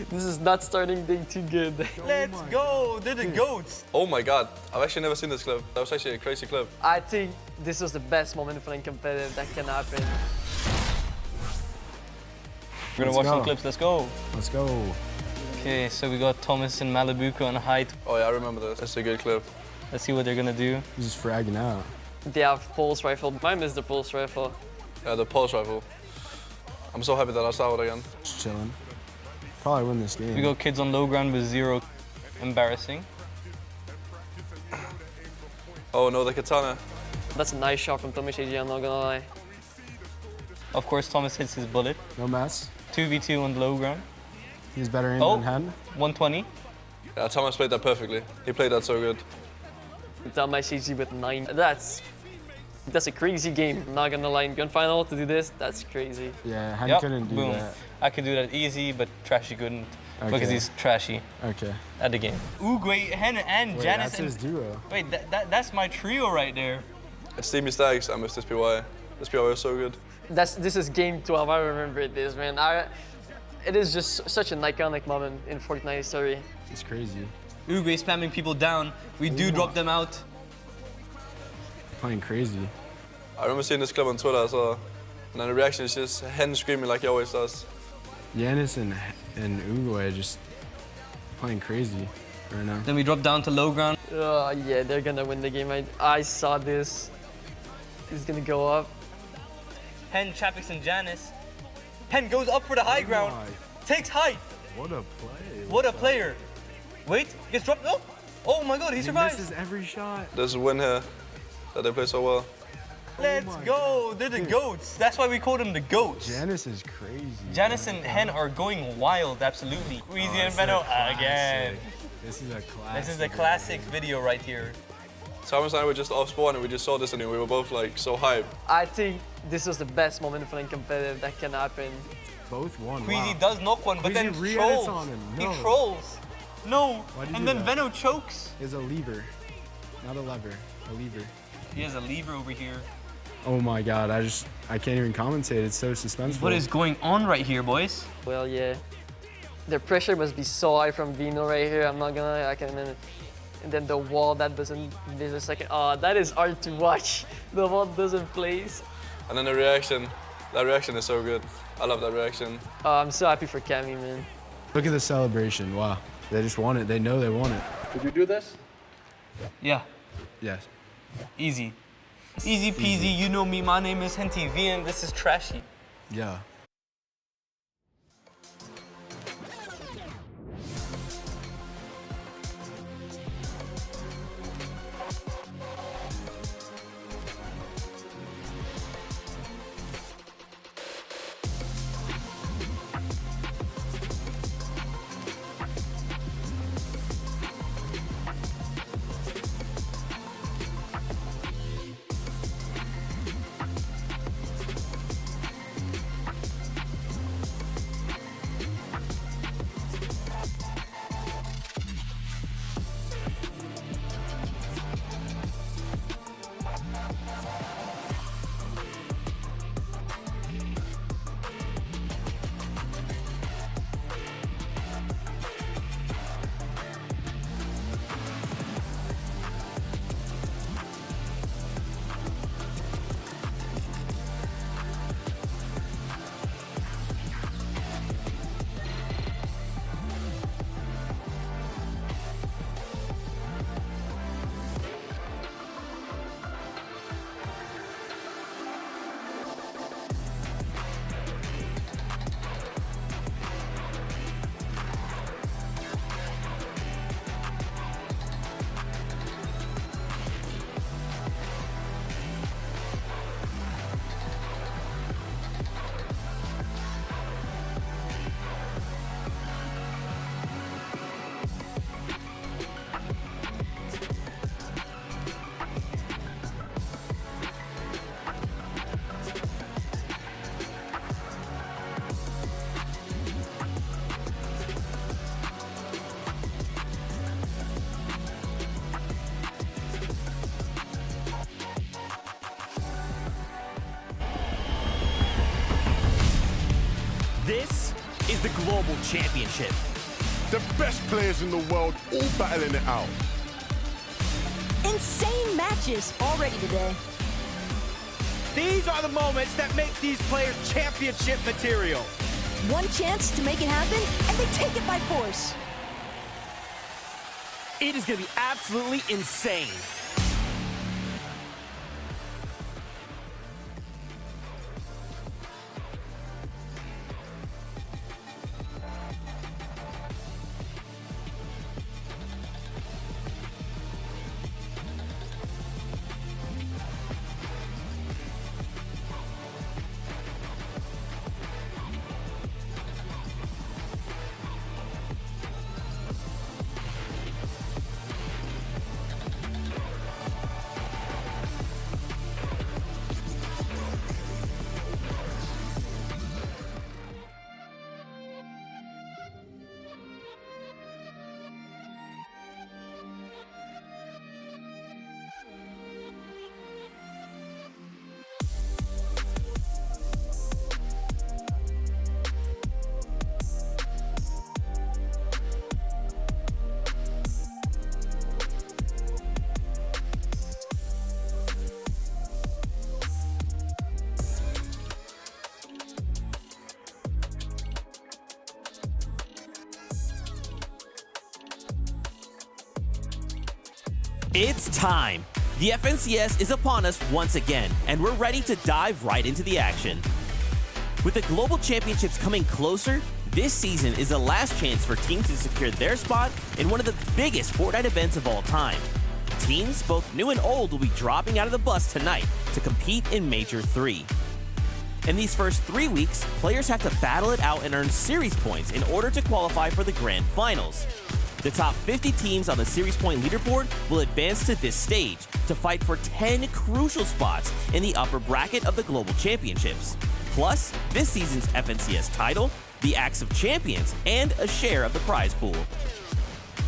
This is not starting day too good. Let's go! They're the GOATs! Oh my god, I've actually never seen this clip. That was actually a crazy clip. I think this was the best moment for a competitive that can happen. We're gonna watch some clips, let's go! Let's go. Okay, so we got Thomas and Malibuco on height. Oh yeah, I remember this. That's a good clip. Let's see what they're gonna do. He's just fragging out. They have pulse rifle. Mine is the pulse rifle. Yeah, the pulse rifle. I'm so happy that I saw it again. Just chilling. Probably win this game. We got kids on low ground with 0. Embarrassing. Oh no, the katana. That's a nice shot from Thomas AG, I'm not gonna lie. Of course, Thomas hits his bullet. No mess. 2v2 on the low ground. He's better aim Oh, than Hen. 120. Yeah, Thomas played that perfectly. He played that so good. Thomas AG with 9. That's a crazy game. I'm not gonna lie. In gun final to do this, that's crazy. Yeah, Hen Yep, couldn't do boom. that. I could do that easy, but Trashy couldn't. Okay. Because he's trashy Okay. at the game. Uguay, Hen, and Wait, Janice. that's his duo. Wait, that's my trio right there. It's Steamy Stags and Mr. SPY. This PY was so good. This is game 12. I remember this, man. It is just such an iconic moment in Fortnite history. It's crazy. Uguay spamming people down. We do drop them out. Playing crazy. I remember seeing this clip on Twitter as well. And then the reaction is just Hen screaming like he always does. Yanis and Uruguay just playing crazy right now. Then we drop down to low ground. Yeah, they're gonna win the game. I saw this. He's gonna go up. Hen, Chapix, and Janice. Hen goes up for the high ground. Takes height. What a play. What a player. Wait, gets dropped. No. Oh my god, he survives. Misses every shot. There's a win here that they play so well. Let's go. They're the GOATs. That's why we call them the GOATs. Janice is crazy. Janice and Hen are going wild, absolutely. Weezy and Benno again. This is a classic. This is a classic video right here. Thomas and I were just off spawn and we just saw this and we were both like so hyped. I think this was the best moment for a competitive that can happen. Both won. Queasy Wow. does knock one, but then Queasy trolls. re-edits on him. No. He trolls. No. Why'd he And do then that? Benno chokes. Is a lever, not a lever. A lever. He has a lever over here. Oh my God, I can't even commentate. It's so suspenseful. What is going on right here, boys? Well, yeah. The pressure must be so high from Vino right here. I'm not gonna lie. And then the wall that doesn't. There's a second. Oh, that is hard to watch. The wall doesn't place. And then the reaction. That reaction is so good. I love that reaction. Oh, I'm so happy for Cammy, man. Look at the celebration. Wow. They just want it. They know they want it. Did you do this? Yeah, Yes. easy. Easy peasy, you know me, my name is Henty V and this is Trashy. Yeah. This is the Global Championship. The best players in the world all battling it out. Insane matches already today. These are the moments that make these players championship material. One chance to make it happen, and they take it by force. It is going to be absolutely insane. It's time. The FNCS is upon us once again, and we're ready to dive right into the action. With the Global Championships coming closer, this season is the last chance for teams to secure their spot in one of the biggest Fortnite events of all time. Teams, both new and old, will be dropping out of the bus tonight to compete in Major 3. In these first 3 weeks, players have to battle it out and earn series points in order to qualify for the Grand Finals. The top 50 teams on the series point leaderboard will advance to this stage to fight for 10 crucial spots in the upper bracket of the Global Championships. Plus, this season's FNCS title, the Axe of Champions, and a share of the prize pool.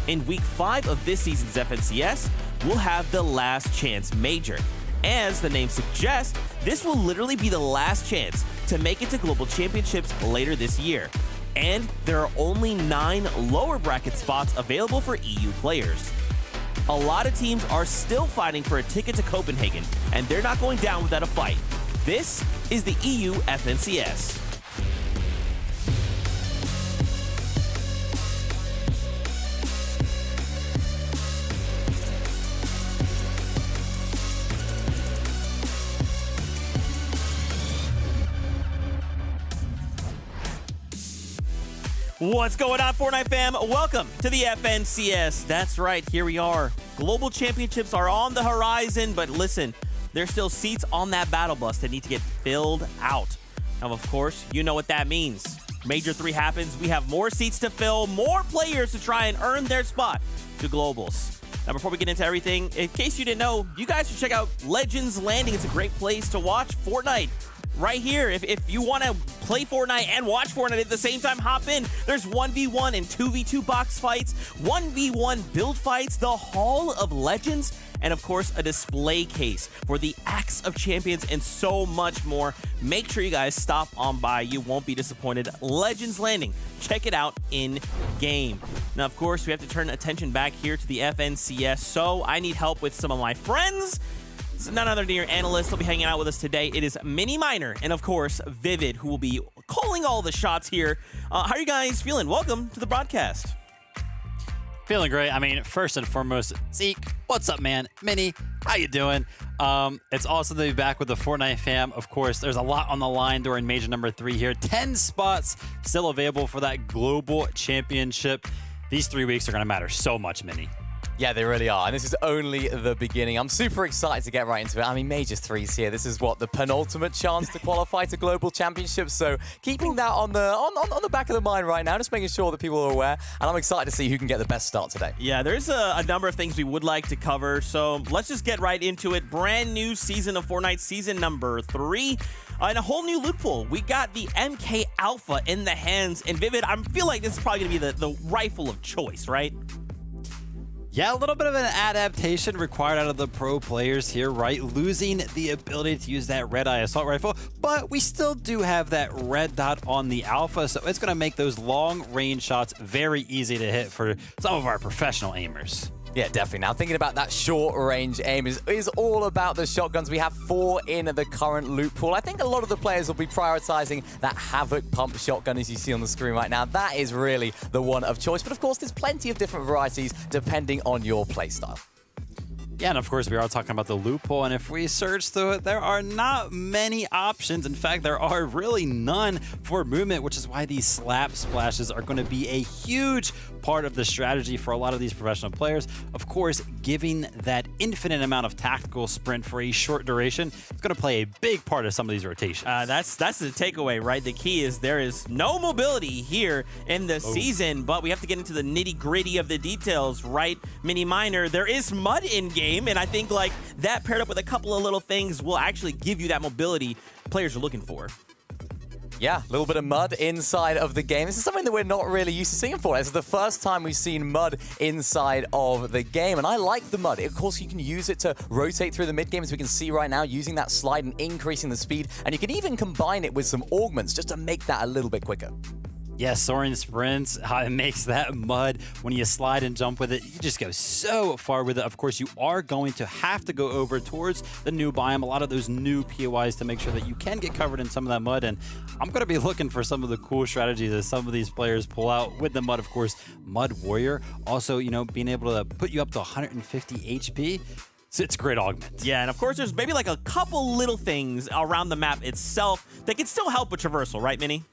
In Week 5 of this season's FNCS, we'll have the Last Chance Major. As the name suggests, This will literally be the last chance to make it to Global Championships later this year. And there are only 9 lower bracket spots available for EU players. A lot of teams are still fighting for a ticket to Copenhagen, and they're not going down without a fight. This is the EU FNCS. What's going on, Fortnite fam? Welcome to the FNCS. That's right, here we are. Global Championships are on the horizon, but listen, there's still seats on that battle bus that need to get filled out. Now, of course, you know what that means. Major 3 happens, we have more seats to fill, more players to try and earn their spot to Globals. Now, before we get into everything, in case you didn't know, you guys should check out Legends Landing. It's a great place to watch Fortnite. Right here, if you want to play Fortnite and watch Fortnite at the same time, hop in. There's 1v1 and 2v2 box fights, 1v1 build fights, the Hall of Legends, and of course, a display case for the Axe of Champions and so much more. Make sure you guys stop on by. You won't be disappointed. Legends Landing. Check it out in-game. Now, of course, we have to turn attention back here to the FNCS, so I need help with some of my friends. None other than your analyst will be hanging out with us today. It is Mini Miner and, of course, Vivid, who will be calling all the shots here. How are you guys feeling? Welcome to the broadcast. Feeling great. I mean, first and foremost, Zeke, what's up, man? Mini, how you doing? It's awesome to be back with the Fortnite fam. Of course, there's a lot on the line during Major number 3 here. 10 spots still available for that Global Championship. These 3 weeks are going to matter so much, Mini. Yeah, they really are. And this is only the beginning. I'm super excited to get right into it. I mean, Major 3's here. This is what, the penultimate chance to qualify to Global Championships. So keeping that on the back of the mind right now, just making sure that people are aware. And I'm excited to see who can get the best start today. Yeah, there's a number of things we would like to cover. So let's just get right into it. Brand new season of Fortnite, season number 3. And a whole new loot pool. We got the MK Alpha in the hands. And Vivid, I feel like this is probably going to be the rifle of choice, right? Yeah, a little bit of an adaptation required out of the pro players here, right? Losing the ability to use that red-eye assault rifle, but we still do have that red dot on the Alpha, so it's going to make those long-range shots very easy to hit for some of our professional aimers. Yeah, definitely. Now, thinking about that short-range aim is all about the shotguns. We have 4 in the current loot pool. I think a lot of the players will be prioritizing that Havoc pump shotgun, as you see on the screen right now. That is really the one of choice. But, of course, there's plenty of different varieties depending on your playstyle. Yeah, and of course, we are talking about the loophole, and if we search through it, there are not many options. In fact, there are really none for movement, which is why these slap splashes are going to be a huge part of the strategy for a lot of these professional players. Of course, giving that infinite amount of tactical sprint for a short duration is going to play a big part of some of these rotations. That's the takeaway, right? The key is there is no mobility here in the season, but we have to get into the nitty-gritty of the details, right? Mini Miner, there is mud in game, and I think like that paired up with a couple of little things will actually give you that mobility players are looking for. Yeah, a little bit of mud inside of the game. This is something that we're not really used to seeing before. This is the first time we've seen mud inside of the game, and I like the mud. Of course, you can use it to rotate through the mid-game, as we can see right now, using that slide and increasing the speed, and you can even combine it with some augments just to make that a little bit quicker. Yeah, soaring sprints, how it makes that mud when you slide and jump with it. You just go so far with it. Of course, you are going to have to go over towards the new biome, a lot of those new POIs to make sure that you can get covered in some of that mud. And I'm going to be looking for some of the cool strategies that some of these players pull out with the mud. Of course, Mud Warrior, also, you know, being able to put you up to 150 HP. So it's a great augment. Yeah, and of course, there's maybe like a couple little things around the map itself that can still help with traversal, right, Minnie?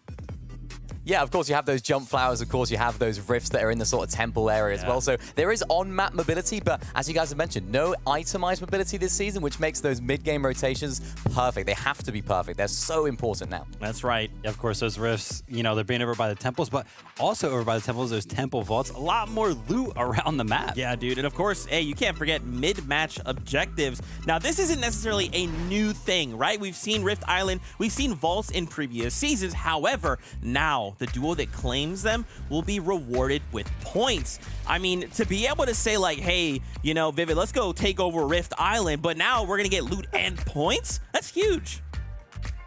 Yeah, of course, you have those jump flowers. Of course, you have those rifts that are in the sort of temple area as well. So there is on-map mobility, but as you guys have mentioned, no itemized mobility this season, which makes those mid-game rotations perfect. They have to be perfect. They're so important now. That's right. Yeah, of course, those rifts, you know, they're being over by the temples, but also over by the temples, those temple vaults, a lot more loot around the map. Yeah, dude. And of course, hey, you can't forget mid-match objectives. Now, this isn't necessarily a new thing, right? We've seen Rift Island, we've seen vaults in previous seasons. However, now the duo that claims them will be rewarded with points. I mean, to be able to say like, hey, you know, Vivid, let's go take over Rift Island, but now we're gonna get loot and points? That's huge.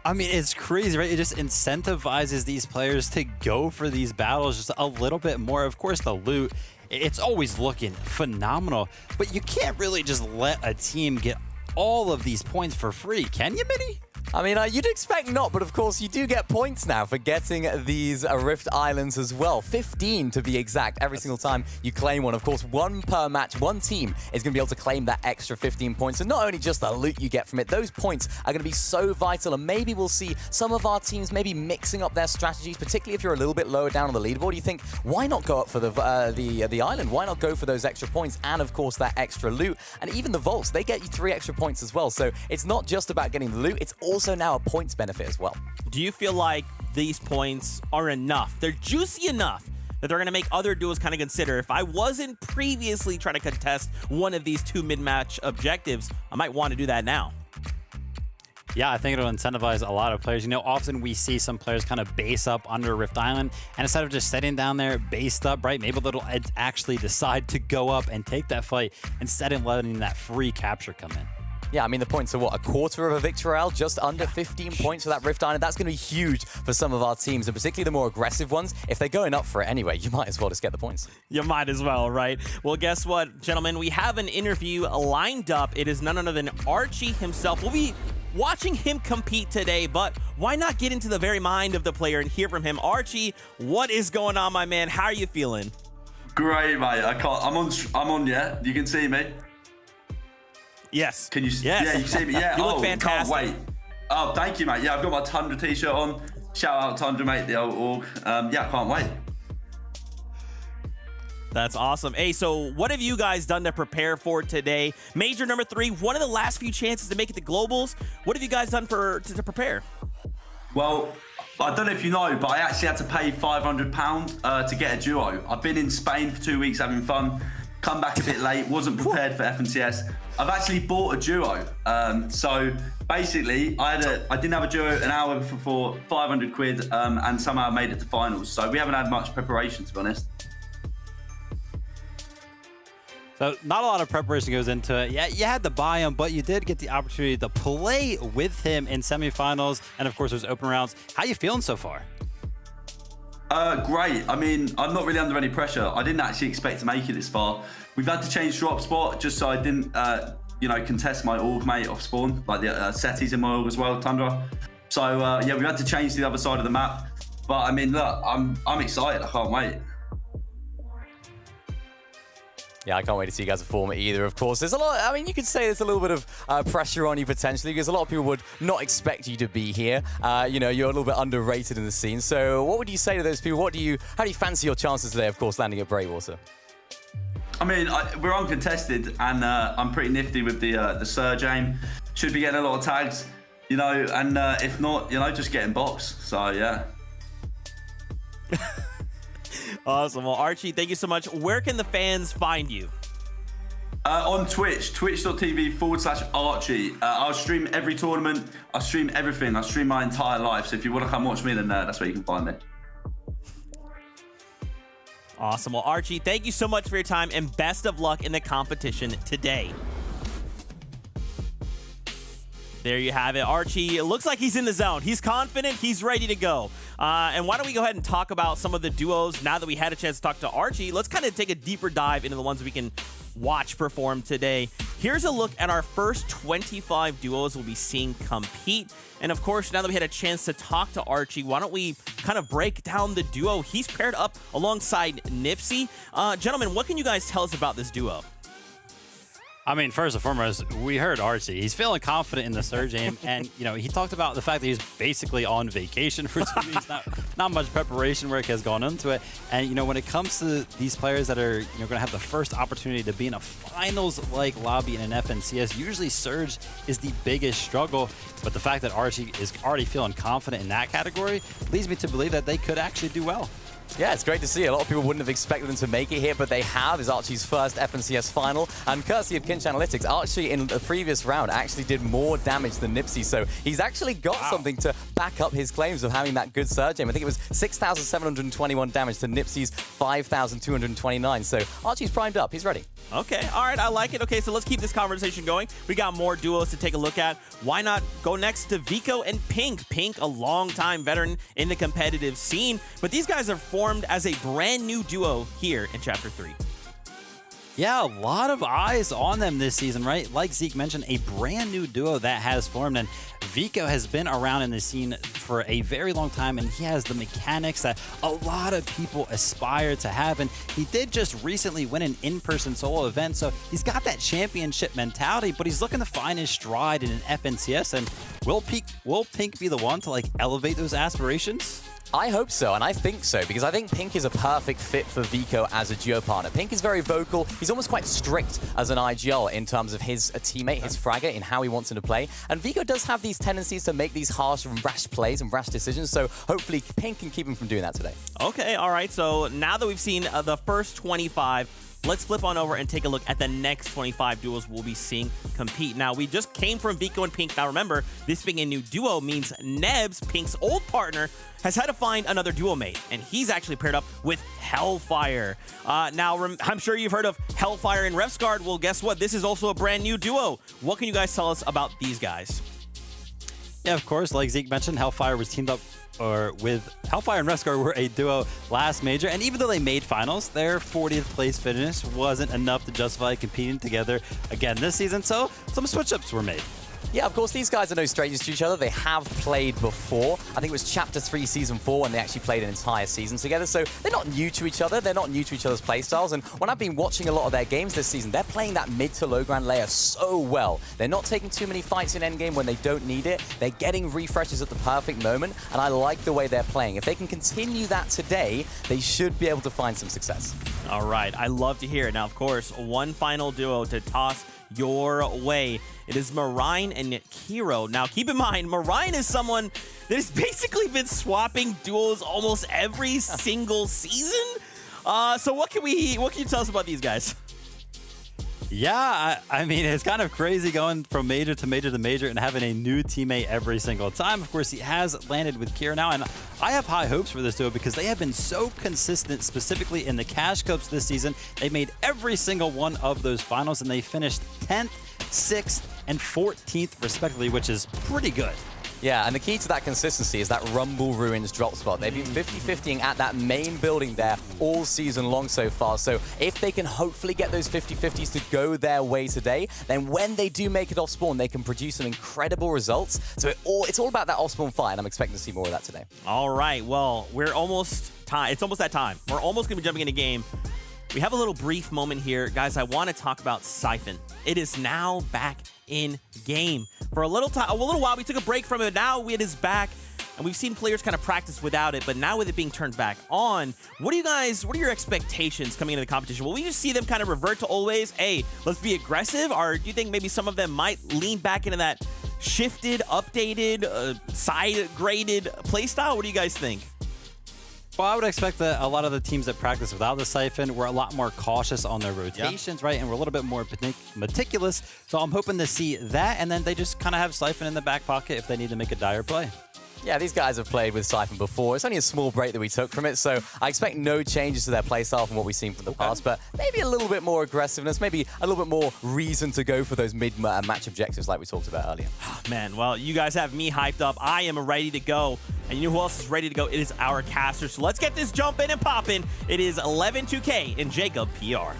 I mean, it's crazy, right? It just incentivizes these players to go for these battles just a little bit more. Of course, the loot, it's always looking phenomenal, but you can't really just let a team get all of these points for free, can you, Minnie? I mean, you'd expect not, but of course you do get points now for getting these Rift Islands as well. 15 to be exact, every single time you claim one. Of course, one per match, one team is going to be able to claim that extra 15 points. And not only just the loot you get from it, those points are going to be so vital. And maybe we'll see some of our teams maybe mixing up their strategies, particularly if you're a little bit lower down on the leaderboard. You think, why not go up for the island? Why not go for those extra points? And of course, that extra loot. And even the vaults, they get you 3 extra points as well. So it's not just about getting the loot, it's also now a points benefit as well. Do you feel like these points are enough? They're juicy enough that they're going to make other duos kind of consider, if I wasn't previously trying to contest one of these 2 mid-match objectives, I might want to do that now. Yeah, I think it'll incentivize a lot of players. You know, often we see some players kind of base up under Rift Island, and instead of just sitting down there based up, right, maybe they'll actually decide to go up and take that fight instead of letting that free capture come in. Yeah, I mean, the points are what, a quarter of a victory royale, just under 15 points for that Rift Island. That's going to be huge for some of our teams, and particularly the more aggressive ones. If they're going up for it anyway, you might as well just get the points. You might as well, right? Well, guess what, gentlemen? We have an interview lined up. It is none other than Archie himself. We'll be watching him compete today, but why not get into the very mind of the player and hear from him? Archie, what is going on, my man? How are you feeling? Great, mate. I'm on, yeah? You can see me? Yes. Can you? Yes. Yeah, you can see me. Yeah. You look fantastic. Can't wait. Oh, thank you, mate. Yeah, I've got my Tundra t-shirt on. Shout out Tundra, mate, the old org. Yeah, can't wait. That's awesome. Hey, so what have you guys done to prepare for today? Major number 3, one of the last few chances to make it to Globals. What have you guys done to prepare? Well, I don't know if you know, but I actually had to pay £500 to get a duo. I've been in Spain for 2 weeks having fun. Come back a bit late, wasn't prepared for FNCS. I've actually bought a duo. So basically, I didn't have a duo an hour before, 500 quid, and somehow I made it to finals. So we haven't had much preparation, to be honest. So not a lot of preparation goes into it. Yeah, you had to buy him, but you did get the opportunity to play with him in semifinals, and of course, those open rounds. How you feeling so far? Great. I mean, I'm not really under any pressure. I didn't actually expect to make it this far. We've had to change drop spot just so I didn't, contest my org mate off spawn, like the Seti's in my org as well, Tundra. So yeah, we had to change to the other side of the map. But I mean, look, I'm excited. I can't wait. Yeah, I can't wait to see you guys perform either, of course. There's a lot, I mean, you could say there's a little bit of pressure on you potentially because a lot of people would not expect you to be here. You're a little bit underrated in the scene. So what would you say to those people? How do you fancy your chances today, of course, landing at Breakwater? I mean, we're uncontested and I'm pretty nifty with the surge aim. Should be getting a lot of tags, and if not, just getting boxed. So, yeah. Awesome. Well, Archie, thank you so much. Where can the fans find you? On Twitch, twitch.tv/Archie. I'll stream every tournament. I stream everything. I stream my entire life. So if you want to come watch me, then that's where you can find me. Awesome. Well, Archie, thank you so much for your time and best of luck in the competition today. There you have it. Archie, it looks like he's in the zone. He's confident. He's ready to go. And why don't we go ahead and talk about some of the duos now that we had a chance to talk to Archie. Let's kind of take a deeper dive into the ones we can watch perform today. Here's a look at our first 25 duos we'll be seeing compete. And of course, now that we had a chance to talk to Archie, why don't we kind of break down the duo he's paired up alongside Nipsey. Gentlemen, what can you guys tell us about this duo? I mean, first and foremost, we heard Archie. He's feeling confident in the surge aim, and he talked about the fact that he's basically on vacation for 2 weeks. Not much preparation work has gone into it. And when it comes to these players that are going to have the first opportunity to be in a finals-like lobby in an FNCS, usually surge is the biggest struggle. But the fact that Archie is already feeling confident in that category leads me to believe that they could actually do well. Yeah, it's great to see. A lot of people wouldn't have expected them to make it here, but they have. It's Archie's first FNCS final. And courtesy of Kinch Analytics, Archie in the previous round actually did more damage than Nipsey. So he's actually got something to back up his claims of having that good surge aim. I think it was 6,721 damage to Nipsey's 5,229. So Archie's primed up. He's ready. Okay, all right, I like it. Okay, so let's keep this conversation going. We got more duos to take a look at. Why not go next to Vico and Pink? Pink, a long-time veteran in the competitive scene, but these guys are formed as a brand new duo here in Chapter 3. Yeah, a lot of eyes on them this season, right? Like Zeke mentioned, a brand new duo that has formed, and Vico has been around in the scene for a very long time, and he has the mechanics that a lot of people aspire to have, and he did just recently win an in-person solo event, so he's got that championship mentality, but he's looking to find his stride in an FNCS, and will Pink be the one to like elevate those aspirations? I hope so, and I think so, because I think Pink is a perfect fit for Vico as a duo partner. Pink is very vocal. He's almost quite strict as an IGL in terms of his teammate, his fragger, in how he wants him to play. And Vico does have these tendencies to make these harsh and rash plays and rash decisions, so hopefully Pink can keep him from doing that today. Okay, all right, so now that we've seen the first 25, let's flip on over and take a look at the next 25 duos we'll be seeing compete. Now, we just came from Vico and Pink. Now, remember, this being a new duo means Nebs, Pink's old partner, has had to find another duo mate, and he's actually paired up with Hellfire. Now, I'm sure you've heard of Hellfire and Refsguard. Well, guess what? This is also a brand new duo. What can you guys tell us about these guys? Yeah, of course, like Zeke mentioned, Hellfire was teamed up with Hellfire and Refsguard were a duo last major, and even though they made finals, their 40th place finish wasn't enough to justify competing together again this season, so some switch-ups were made. Yeah, of course, these guys are no strangers to each other. They have played before. I think it was Chapter 3, Season 4 when they actually played an entire season together. So they're not new to each other. They're not new to each other's playstyles. And when I've been watching a lot of their games this season, they're playing that mid to low ground layer so well. They're not taking too many fights in endgame when they don't need it. They're getting refreshes at the perfect moment. And I like the way they're playing. If they can continue that today, they should be able to find some success. All right, I love to hear it. Now, of course, one final duo to toss your way. It is Marine and Kiro. Now, keep in mind, Marine is someone that has basically been swapping duos almost every single season. So what can you tell us about these guys? Yeah, I mean, it's kind of crazy going from major to major to major and having a new teammate every single time. Of course, he has landed with Kira now, and I have high hopes for this duo because they have been so consistent, specifically in the Cash Cups this season. They made every single one of those finals, and they finished 10th, 6th, and 14th, respectively, which is pretty good. Yeah, and the key to that consistency is that Rumble Ruins drop spot. They've been 50-50ing at that main building there all season long so far. So if they can hopefully get those 50-50s to go their way today, then when they do make it off spawn, they can produce some incredible results. So it's all about that off spawn fight, and I'm expecting to see more of that today. All right, well, it's almost that time. We're almost going to be jumping in a game. We have a little brief moment here. Guys, I want to talk about Siphon. It is now back in game. For a little while, we took a break from it. Now it is back, and we've seen players kind of practice without it, but now with it being turned back on, what are your expectations coming into the competition? Will we just see them kind of revert to old ways? Hey, let's be aggressive, or do you think maybe some of them might lean back into that shifted, updated, side-graded playstyle? What do you guys think? Well, I would expect that a lot of the teams that practice without the Siphon were a lot more cautious on their rotations, right? And we're a little bit more meticulous. So I'm hoping to see that, and then they just kind of have Siphon in the back pocket if they need to make a dire play. Yeah, these guys have played with Siphon before. It's only a small break that we took from it, so I expect no changes to their playstyle from what we've seen from the past, but maybe a little bit more aggressiveness, maybe a little bit more reason to go for those mid-match objectives like we talked about earlier. Man, well, you guys have me hyped up. I am ready to go. And you know who else is ready to go? It is our caster. So let's get this jumping and popping. It is 11-2K and Jacob PR.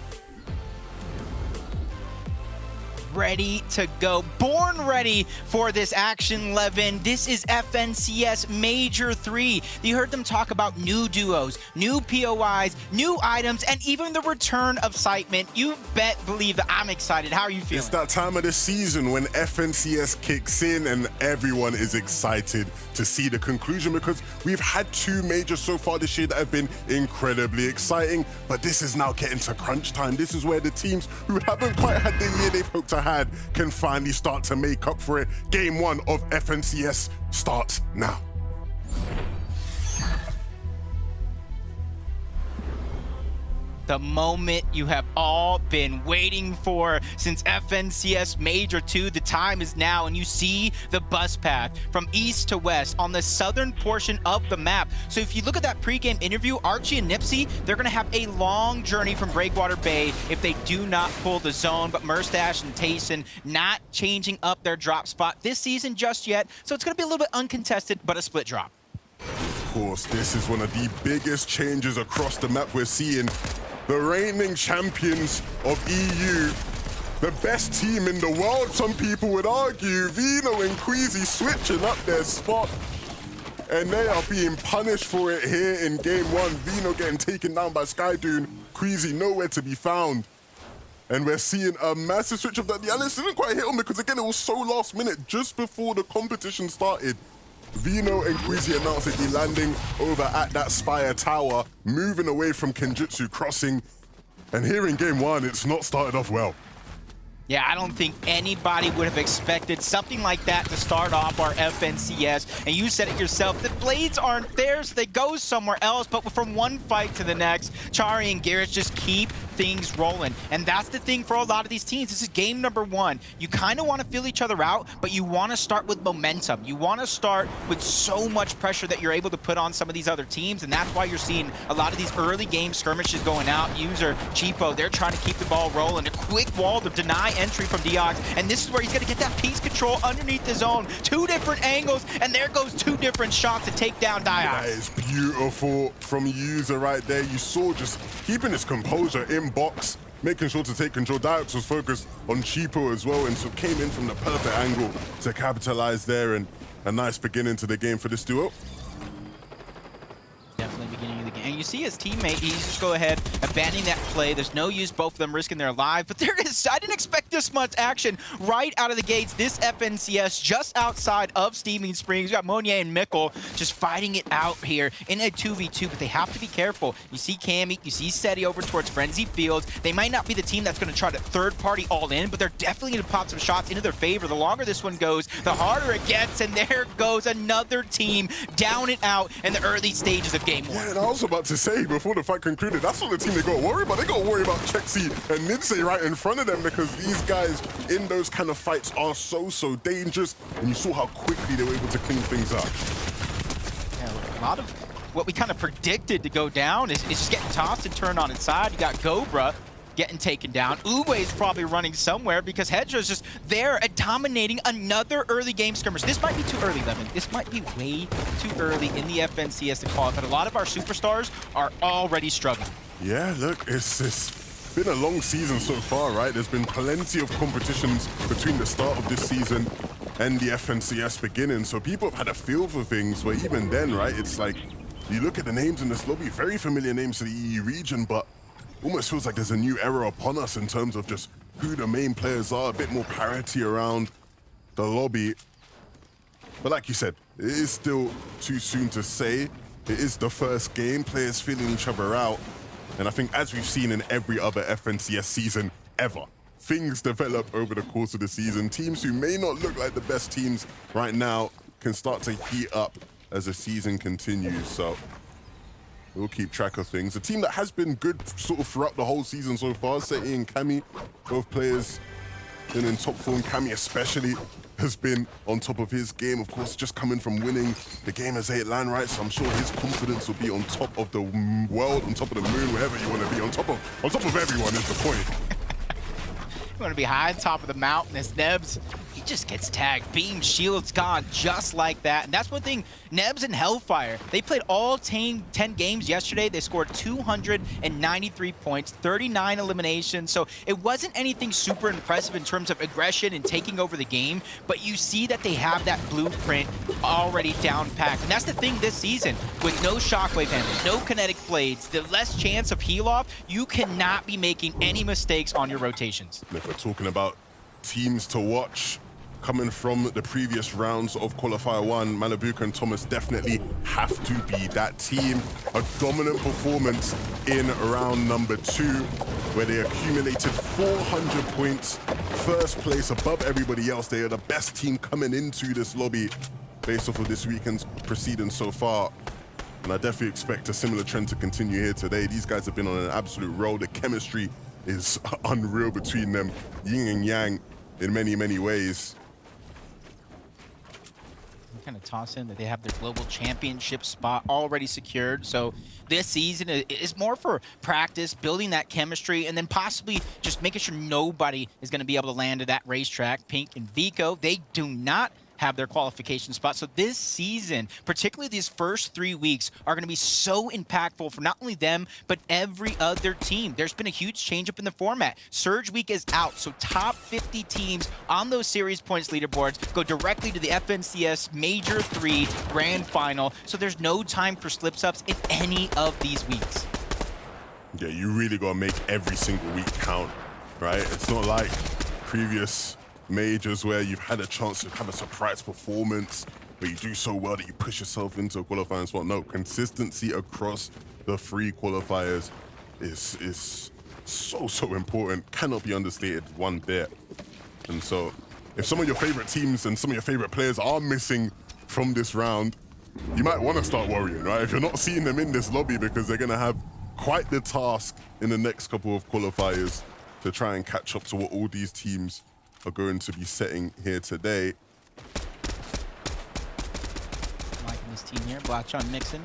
Ready to go. Born ready for this Action 11. This is FNCS Major 3. You heard them talk about new duos, new POIs, new items, and even the return of Sightement. You believe that I'm excited. How are you feeling? It's that time of the season when FNCS kicks in and everyone is excited to see the conclusion, because we've had 2 majors so far this year that have been incredibly exciting, but this is now getting to crunch time. This is where the teams who haven't quite had the year they've hoped to had can finally start to make up for it. Game 1 of FNCS starts now. the moment you have all been waiting for since FNCS Major 2. The time is now, and you see the bus path from east to west on the southern portion of the map. So if you look at that pregame interview, Archie and Nipsey, they're going to have a long journey from Breakwater Bay if they do not pull the zone. But Merstash and Tayson not changing up their drop spot this season just yet. So it's going to be a little bit uncontested, but a split drop. Of course, this is one of the biggest changes across the map we're seeing. The reigning champions of EU, the best team in the world, some people would argue. Vino and Queasy switching up their spot, and they are being punished for it here in game one. Vino getting taken down by Skydune, Queasy nowhere to be found. And we're seeing a massive switch up that the analyst didn't quite hit on because, again, it was so last minute, just before the competition started. Vino and Queasy announced that they're landing over at that Spire Tower, moving away from Kenjutsu Crossing. And here in game one, it's not started off well. Yeah, I don't think anybody would have expected something like that to start off our FNCS. And you said it yourself, the blades aren't there, so they go somewhere else. But from one fight to the next, Chari and Garrett just keep things rolling. And that's the thing for a lot of these teams. This is game number one. You kind of want to feel each other out, but you want to start with momentum. You want to start with so much pressure that you're able to put on some of these other teams. And that's why you're seeing a lot of these early game skirmishes going out. User, Cheapo, they're trying to keep the ball rolling. A quick wall to deny entry from Dion, and this is where he's going to get that piece control underneath the zone. Two different angles, and there goes two different shots to take down Dion. That is beautiful from User right there. You saw just keeping his composure in box, making sure to take control. Diox was focused on Cheapo as well, and so came in from the perfect angle to capitalize there, and a nice beginning to the game for this duo. Definitely beginning of the game. And you see his teammate, he's just go ahead, abandoning that play. There's no use, both of them risking their lives. But there is, I didn't expect this much action right out of the gates. This FNCS just outside of Steaming Springs. You got Monier and Mickle just fighting it out here in a 2v2, but they have to be careful. You see Cammy, you see Seti over towards Frenzy Fields. They might not be the team that's going to try to third party all in, but they're definitely going to pop some shots into their favor. The longer this one goes, the harder it gets, and there goes another team down and out in the early stages of game one. Yeah, and I was about to say, before the fight concluded, that's not the team they got to worry about. They got to worry about Chexy and Nidsay right in front of them, because these guys in those kind of fights are so dangerous, and you saw how quickly they were able to clean things up. Yeah, a lot of what we kind of predicted to go down is just getting tossed and turned on its side. You got Gobra getting taken down. Uwe's probably running somewhere because Hedra's just there at dominating another early game skirmish. This might be too early, Levin. This might be way too early in the FNCS to call it, but a lot of our superstars are already struggling. Yeah, look, it's been a long season so far, right? There's been plenty of competitions between the start of this season and the FNCS beginning, so people have had a feel for things, but even then, right, it's like, you look at the names in this lobby, very familiar names to the EU region, but almost feels like there's a new era upon us in terms of just who the main players are, a bit more parity around the lobby. But like you said, it is still too soon to say. It is the first game, players feeling each other out. And I think, as we've seen in every other FNCS season ever, things develop over the course of the season. Teams who may not look like the best teams right now can start to heat up as the season continues. So we'll keep track of things. A team that has been good sort of throughout the whole season so far, Seti and Cammy, both players been in top form. Cammy especially has been on top of his game, of course, just coming from winning the game as 8 LAN, right? So I'm sure his confidence will be on top of the world, on top of the moon, wherever you want to be. On top of everyone is the point. You want to be high on top of the mountain as Nebs, he just gets tagged. Beam, shields gone just like that. And that's one thing, Nebs and Hellfire, they played all 10 games yesterday. They scored 293 points, 39 eliminations. So it wasn't anything super impressive in terms of aggression and taking over the game, but you see that they have that blueprint already down packed. And that's the thing this season, with no shockwave handles, no kinetic blades, the less chance of heal off, you cannot be making any mistakes on your rotations. If we're talking about teams to watch coming from the previous rounds of Qualifier 1, Malibuka and Thomas definitely have to be that team. A dominant performance in round number 2, where they accumulated 400 points, first place above everybody else. They are the best team coming into this lobby based off of this weekend's proceedings so far. And I definitely expect a similar trend to continue here today. These guys have been on an absolute roll. The chemistry is unreal between them, yin and yang in many, many ways. Kind of toss in that they have their global championship spot already secured. So this season is more for practice, building that chemistry, and then possibly just making sure nobody is going to be able to land at that racetrack. Pink and Vico, they do not have their qualification spot. So this season, particularly these first 3 weeks, are going to be so impactful for not only them, but every other team. There's been a huge change up in the format. Surge Week is out, so top 50 teams on those series points leaderboards go directly to the FNCS Major 3 Grand Final. So there's no time for slip-ups in any of these weeks. Yeah, you really got to make every single week count, right? It's not like previous majors where you've had a chance to have a surprise performance, but you do so well that you push yourself into a qualifying spot. No, consistency across the 3 qualifiers is so important. Cannot be understated one bit. And so if some of your favorite teams and some of your favorite players are missing from this round, you might want to start worrying, right? If you're not seeing them in this lobby, because they're going to have quite the task in the next couple of qualifiers to try and catch up to what all these teams are going to be setting here today. Liking this team here, Blotchon Mixon.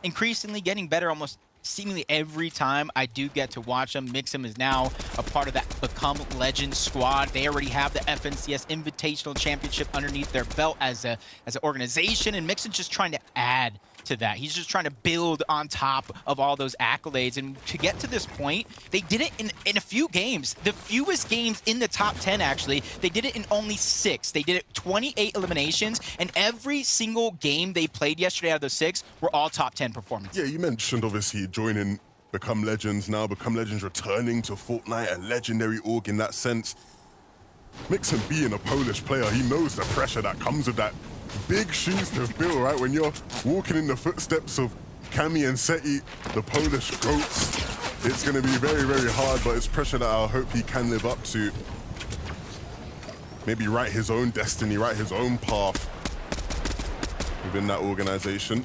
Increasingly getting better almost seemingly every time I do get to watch them. Mixon is now a part of that Become Legend squad. They already have the FNCS Invitational Championship underneath their belt as an organization, and Mixon's just trying to add to that. He's just trying to build on top of all those accolades. And to get to this point, they did it in a few games. The fewest games in the top 10, actually. They did it in only 6. They did it 28 eliminations, and every single game they played yesterday out of those 6 were all top 10 performances. Yeah, you mentioned obviously joining Become Legends now. Become Legends returning to Fortnite, a legendary org in that sense. Mixon being a Polish player, he knows the pressure that comes with that. Big shoes to fill, right? When you're walking in the footsteps of Kami and Seti, the Polish goats, it's going to be very, very hard, but it's pressure that I hope he can live up to. Maybe write his own destiny, write his own path within that organization.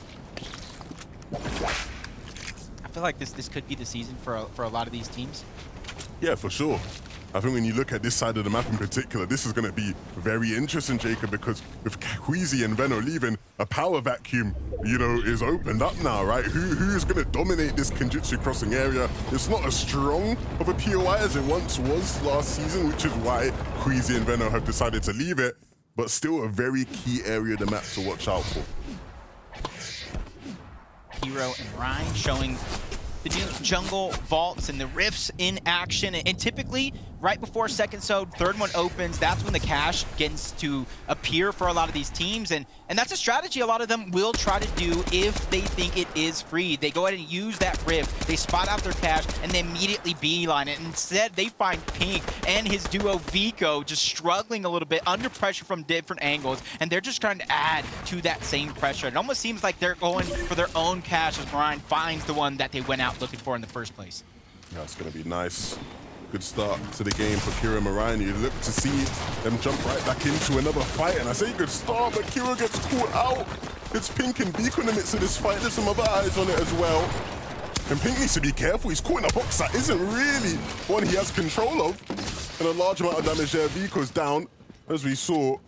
I feel like this could be the season for a lot of these teams. Yeah, for sure. I think when you look at this side of the map in particular, this is going to be very interesting, Jacob, because with Queasy and Venno leaving, a power vacuum, you know, is opened up now, right? Who's going to dominate this Kenjutsu crossing area? It's not as strong of a POI as it once was last season, which is why Queasy and Venno have decided to leave it, but still a very key area of the map to watch out for. Hero and Ryan showing the new jungle vaults and the rifts in action, and typically right before second sode, third one opens, that's when the cash begins to appear for a lot of these teams, and that's a strategy a lot of them will try to do if they think it is free. They go ahead and use that rift, they spot out their cash, and they immediately beeline it. And instead, they find Pink and his duo Vico just struggling a little bit under pressure from different angles, and they're just trying to add to that same pressure. It almost seems like they're going for their own cash as Ryan finds the one that they went out looking for in the first place. Yeah, it's going to be nice. Good start to the game for Kira and Mariah. You look to see them jump right back into another fight. And I say good start, but Kira gets caught out. It's Pink and Beacon in the midst of this fight. There's some other eyes on it as well. And Pink needs to be careful. He's caught in a box that isn't really one he has control of. And a large amount of damage there. Vico's down, as we saw. So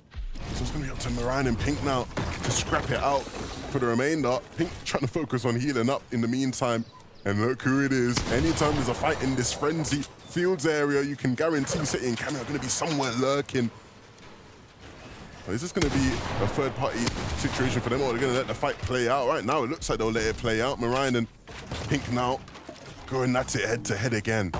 it's going to be up to Mariah and Pink now to scrap it out for the remainder. Pink trying to focus on healing up in the meantime. And look who it is. Anytime there's a fight in this frenzy fields area, you can guarantee Seti and Kami are going to be somewhere lurking. Is this going to be a third-party situation for them, or are they going to let the fight play out? Right now, it looks like they'll let it play out. Mariah and Pink now going at it head-to-head again.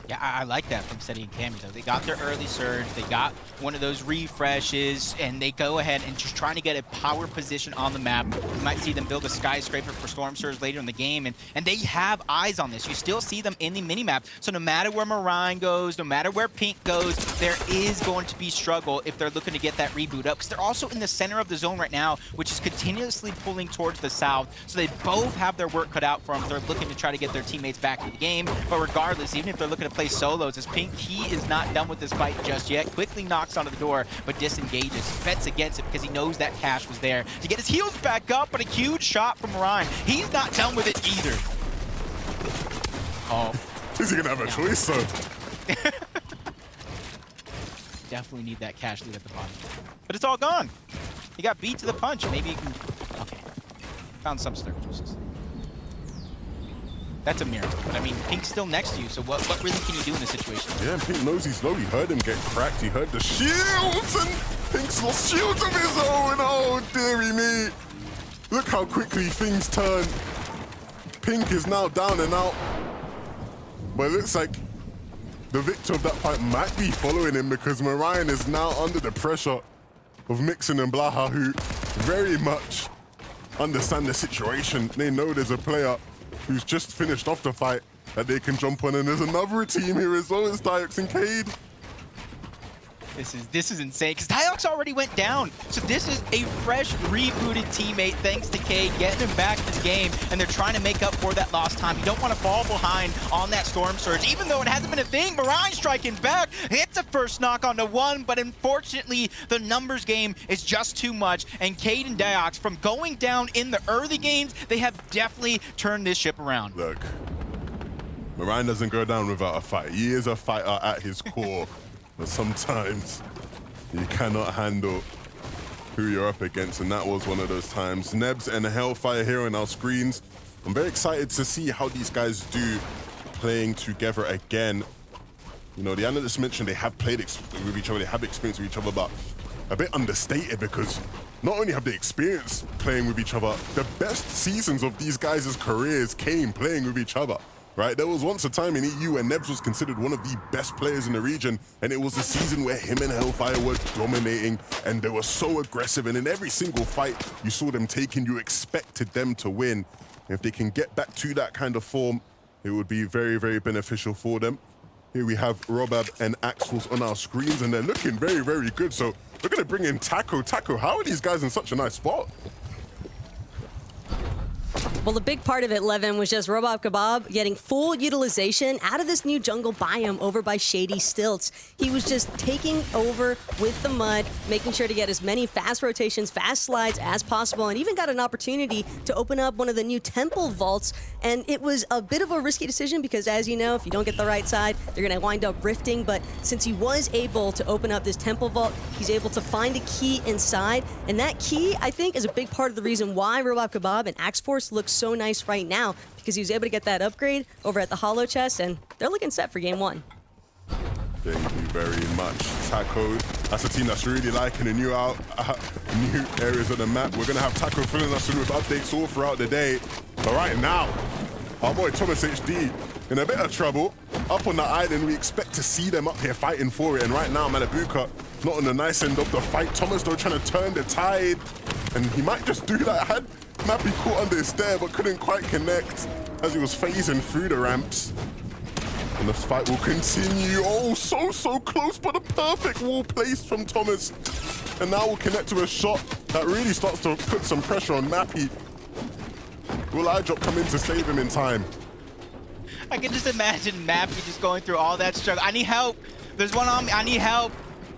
Yeah, I like that from Seti and Kami, though. They got their early surge, they got one of those refreshes, and they go ahead and just trying to get a power position on the map. You might see them build a skyscraper for Storm Surge later in the game, and they have eyes on this. You still see them in the minimap, so no matter where Marine goes, no matter where Pink goes, there is going to be struggle if they're looking to get that reboot up, because they're also in the center of the zone right now, which is continuously pulling towards the south, so they both have their work cut out for them. They're looking to try to get their teammates back into the game, but regardless, even if they're looking to play play solos as Pink, he is not done with this fight just yet. Quickly knocks onto the door, but disengages. Bets against it because he knows that cash was there to get his heels back up, but a huge shot from Ryan. He's not done with it either. Oh. Is he gonna have a choice, though? Definitely need that cash lead at the bottom. But it's all gone. He got beat to the punch. Maybe he can... Okay. Found some slurp juices. That's a miracle. But I mean, Pink's still next to you, so what really can you do in this situation? Yeah, and Pink knows he's low. He heard him get cracked. He heard the shields, and Pink's lost shields of his own. Oh, dearie me. Look how quickly things turn. Pink is now down and out. But it looks like the victor of that fight might be following him because Marion is now under the pressure of Mixon and Blaha, who very much understand the situation. They know there's a player who's just finished off the fight that they can jump on, and there's another team here as well. It's Diox and Cade. This is insane because Diox already went down. So this is a fresh rebooted teammate thanks to Cade getting him back to the game, and they're trying to make up for that lost time. You don't want to fall behind on that Storm Surge, even though it hasn't been a thing. Marion striking back. It's a first knock onto one, but unfortunately the numbers game is just too much, and Cade and Diox, from going down in the early games, they have definitely turned this ship around. Look, Marion doesn't go down without a fight. He is a fighter at his core. But sometimes you cannot handle who you're up against, and that was one of those times. Nebs and Hellfire here on our screens. I'm very excited to see how these guys do playing together again. You know, the analysts mentioned they have played with each other, they have experience with each other, but a bit understated because not only have they experienced playing with each other, the best seasons of these guys' careers came playing with each other. Right, there was once a time in EU where Nebs was considered one of the best players in the region, and it was a season where him and Hellfire were dominating, and they were so aggressive, and in every single fight you saw them taking, you expected them to win. If they can get back to that kind of form, it would be very, very beneficial for them. Here we have Robab and Axels on our screens, and they're looking very, very good. So we're going to bring in Taco. Taco, how are these guys in such a nice spot? Well, the big part of it, Levin, was just Robab Kebab getting full utilization out of this new jungle biome over by Shady Stilts. He was just taking over with the mud, making sure to get as many fast rotations, fast slides as possible, and even got an opportunity to open up one of the new temple vaults. And it was a bit of a risky decision because, as you know, if you don't get the right side, they're going to wind up rifting. But since he was able to open up this temple vault, he's able to find a key inside. And that key, I think, is a big part of the reason why Robab Kebab and Axe Force look so nice right now, because he was able to get that upgrade over at the Hollow Chest, and they're looking set for game one. Thank you very much, Taco. That's a team that's really liking the new areas of the map. We're going to have Taco filling us in with updates all throughout the day. But right now, our boy Thomas HD in a bit of trouble. Up on the island, we expect to see them up here fighting for it. And right now, Malabuka not on the nice end of the fight. Thomas, though, trying to turn the tide. And he might just do that. Had Mappy caught under his stair, but couldn't quite connect as he was phasing through the ramps. And the fight will continue. Oh, so close, but a perfect wall placed from Thomas. And now we'll connect to a shot that really starts to put some pressure on Mappy. Will iDrop come in to save him in time? I can just imagine Mappy just going through all that struggle. I need help. There's one on me. I need help.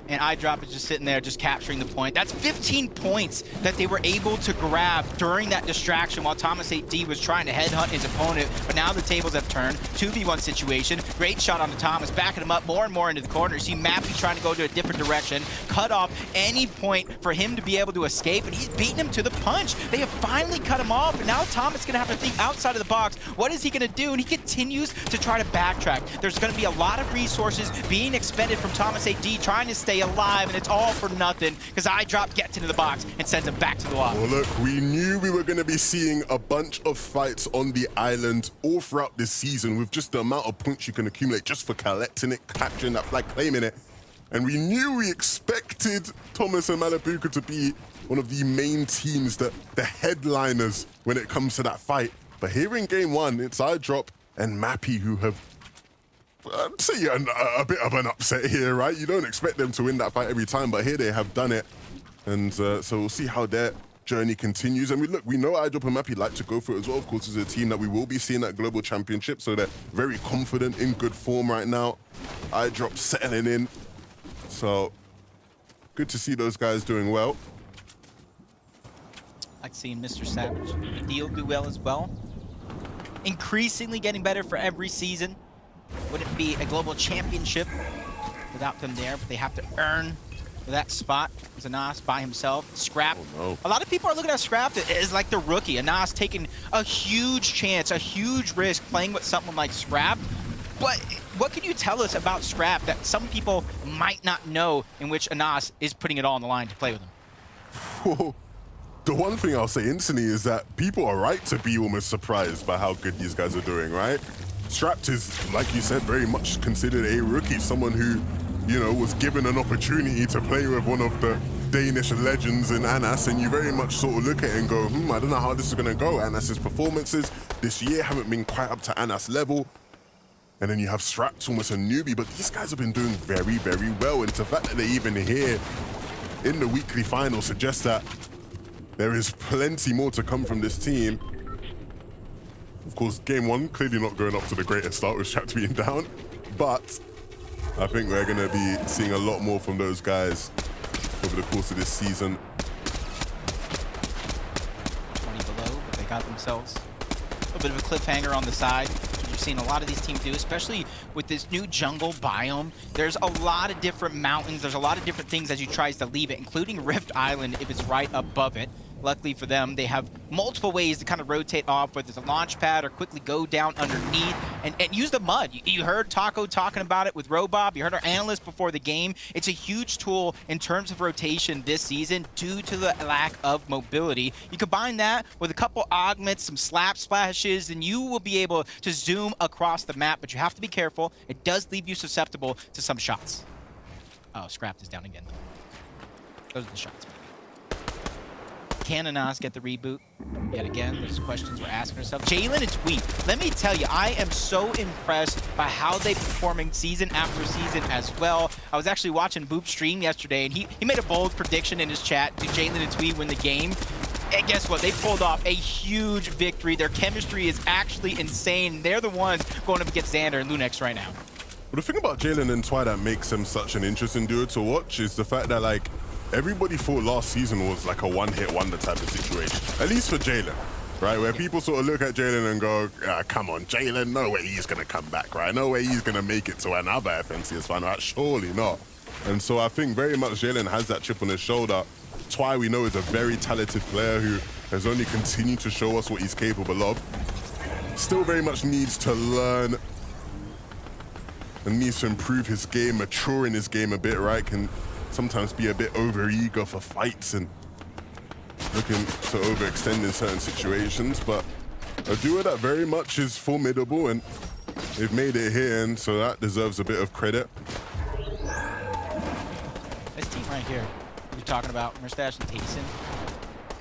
And iDrop is just sitting there, just capturing the point. That's 15 points that they were able to grab during that distraction while Thomas 8D was trying to headhunt his opponent. But now the tables have turned. 2v1 situation. Great shot onto Thomas, backing him up more and more into the corner. You see Mappy trying to go to a different direction, cut off any point for him to be able to escape, and he's beating him to the punch. They have finally cut him off, and now Thomas is going to have to think outside of the box. What is he going to do? And he continues to try to backtrack. There's going to be a lot of resources being expended from Thomas 8D trying to stay alive, and it's all for nothing because iDrop gets into the box and sends him back to the wall. Well, look, we knew we were going to be seeing a bunch of fights on the island all throughout this season with just the amount of points you can accumulate just for collecting it, capturing that flag, claiming it. And we expected Thomas and Malabuka to be one of the main teams, the headliners when it comes to that fight. But here in game one, it's iDrop and Mappy who have, I'd say, a bit of an upset here, right? You don't expect them to win that fight every time, but here they have done it. And so we'll see how their journey continues. And we know iDrop and Mappy like to go for it as well. Of course, it's a team that we will be seeing at Global Championship, so they're very confident, in good form right now. iDrop settling in. So good to see those guys doing well. Like seeing Mr. Savage Deal do well as well. Increasingly getting better for every season. Wouldn't be a global championship without them there, but they have to earn that spot. It's Anas by himself. Scrap. Oh, no. A lot of people are looking at Scrap as like the rookie. Anas taking a huge chance, a huge risk playing with someone like Scrap. But what can you tell us about Scrap that some people might not know, in which Anas is putting it all on the line to play with him? Well, the one thing I'll say instantly is that people are right to be almost surprised by how good these guys are doing, right? Strapped is, like you said, very much considered a rookie, someone who, you know, was given an opportunity to play with one of the Danish legends in Anas, and you very much sort of look at it and go, I don't know how this is going to go. Anas's performances this year haven't been quite up to Anas level. And then you have Strapped, almost a newbie, but these guys have been doing very, very well. And the fact that they're even here in the weekly final suggests that there is plenty more to come from this team. Of course, game one, clearly not going up to the greatest start with Strapped being down, but I think we're going to be seeing a lot more from those guys over the course of this season. 20 below, but they got themselves a little bit of a cliffhanger on the side. You've seen a lot of these teams do, especially with this new jungle biome. There's a lot of different mountains. There's a lot of different things as you tries to leave it, including Rift Island if it's right above it. Luckily for them, they have multiple ways to kind of rotate off, whether it's a launch pad or quickly go down underneath and use the mud. You heard Taco talking about it with Robob. You heard our analyst before the game. It's a huge tool in terms of rotation this season due to the lack of mobility. You combine that with a couple augments, some slap splashes, and you will be able to zoom across the map, but you have to be careful. It does leave you susceptible to some shots. Oh, Scrapped is down again. Those are the shots. Can Anas get the reboot? Yet again, there's questions we're asking ourselves. Jalen and Tweet, let me tell you, I am so impressed by how they're performing season after season as well. I was actually watching Boop's stream yesterday, and he made a bold prediction in his chat. Did Jalen and Tweet win the game? And guess what? They pulled off a huge victory. Their chemistry is actually insane. They're the ones going up against Xander and Lunex right now. Well, the thing about Jalen and Twy that makes them such an interesting duo to watch is the fact that, like, everybody thought last season was like a one-hit wonder type of situation, at least for Jalen, right? Where people sort of look at Jalen and go, come on, Jalen, no way he's going to come back, right? No way he's going to make it to another FNCS final, right? Surely not. And so I think very much Jalen has that chip on his shoulder. Twy, we know, is a very talented player who has only continued to show us what he's capable of. Still very much needs to learn and needs to improve his game, mature in his game a bit, right? Can sometimes be a bit over-eager for fights and looking to overextend in certain situations, but a duo that very much is formidable, and they've made it here, and so that deserves a bit of credit. This team right here, we're talking about Mustache and Tayson.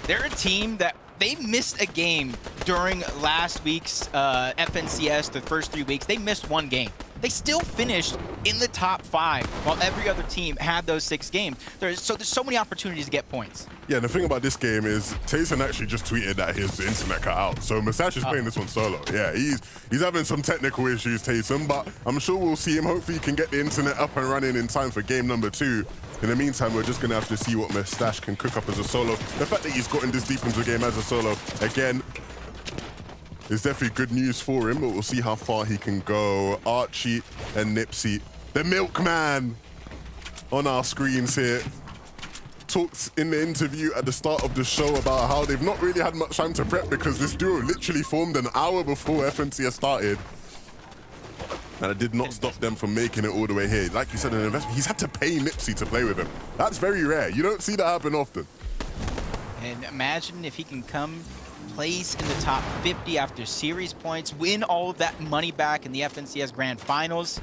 They're a team that they missed a game during last week's FNCS, the first 3 weeks. They missed one game. They still finished in the top 5 while every other team had those 6 games. There's so many opportunities to get points. Yeah, the thing about this game is Tayson actually just tweeted that his internet cut out. So Mustache is playing this one solo. Yeah, he's having some technical issues, Tayson, but I'm sure we'll see him. Hopefully he can get the internet up and running in time for game number 2. In the meantime, we're just going to have to see what Mustache can cook up as a solo. The fact that he's gotten this deep into the game as a solo, again, is definitely good news for him, but we'll see how far he can go. Archie and Nipsey, the milkman, on our screens here, talked in the interview at the start of the show about how they've not really had much time to prep because this duo literally formed an hour before FNCS started. And it did not stop them from making it all the way here. Like you said, an investment. He's had to pay Nipsey to play with him. That's very rare. You don't see that happen often. And imagine if he can come place in the top 50 after series points, win all of that money back in the FNCS Grand Finals.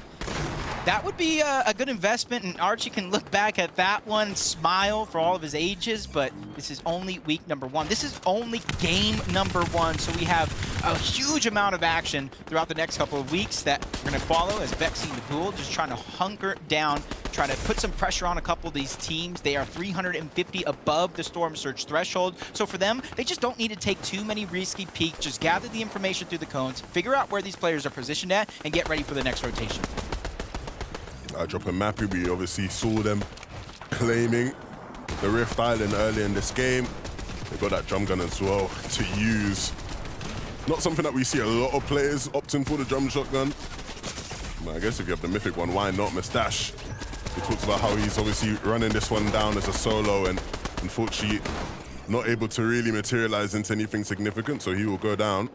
That would be a good investment, and Archie can look back at that one, smile for all of his ages, but this is only week number 1. This is only game number 1, so we have a huge amount of action throughout the next couple of weeks that we're going to follow as Vexing the Pool just trying to hunker down try to put some pressure on a couple of these teams. They are 350 above the Storm Surge threshold. So for them, they just don't need to take too many risky peeks. Just gather the information through the cones, figure out where these players are positioned at, and get ready for the next rotation. Drop a map, we obviously saw them claiming the Rift Island early in this game. They got that drum gun as well to use. Not something that we see a lot of players opting for the drum shotgun. But I guess if you have the mythic one, why not? Mustache, he talks about how he's obviously running this one down as a solo and unfortunately not able to really materialize into anything significant, so he will go down.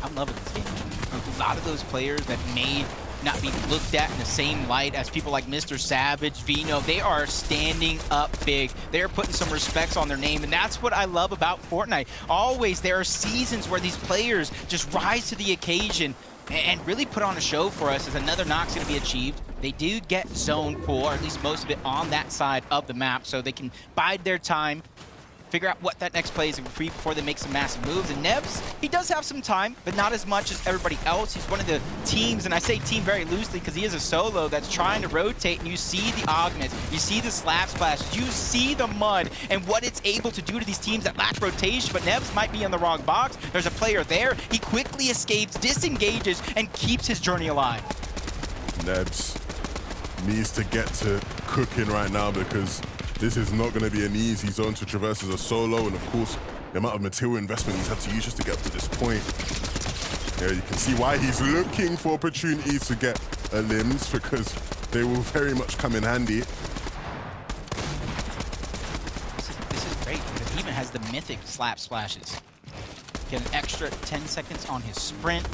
I'm loving this game. A lot of those players that may not be looked at in the same light as people like Mr. Savage, Vino, they are standing up big. They're putting some respects on their name, and that's what I love about Fortnite. Always there are seasons where these players just rise to the occasion and really put on a show for us as another knock's going to be achieved. They do get zone pull, or at least most of it on that side of the map, so they can bide their time, figure out what that next play is before they make some massive moves. And Nebs, he does have some time, but not as much as everybody else. He's one of the teams, and I say team very loosely because he is a solo that's trying to rotate, and you see the augments, you see the slap splash, you see the mud, and what it's able to do to these teams that lack rotation. But Nebs might be in the wrong box. There's a player there. He quickly escapes, disengages, and keeps his journey alive. Nebs needs to get to cooking right now because this is not going to be an easy zone to traverse as a solo, and of course, the amount of material investment he's had to use just to get up to this point. Yeah, you can see why he's looking for opportunities to get limbs, because they will very much come in handy. This is great, because he even has the mythic slap splashes. Get an extra 10 seconds on his sprint.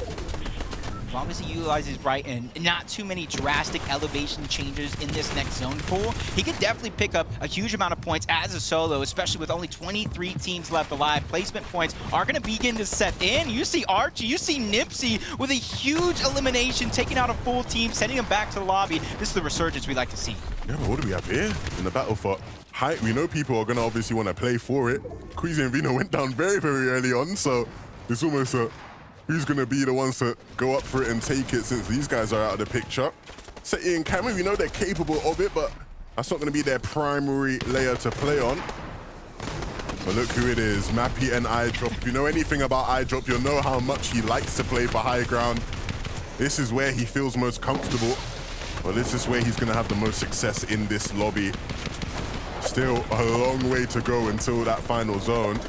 As long as he utilizes right and not too many drastic elevation changes in this next zone pool, he could definitely pick up a huge amount of points as a solo, especially with only 23 teams left alive. Placement points are going to begin to set in. You see Archie, you see Nipsey with a huge elimination, taking out a full team, sending them back to the lobby. This is the resurgence we like to see. Yeah, but what do we have here in the battle for height? We know people are going to obviously want to play for it. Queasy and Vino went down very, very early on, so it's almost a who's going to be the ones to go up for it and take it since these guys are out of the picture. Seti and Cammy, we know they're capable of it, but that's not going to be their primary layer to play on. But look who it is, Mappy and iDrop. If you know anything about iDrop, you'll know how much he likes to play for high ground. This is where he feels most comfortable. Well, this is where he's going to have the most success in this lobby. Still a long way to go until that final zone.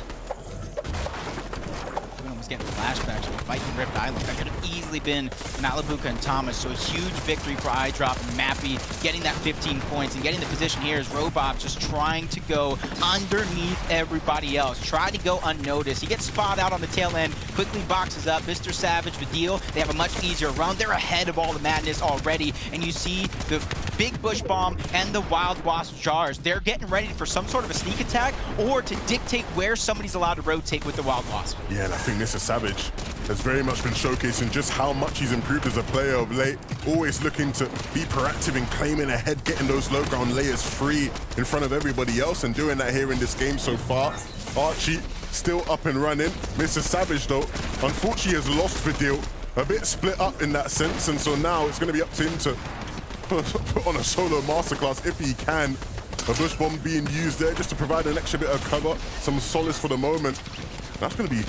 Getting flashbacks from fighting Rift Island. That could have easily been Malabuka and Thomas, so a huge victory for iDrop and Mappy, getting that 15 points and getting the position here as Robop just trying to go underneath everybody else, try to go unnoticed. He gets spotted out on the tail end, quickly boxes up Mr. Savage, Vidil. They have a much easier run. They're ahead of all the madness already, and you see the Big Bush Bomb and the Wild Wasp Jars. They're getting ready for some sort of a sneak attack or to dictate where somebody's allowed to rotate with the Wild Wasp. Yeah, and I think this is Savage has very much been showcasing just how much he's improved as a player of late. Always looking to be proactive and claiming ahead, getting those low ground layers free in front of everybody else, and doing that here in this game so far. Archie still up and running. Mr. Savage, though, unfortunately has lost Vidil. A bit split up in that sense, and so now it's going to be up to him to put on a solo masterclass if he can. A bush bomb being used there just to provide an extra bit of cover, some solace for the moment. That's going to be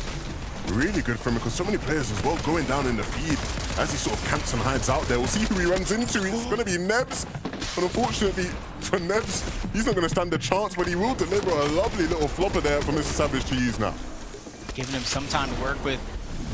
really good for him because so many players as well going down in the feed as he sort of camps and hides out there. We'll see who he runs into. He's going to be Nebs. But unfortunately for Nebs, he's not going to stand a chance, but he will deliver a lovely little flopper there for Mr. Savage to use now. Giving him some time to work with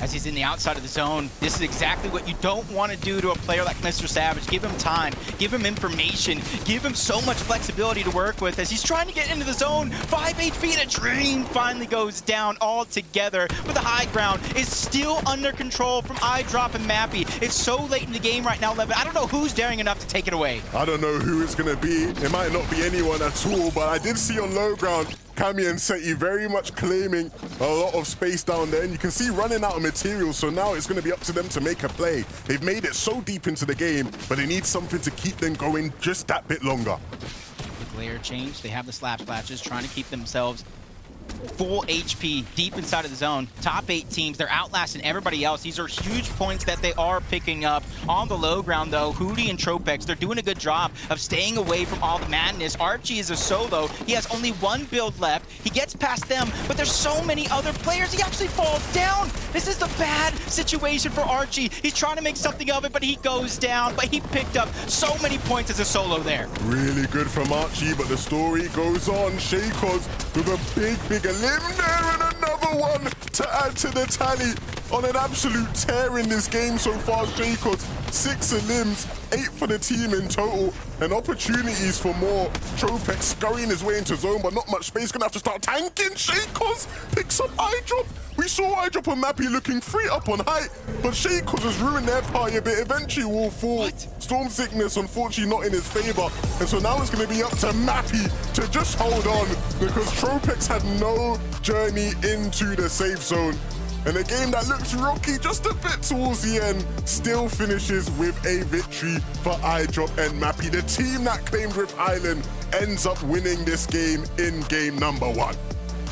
as he's in the outside of the zone. This is exactly what you don't want to do to a player like Mr. Savage. Give him time, give him information, give him so much flexibility to work with as he's trying to get into the zone. 5 HP and a dream finally goes down altogether, but the high ground is still under control from iDrop and Mappy. It's so late in the game right now, Levin. I don't know who's daring enough to take it away. I don't know who it's going to be. It might not be anyone at all, but I did see on low ground Cammy and Seti very much claiming a lot of space down there, and you can see running out of material, so now it's going to be up to them to make a play. They've made it so deep into the game, but they need something to keep them going just that bit longer. With layer change, they have the slap splashes, trying to keep themselves full HP deep inside of the zone. Top 8 teams, they're outlasting everybody else. These are huge points that they are picking up. On the low ground, though, Hootie and Tropex, they're doing a good job of staying away from all the madness. Archie is a solo. He has only one build left. He gets past them, but there's so many other players. He actually falls down. This is the bad situation for Archie. He's trying to make something of it, but he goes down. But he picked up so many points as a solo there. Really good from Archie, but the story goes on. Shakos with a big elim there and another one to add to the tally. On an absolute tear in this game so far, Shakos. 6 elims, 8 for the team in total, and opportunities for more. Tropex scurrying his way into zone, but not much space. Gonna have to start tanking. Shakos picks up eye drop. We saw eye drop and Mappy looking free up on height, but Shakos has ruined their party a bit. Eventually will fall. Storm Sickness, unfortunately, not in his favor. And so now it's going to be up to Mappy to just hold on, because Tropex had no journey into the safe zone. And a game that looks rocky just a bit towards the end still finishes with a victory for iDrop and Mappy. The team that claimed Rift Island ends up winning this game in game number 1.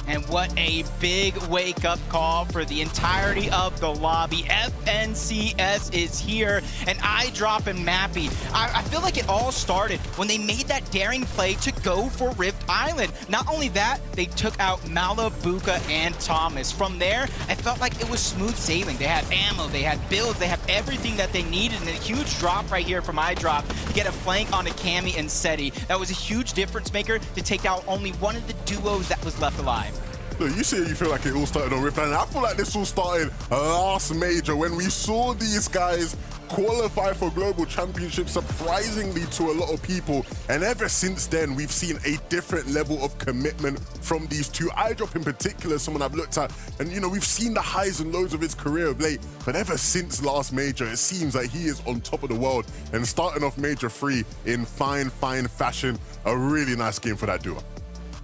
And what a big wake-up call for the entirety of the lobby. FNCS is here, and iDrop and Mappy. I feel like it all started when they made that daring play to go for Rift Island. Not only that, they took out Malabuka and Thomas. From there, I felt like it was smooth sailing. They had ammo, they had builds, they have everything that they needed, and a huge drop right here from iDrop to get a flank on a Cammy and Seti. That was a huge difference maker to take out only one of the duos that was left alive. Look, you say you feel like it all started on Rift Island. I feel like this all started last major when we saw these guys qualify for global championships, surprisingly to a lot of people. And ever since then, we've seen a different level of commitment from these two. iDrop in particular, someone I've looked at, and you know, we've seen the highs and lows of his career of late, but ever since last major, it seems like he is on top of the world and starting off major 3 in fine fashion. A really nice game for that duo.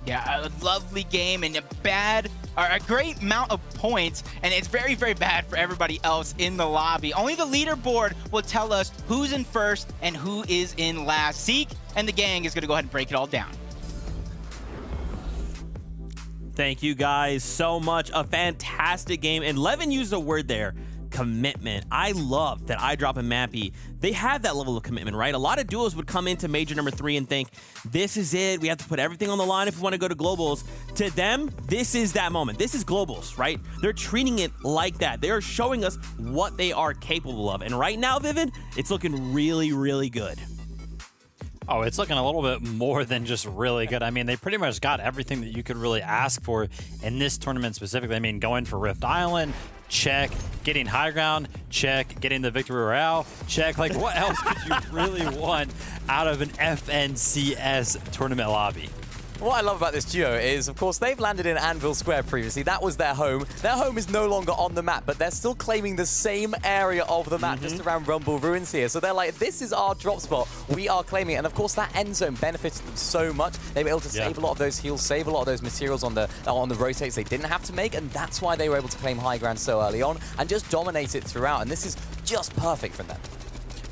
Yeah, a lovely game and a great amount of points, and it's very, very bad for everybody else in the lobby. Only the leaderboard will tell us who's in first and who is in last. Zeke and the gang is going to go ahead and break it all down. Thank you guys so much. A fantastic game. And Levin used a word there. Commitment. I love that iDrop and Mappy, they have that level of commitment, right? A lot of duos would come into major number 3 and think, this is it. We have to put everything on the line if we want to go to globals. To them, this is that moment. This is globals, right? They're treating it like that. They are showing us what they are capable of. And right now, Vivid, it's looking really, really good. Oh, it's looking a little bit more than just really good. I mean, they pretty much got everything that you could really ask for in this tournament specifically. I mean, going for Rift Island, check. Getting high ground, check. Getting the Victory Royale, check. Like, what else could you really want out of an FNCS tournament lobby? What I love about this duo is, of course, they've landed in Anvil Square previously. That was their home. Their home is no longer on the map, but they're still claiming the same area of the map, just around Rumble Ruins here. So they're like, this is our drop spot. We are claiming it. And, of course, that end zone benefited them so much. They were able to save a lot of those heals, save a lot of those materials on the rotates they didn't have to make, and that's why they were able to claim high ground so early on and just dominate it throughout. And this is just perfect for them.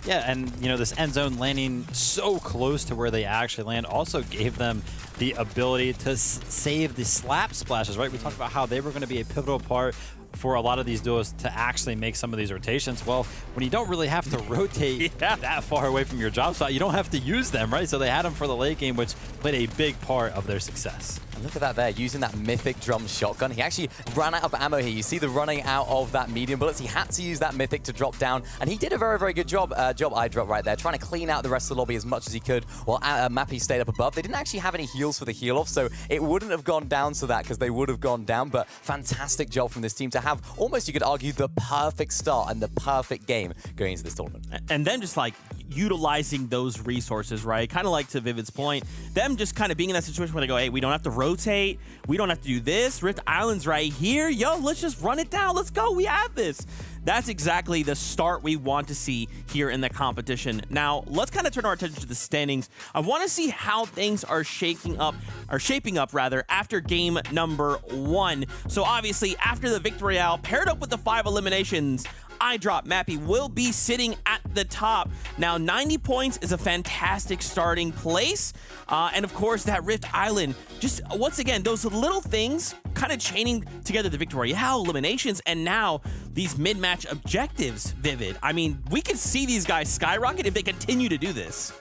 Yeah, and you know, this end zone landing so close to where they actually land also gave them the ability to save the slap splashes, right? We talked about how they were going to be a pivotal part for a lot of these duos to actually make some of these rotations. Well, when you don't really have to rotate that far away from your drop spot, you don't have to use them, right? So they had them for the late game, which played a big part of their success. And look at that there, using that mythic drum shotgun. He actually ran out of ammo here. You see the running out of that medium bullets. He had to use that mythic to drop down, and he did a very, very good job, iDrop right there, trying to clean out the rest of the lobby as much as he could while Mappy stayed up above. They didn't actually have any heals for the heal off, so it wouldn't have gone down to that because they would have gone down, but fantastic job from this team to have almost, you could argue, the perfect start and the perfect game going into this tournament. And then just like utilizing those resources, right? Kind of like to Vivid's point, them just kind of being in that situation where they go, hey, we don't have to rotate. We don't have to do this. Rift Island's right here. Yo, let's just run it down. Let's go. We have this. That's exactly the start we want to see here in the competition. Now, let's kind of turn our attention to the standings. I want to see how things are shaping up after game number 1. So obviously, after the Victory Royale, paired up with the 5 eliminations, eye drop, Mappy will be sitting at the top. Now, 90 points is a fantastic starting place. And of course, that Rift Island, just once again, those little things kind of chaining together the Victory Royale eliminations, and now these mid-match objectives, Vivid. I mean, we could see these guys skyrocket if they continue to do this.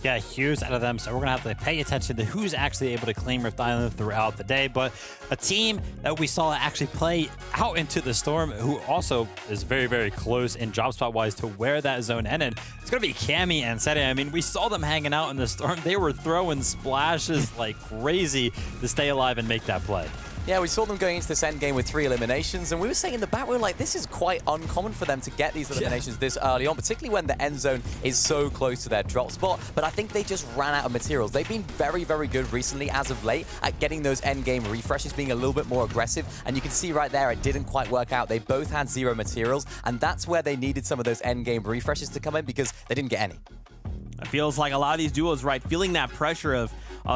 Yeah, huge out of them, so we're going to have to pay attention to who's actually able to claim Rift Island throughout the day. But a team that we saw actually play out into the Storm, who also is very, very close in drop spot-wise to where that zone ended, it's going to be Cammy and Seti. I mean, we saw them hanging out in the Storm. They were throwing splashes like crazy to stay alive and make that play. Yeah, we saw them going into this end game with 3 eliminations, and we were saying in the back, we were like, this is quite uncommon for them to get these eliminations this early on, particularly when the end zone is so close to their drop spot. But I think they just ran out of materials. They've been very, very good recently, as of late, at getting those end game refreshes, being a little bit more aggressive. And you can see right there, it didn't quite work out. They both had 0 materials, and that's where they needed some of those end game refreshes to come in, because they didn't get any. It feels like a lot of these duos, right, feeling that pressure of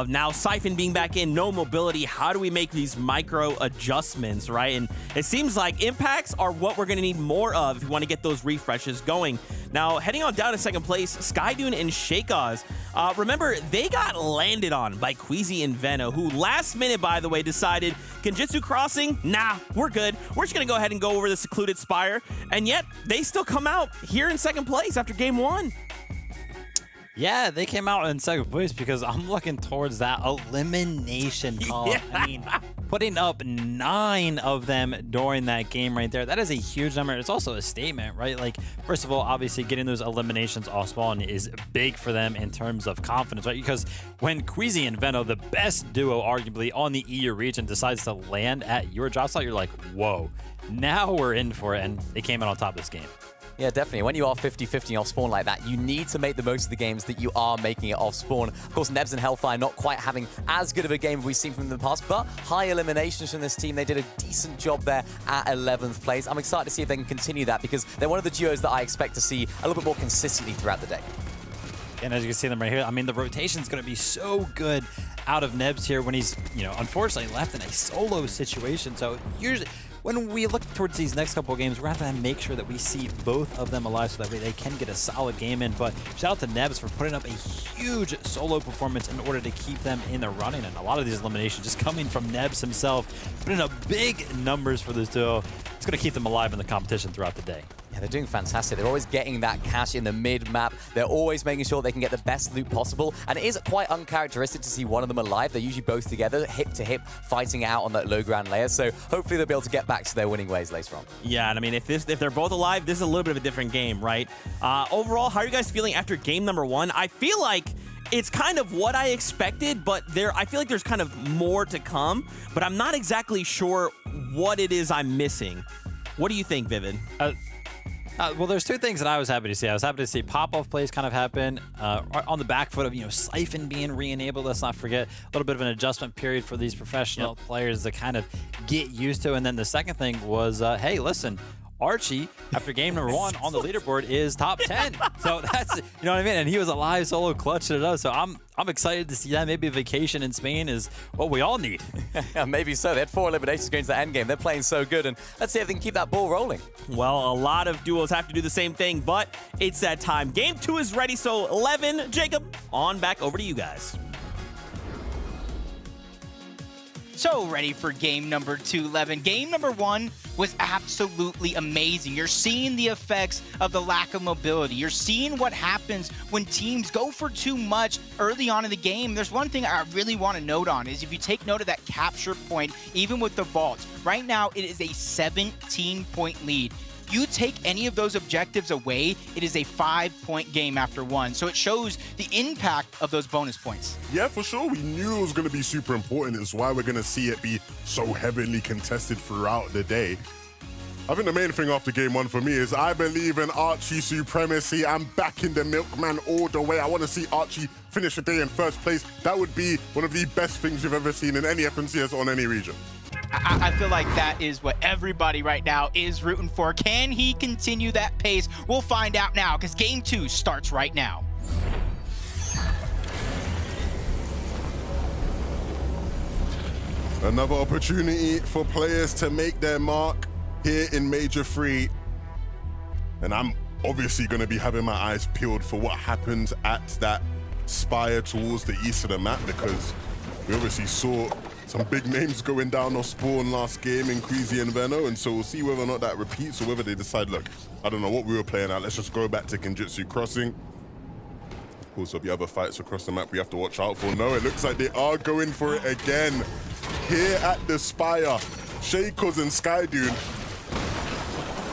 now Siphon being back in, no mobility. How do we make these micro adjustments, right? And it seems like impacts are what we're going to need more of if we want to get those refreshes going. Now, heading on down to second place, Skydune and Shakeoz. Remember, they got landed on by Queasy and Veno, who last minute, by the way, decided, Genjutsu Crossing? Nah, we're good. We're just going to go ahead and go over the Secluded Spire. And yet, they still come out here in second place after game 1. Yeah, they came out in second place because I'm looking towards that elimination column. Yeah. I mean, putting up 9 of them during that game right there, that is a huge number. It's also a statement, right? Like, first of all, obviously getting those eliminations off spawn is big for them in terms of confidence, right? Because when Queasy and Veno, the best duo arguably on the EU region, decides to land at your drop slot, you're like, whoa, now we're in for it. And they came out on top of this game. Yeah, definitely. When you are 50-50 off spawn like that, you need to make the most of the games that you are making it off spawn. Of course, Nebs and Hellfire not quite having as good of a game as we've seen from them in the past, but high eliminations from this team. They did a decent job there at 11th place. I'm excited to see if they can continue that, because they're one of the duos that I expect to see a little bit more consistently throughout the day. And as you can see them right here, I mean, the rotation's going to be so good out of Nebs here when he's, unfortunately left in a solo situation. So usually, when we look towards these next couple of games, we're going to have to make sure that we see both of them alive so that way they can get a solid game in. But shout out to Nebs for putting up a huge solo performance in order to keep them in the running. And a lot of these eliminations just coming from Nebs himself, putting up big numbers for this duo. It's going to keep them alive in the competition throughout the day. Yeah, they're doing fantastic. They're always getting that cash in the mid-map. They're always making sure they can get the best loot possible. And it is quite uncharacteristic to see one of them alive. They're usually both together, hip to hip, fighting it out on that low ground layer. So hopefully they'll be able to get back to their winning ways later on. Yeah, and I mean, if they're both alive, this is a little bit of a different game, right? Overall, how are you guys feeling after game number 1? I feel like it's kind of what I expected, but I feel like there's kind of more to come, but I'm not exactly sure what it is I'm missing. What do you think, Vivid? Well, there's 2 things that I was happy to see. I was happy to see pop-off plays kind of happen on the back foot of, Siphon being re-enabled. Let's not forget a little bit of an adjustment period for these professional players to kind of get used to. And then the second thing was, hey, listen, Archie, after game number 1 on the leaderboard, is top 10. So that's, you know what I mean? And he was a live solo clutching it up. So I'm excited to see that. Maybe a vacation in Spain is what we all need. Yeah, maybe so. They had 4 eliminations going to the end game. They're playing so good, and let's see if they can keep that ball rolling. Well, a lot of duos have to do the same thing, but it's that time. Game 2 is ready, so 11, Jacob, on back over to you guys. So ready for game number 2, 11. Game number 1 was absolutely amazing. You're seeing the effects of the lack of mobility. You're seeing what happens when teams go for too much early on in the game. There's one thing I really want to note on is if you take note of that capture point, even with the vaults, right now it is a 17-point lead. You take any of those objectives away, it is a 5-point game after 1. So it shows the impact of those bonus points. Yeah, for sure. We knew it was going to be super important. It's why we're going to see it be so heavily contested throughout the day. I think the main thing after game 1 for me is I believe in Archie supremacy. I'm backing the Milkman all the way. I want to see Archie finish the day in first place. That would be one of the best things you've ever seen in any FNCS on any region. I feel like that is what everybody right now is rooting for. Can he continue that pace? We'll find out now, because game 2 starts right now. Another opportunity for players to make their mark here in Major 3. And I'm obviously going to be having my eyes peeled for what happens at that spire towards the east of the map, because we obviously saw some big names going down off spawn last game in Queasy and Veno, and so we'll see whether or not that repeats or whether they decide, look, I don't know what we were playing at, let's just go back to Kenjutsu Crossing. Of course, there'll be other fights across the map we have to watch out for. No, it looks like they are going for it again. Here at the spire, Shakos and Skydune,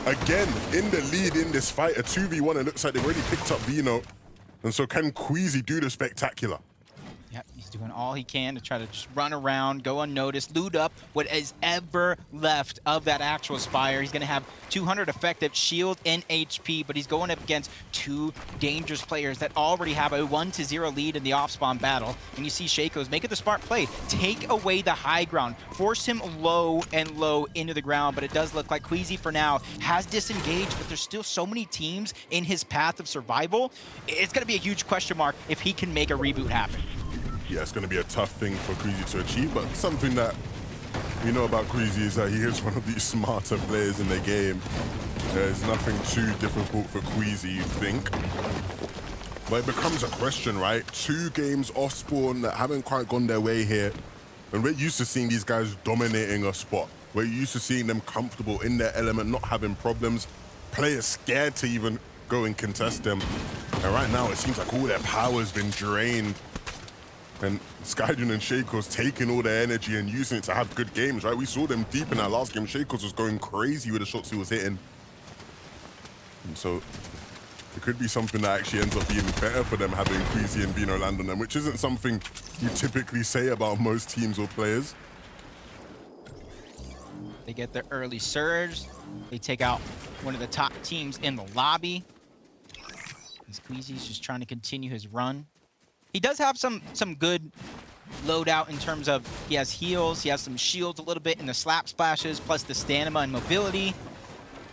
again, in the lead in this fight, a 2v1. It looks like they've already picked up Vino. And so can Queasy do the spectacular? Yep, he's doing all he can to try to just run around, go unnoticed, loot up what is ever left of that actual Spire. He's going to have 200 effective shield and HP, but he's going up against two dangerous players that already have a 1-0 lead in the off-spawn battle. And you see Shakos making the smart play, take away the high ground, force him low and low into the ground, but it does look like Queasy for now has disengaged, but there's still so many teams in his path of survival. It's going to be a huge question mark if he can make a reboot happen. Yeah, it's going to be a tough thing for Queasy to achieve, but something that we know about Queasy is that he is one of the smarter players in the game. There's nothing too difficult for Queasy, you think. But it becomes a question, right? 2 games off spawn that haven't quite gone their way here. And we're used to seeing these guys dominating a spot. We're used to seeing them comfortable in their element, not having problems. Players scared to even go and contest them. And right now, it seems like all their power's been drained. And Skydune and Shakos taking all their energy and using it to have good games, right? We saw them deep in that last game. Shakos was going crazy with the shots he was hitting. And so it could be something that actually ends up being better for them having Queasy and Vino land on them, which isn't something you typically say about most teams or players. They get their early surge. They take out one of the top teams in the lobby. Queasy's just trying to continue his run. He does have some good loadout in terms of he has heals, he has some shields a little bit in the slap splashes, plus the stamina and mobility.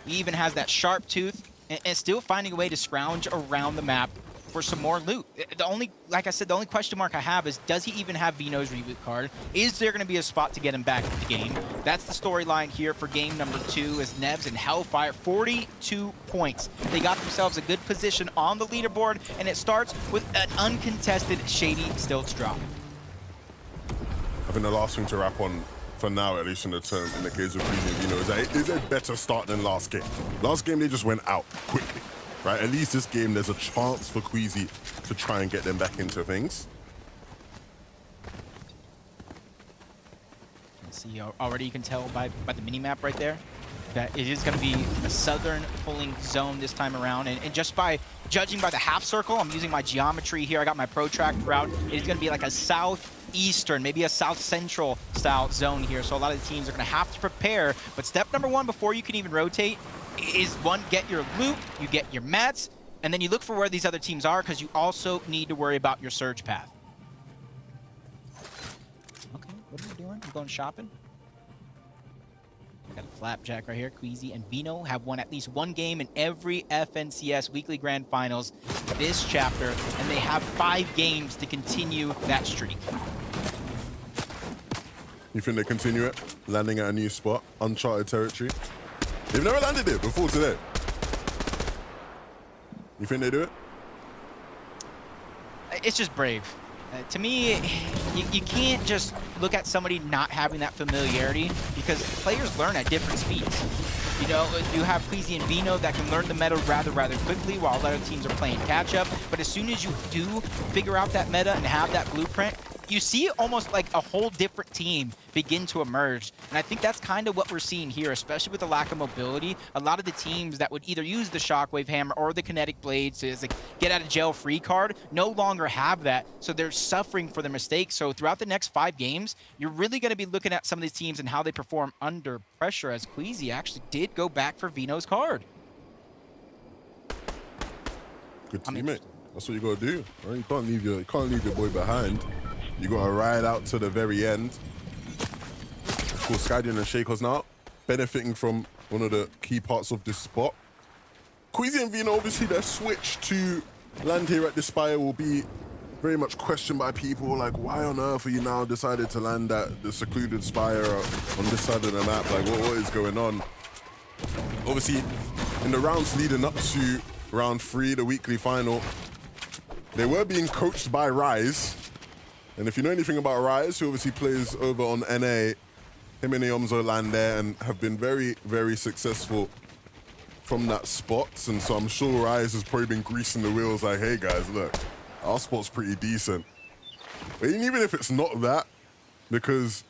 He even has that sharp tooth, and still finding a way to scrounge around the map for some more loot. The only, like I said, the only question mark I have is, does he even have Vino's reboot card? Is there going to be a spot to get him back into the game? That's the storyline here for game number 2 as Nevs and Hellfire, 42 points. They got themselves a good position on the leaderboard, and it starts with an uncontested Shady Stilts drop. I think the last thing to wrap on, for now at least in the term, in the case of Queasy and Vino, is that it is a better start than last game. Last game, they just went out quickly. Right, at least this game, there's a chance for Queasy to try and get them back into things. See, already you can tell by the mini-map right there that it is going to be a southern pulling zone this time around. And just by judging by the half circle, I'm using my geometry here. I got my protractor route. It is going to be like a southeastern, maybe a south central style zone here. So a lot of the teams are going to have to prepare. But step number 1 before you can even rotate is 1, get your loot, you get your mats, and then you look for where these other teams are, because you also need to worry about your surge path. Okay, what are you doing? You going shopping? Got a flapjack right here. Queasy and Vino have won at least 1 game in every FNCS Weekly Grand Finals this chapter, and they have 5 games to continue that streak. You think they continue it? Landing at a new spot, uncharted territory? They've never landed it before today. You think they do it? It's just brave. To me, you can't just look at somebody not having that familiarity, because players learn at different speeds. You know, you have Queasy and Vino that can learn the meta rather quickly, while other teams are playing catch-up. But as soon as you do figure out that meta and have that blueprint, you see almost like a whole different team begin to emerge. And I think that's kind of what we're seeing here, especially with the lack of mobility. A lot of the teams that would either use the Shockwave Hammer or the Kinetic Blades as a get-out-of-jail-free card no longer have that, so they're suffering for their mistakes. So throughout the next 5 games, you're really going to be looking at some of these teams and how they perform under pressure, as Queasy actually did go back for Vino's card. Good teammate. That's what you got to do. Right? You can't leave your boy behind. You got to ride out to the very end. Of course, Skydune and Shakos now benefiting from one of the key parts of this spot. Queasy and Vino, obviously, their switch to land here at the Spire will be very much questioned by people. Like, why on earth are you now decided to land at the secluded Spire on this side of the map? Like, what is going on? Obviously, in the rounds leading up to round 3, the weekly final, they were being coached by Rise. And if you know anything about Rise, who obviously plays over on NA, him and Iomzo land there and have been very, very successful from that spot. And so I'm sure Rise has probably been greasing the wheels like, hey guys, look, our spot's pretty decent. But even if it's not that, because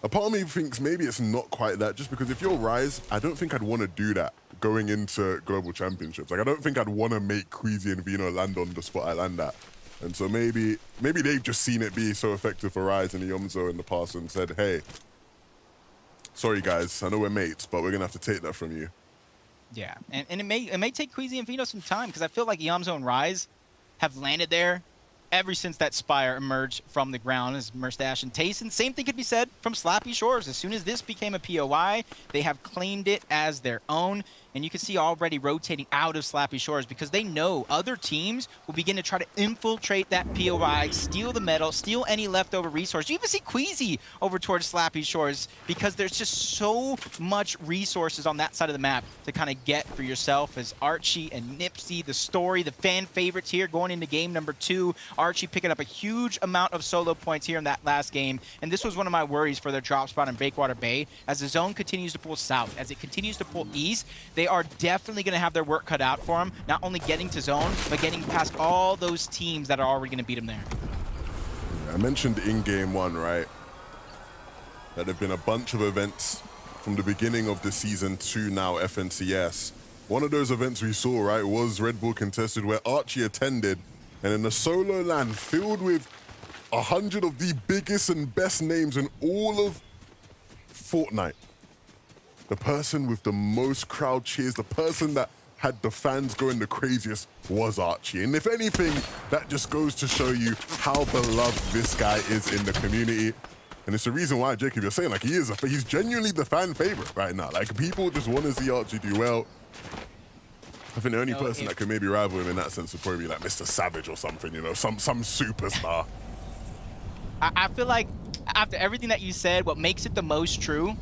a part of me thinks maybe it's not quite that, just because if you're Rise, I don't think I'd want to do that going into global championships. Like, I don't think I'd want to make Queasy and Vino land on the spot I land at. And so maybe they've just seen it be so effective for Rise and Iomzo in the past and said, hey, sorry guys, I know we're mates, but we're gonna have to take that from you. Yeah, and it may take Queasy and Vino some time, because I feel like Iomzo and Rise have landed there ever since that Spire emerged from the ground as Merstash and Tayson. Same thing could be said from Slappy Shores. As soon as this became a POI, they have claimed it as their own. And you can see already rotating out of Slappy Shores because they know other teams will begin to try to infiltrate that POI, steal the metal, steal any leftover resource. You even see Queasy over towards Slappy Shores because there's just so much resources on that side of the map to kind of get for yourself. As Archie and Nipsey, the story, the fan favorites here going into game number 2. Archie picking up a huge amount of solo points here in that last game. And this was one of my worries for their drop spot in Breakwater Bay. As the zone continues to pull south, as it continues to pull east, they are definitely going to have their work cut out for them, not only getting to zone, but getting past all those teams that are already going to beat them there. I mentioned in game 1, right, that there have been a bunch of events from the beginning of the season to now FNCS. One of those events we saw, right, was Red Bull Contested, where Archie attended, and in a solo land filled with 100 of the biggest and best names in all of Fortnite. The person with the most crowd cheers, the person that had the fans going the craziest was Archie. And if anything, that just goes to show you how beloved this guy is in the community. And it's the reason why, Jacob, you're saying, like, he's genuinely the fan favorite right now. Like, people just want to see Archie do well. I think the only person that could maybe rival him in that sense would probably be like Mr. Savage or something, you know, some superstar. I feel like after everything that you said, what makes it the most true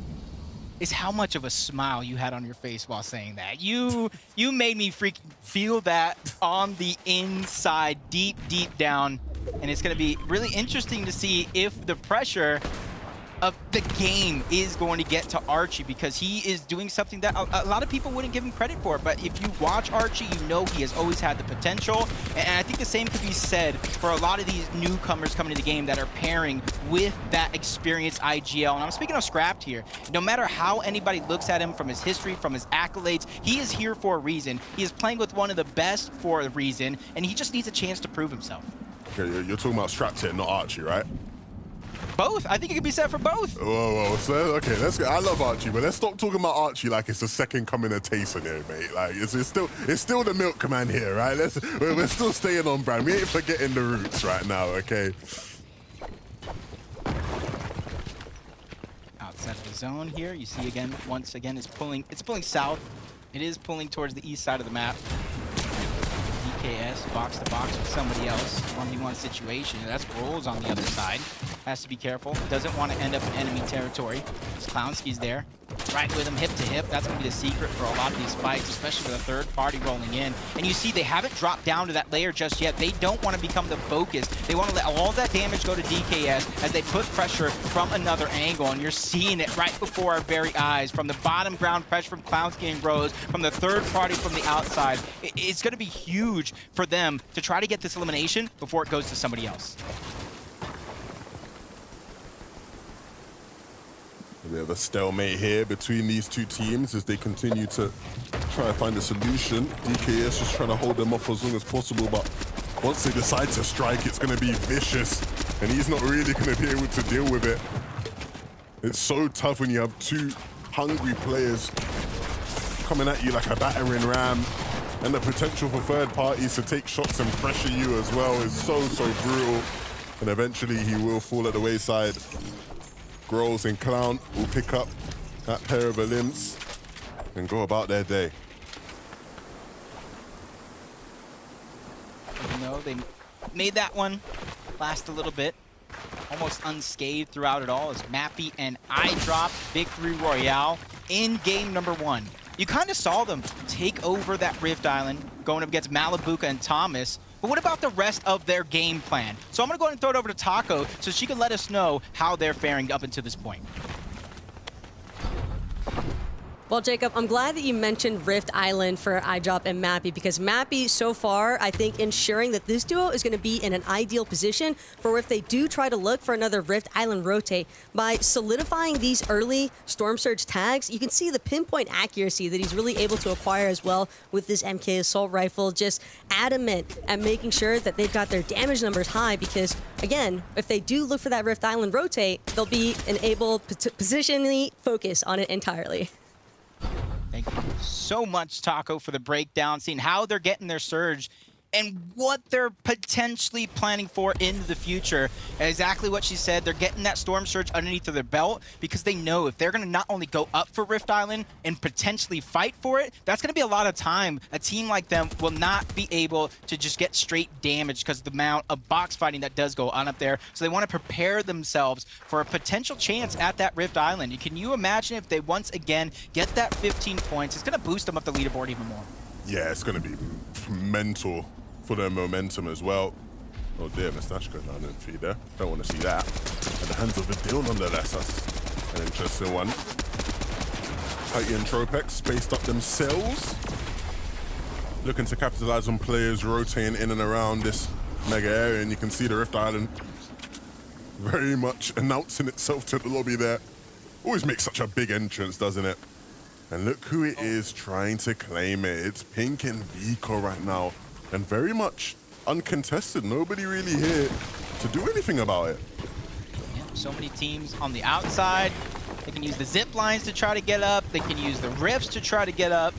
is how much of a smile you had on your face while saying that. You made me freaking feel that on the inside, deep down. And it's going to be really interesting to see if the pressure of the game is going to get to Archie, because he is doing something that a lot of people wouldn't give him credit for. But if you watch Archie, you know he has always had the potential. And I think the same could be said for a lot of these newcomers coming to the game that are pairing with that experienced IGL. And I'm speaking of Scrapped here. No matter how anybody looks at him from his history, from his accolades, he is here for a reason. He is playing with one of the best for a reason, and he just needs a chance to prove himself. Okay, you're talking about Strapped here, not Archie, right? Both. I think it could be said for both. Whoa. So, okay, let's go. I love Archie, but let's stop talking about Archie like it's the second coming of Tayson here, mate. Like, it's still the milkman here, right? We're still staying on brand. We ain't forgetting the roots right now, okay? Outside of the zone here, you see again, once again, it's pulling south. It is pulling towards the east side of the map. DKS box to box with somebody else. 1v1 situation. That's Rolls on the other side. Has to be careful. Doesn't want to end up in enemy territory. Clownski's there. Right with him, hip to hip. That's going to be the secret for a lot of these fights, especially with a third party rolling in. And you see they haven't dropped down to that layer just yet. They don't want to become the focus. They want to let all that damage go to DKS as they put pressure from another angle. And you're seeing it right before our very eyes. From the bottom ground pressure from Clownski and Rose, from the third party from the outside. It's going to be huge for them to try to get this elimination before it goes to somebody else. We have a stalemate here between these two teams as they continue to try to find a solution. DKS just trying to hold them off as long as possible, but once they decide to strike, it's going to be vicious, and he's not really going to be able to deal with it. It's so tough when you have two hungry players coming at you like a battering ram, and the potential for third parties to take shots and pressure you as well is so brutal, and eventually he will fall at the wayside. Grolls and Clown will pick up that pair of limbs and go about their day. You know, they made that one last a little bit. Almost unscathed throughout it all as Mappy and I dropped Victory Royale in game number 1. You kind of saw them take over that Rift Island, going up against Malibuca and Thomas. But what about the rest of their game plan? So I'm going to go ahead and throw it over to Taco so she can let us know how they're faring up until this point. Well, Jacob, I'm glad that you mentioned Rift Island for iDrop and Mappy, because Mappy, so far, I think ensuring that this duo is going to be in an ideal position for if they do try to look for another Rift Island rotate. By solidifying these early Storm Surge tags, you can see the pinpoint accuracy that he's really able to acquire as well with this MK Assault Rifle, just adamant at making sure that they've got their damage numbers high, because, again, if they do look for that Rift Island rotate, they'll be able to positionally focus on it entirely. Thank you so much, Taco, for the breakdown, seeing how they're getting their surge and what they're potentially planning for into the future. And exactly what she said, they're getting that Storm Surge underneath of their belt because they know if they're going to not only go up for Rift Island and potentially fight for it, that's going to be a lot of time. A team like them will not be able to just get straight damage because of the amount of box fighting that does go on up there. So they want to prepare themselves for a potential chance at that Rift Island. Can you imagine if they once again get that 15 points? It's going to boost them up the leaderboard even more. Yeah, it's going to be mental for their momentum as well. Oh dear, Mustachka, no, I didn't feed there. Don't want to see that. At the hands of the Dion nonetheless, that's an interesting one. Titan and Tropex spaced up themselves. Looking to capitalize on players rotating in and around this mega area, and you can see the Rift Island very much announcing itself to the lobby there. Always makes such a big entrance, doesn't it? And look who it is trying to claim it. It's Pink and Vico right now. And very much uncontested. Nobody really here to do anything about it. Yeah, so many teams on the outside. They can use the zip lines to try to get up. They can use the rifts to try to get up.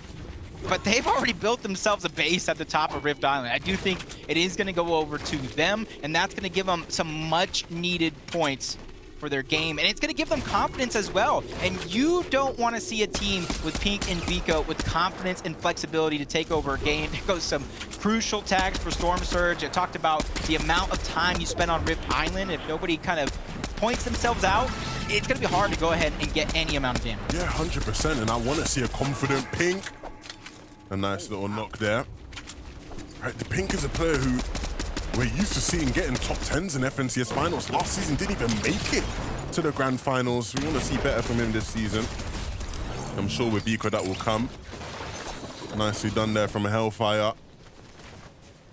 But they've already built themselves a base at the top of Rift Island. I do think it is going to go over to them, and that's going to give them some much-needed points for their game, and it's going to give them confidence as well. And you don't want to see a team with Pink and Vico with confidence and flexibility to take over a game. There goes some crucial tags for Storm Surge. I talked about the amount of time you spend on Rift Island. If nobody kind of points themselves out, it's going to be hard to go ahead and get any amount of damage. Yeah, 100%, and I want to see a confident Pink. A nice little knock there. Right, the Pink is a player who we're used to seeing getting top 10s in FNCS finals. Last season didn't even make it to the grand finals. We want to see better from him this season. I'm sure with Vico that will come. Nicely done there from Hellfire.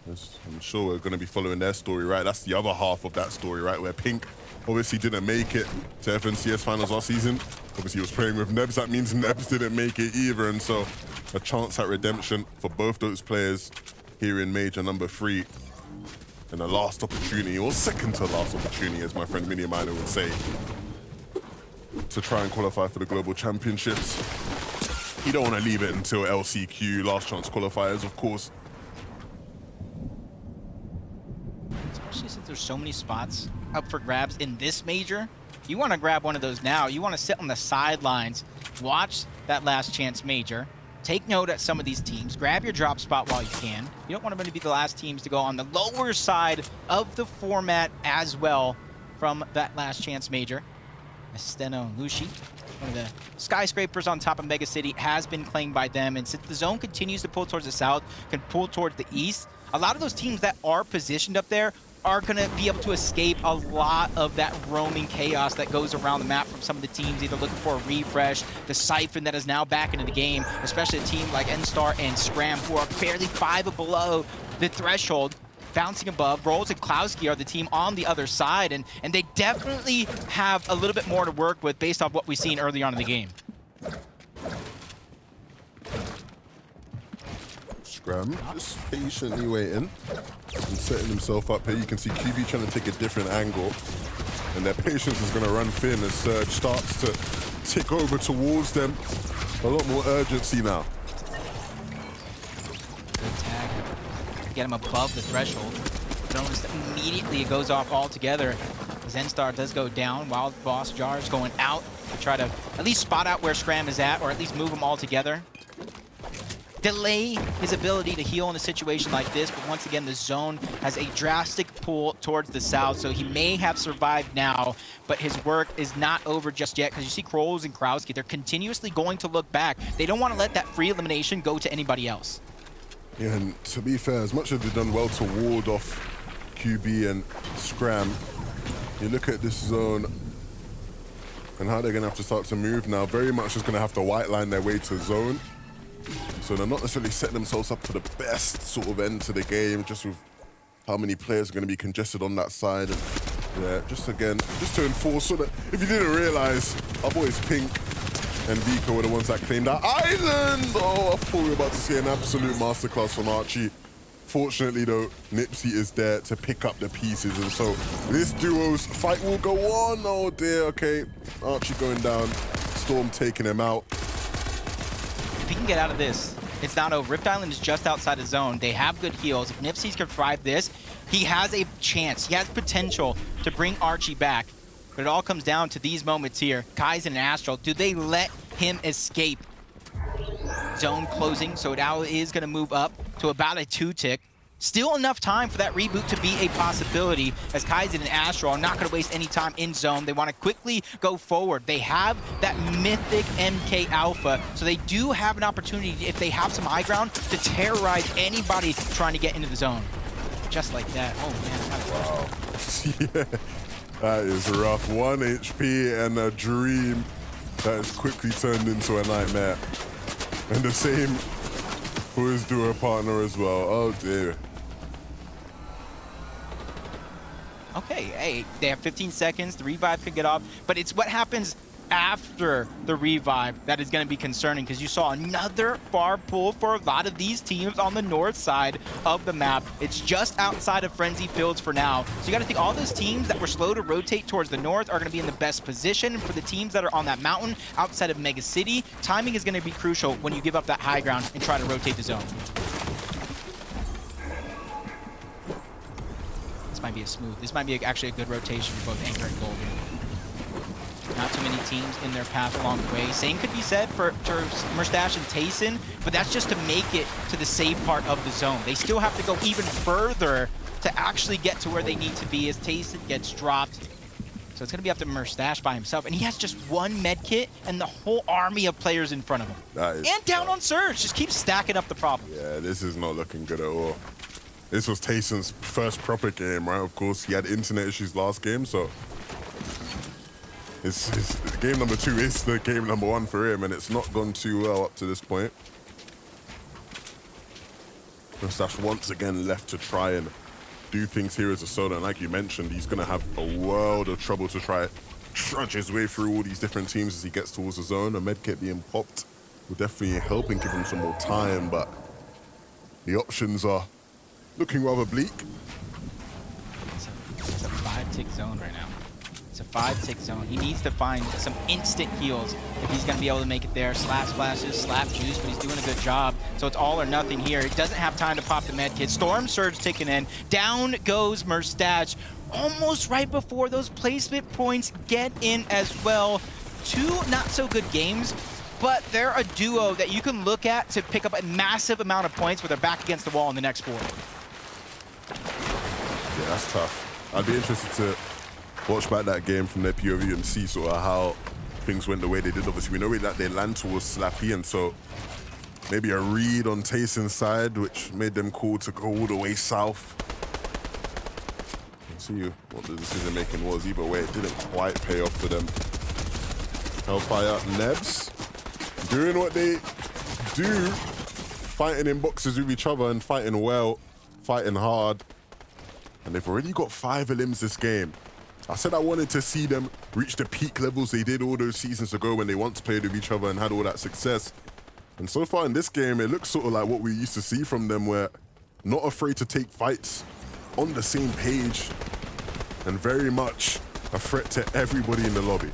I'm sure we're going to be following their story, right? That's the other half of that story, right? Where Pink obviously didn't make it to FNCS finals last season. Obviously he was playing with Nebs. That means Nebs didn't make it either. And so a chance at redemption for both those players here in Major number 3. And the last opportunity, or second to last opportunity, as my friend Mini Miner would say, to try and qualify for the Global Championships. You don't want to leave it until LCQ, last chance qualifiers, of course. Especially since there's so many spots up for grabs in this major. You want to grab one of those now. You want to sit on the sidelines, watch that last chance major. Take note at some of these teams. Grab your drop spot while you can. You don't want them to be the last teams to go on the lower side of the format as well from that last chance major. Esteno and Lushi, one of the skyscrapers on top of Mega City, has been claimed by them. And since the zone continues to pull towards the south, can pull towards the east, a lot of those teams that are positioned up there are going to be able to escape a lot of that roaming chaos that goes around the map from some of the teams either looking for a refresh, the Siphon that is now back into the game, especially a team like N-Star and Scram who are barely 5 below the threshold, bouncing above. Rolls and Klowski are the team on the other side, and they definitely have a little bit more to work with based off what we've seen early on in the game. Scram just patiently waiting and setting himself up here. You can see QB trying to take a different angle, and their patience is going to run thin as Surge starts to tick over towards them. A lot more urgency now. Good tag. Get him above the threshold. Notice that immediately it goes off altogether. Zenstar does go down while Boss Jar is going out to try to at least spot out where Scram is at, or at least move him all together. Delay his ability to heal in a situation like this, but once again, the zone has a drastic pull towards the south, so he may have survived now, but his work is not over just yet because you see Krols and Krowski, they're continuously going to look back. They don't want to let that free elimination go to anybody else. Yeah, and to be fair, as much as they've done well to ward off QB and Scram, you look at this zone and how they're going to have to start to move now. Very much just going to have to white line their way to zone. So they're not necessarily setting themselves up for the best sort of end to the game, just with how many players are going to be congested on that side. And yeah, just to enforce, so that if you didn't realize, our boys Pink and Vika were the ones that claimed that island. Oh, I thought we were about to see an absolute masterclass from Archie. Fortunately though, Nipsey is there to pick up the pieces, and so this duo's fight will go on. Oh dear, okay. Archie going down, Storm taking him out. If he can get out of this, it's not over. Rift Island is just outside the zone. They have good heals. If Nipsey can survive this, he has a chance. He has potential to bring Archie back. But it all comes down to these moments here. Kaizen and Astral, do they let him escape? Zone closing, so now it is going to move up to about a 2-tick. Still enough time for that reboot to be a possibility, as Kaizen and Astral are not going to waste any time in zone. They want to quickly go forward. They have that mythic MK Alpha, so they do have an opportunity, if they have some high ground, to terrorize anybody trying to get into the zone. Just like that. Oh man, that was Yeah, that is rough. 1 HP and a dream that is quickly turned into a nightmare. And the same for his duo partner as well. Oh dear. Okay, hey, they have 15 seconds. The revive could get off, but it's what happens after the revive that is going to be concerning, because you saw another far pull for a lot of these teams on the north side of the map. It's just outside of Frenzy Fields for now. So you got to think all those teams that were slow to rotate towards the north are going to be in the best position. For the teams that are on that mountain outside of Mega City, timing is going to be crucial when you give up that high ground and try to rotate the zone. This might be actually a good rotation for both Anchor and Golden. Not too many teams in their path along the way. Same could be said for Merstash and Tayson, but that's just to make it to the safe part of the zone. They still have to go even further to actually get to where they need to be as Tayson gets dropped. So it's going to be up to Merstash by himself, and he has just one med kit and the whole army of players in front of him. And down on Surge, just keep stacking up the problem. Yeah, this is not looking good at all. This was Tayson's first proper game, right? Of course, he had internet issues last game, so his game number 2 is the game number 1 for him, and it's not gone too well up to this point. Merstash once again left to try and do things here as a solo, and like you mentioned, he's going to have a world of trouble to try trudge his way through all these different teams as he gets towards the zone. A medkit being popped will definitely help and give him some more time, but the options are looking rather bleak. It's a 5-tick zone right now. It's a 5-tick zone. He needs to find some instant heals if he's going to be able to make it there. Slap splashes, slap juice, but he's doing a good job. So it's all or nothing here. He doesn't have time to pop the med kit. Storm Surge ticking in. Down goes Merstash. Almost right before those placement points get in as well. 2 not so good games, but they're a duo that you can look at to pick up a massive amount of points where they're back against the wall in the next 4. Yeah, that's tough. I'd be interested to watch back that game from their POV and see sort of how things went the way they did. Obviously, we know that their land was slappy, and so maybe a read on Tayson's side, which made them call to go all the way south. Let's see what the decision making was. Either way, it didn't quite pay off for them. Hellfire Nebs doing what they do, fighting in boxes with each other and fighting well, fighting hard. And they've already got 5 elims this game. I said I wanted to see them reach the peak levels they did all those seasons ago when they once played with each other and had all that success. And so far in this game, it looks sort of like what we used to see from them, where not afraid to take fights on the same page and very much a threat to everybody in the lobby.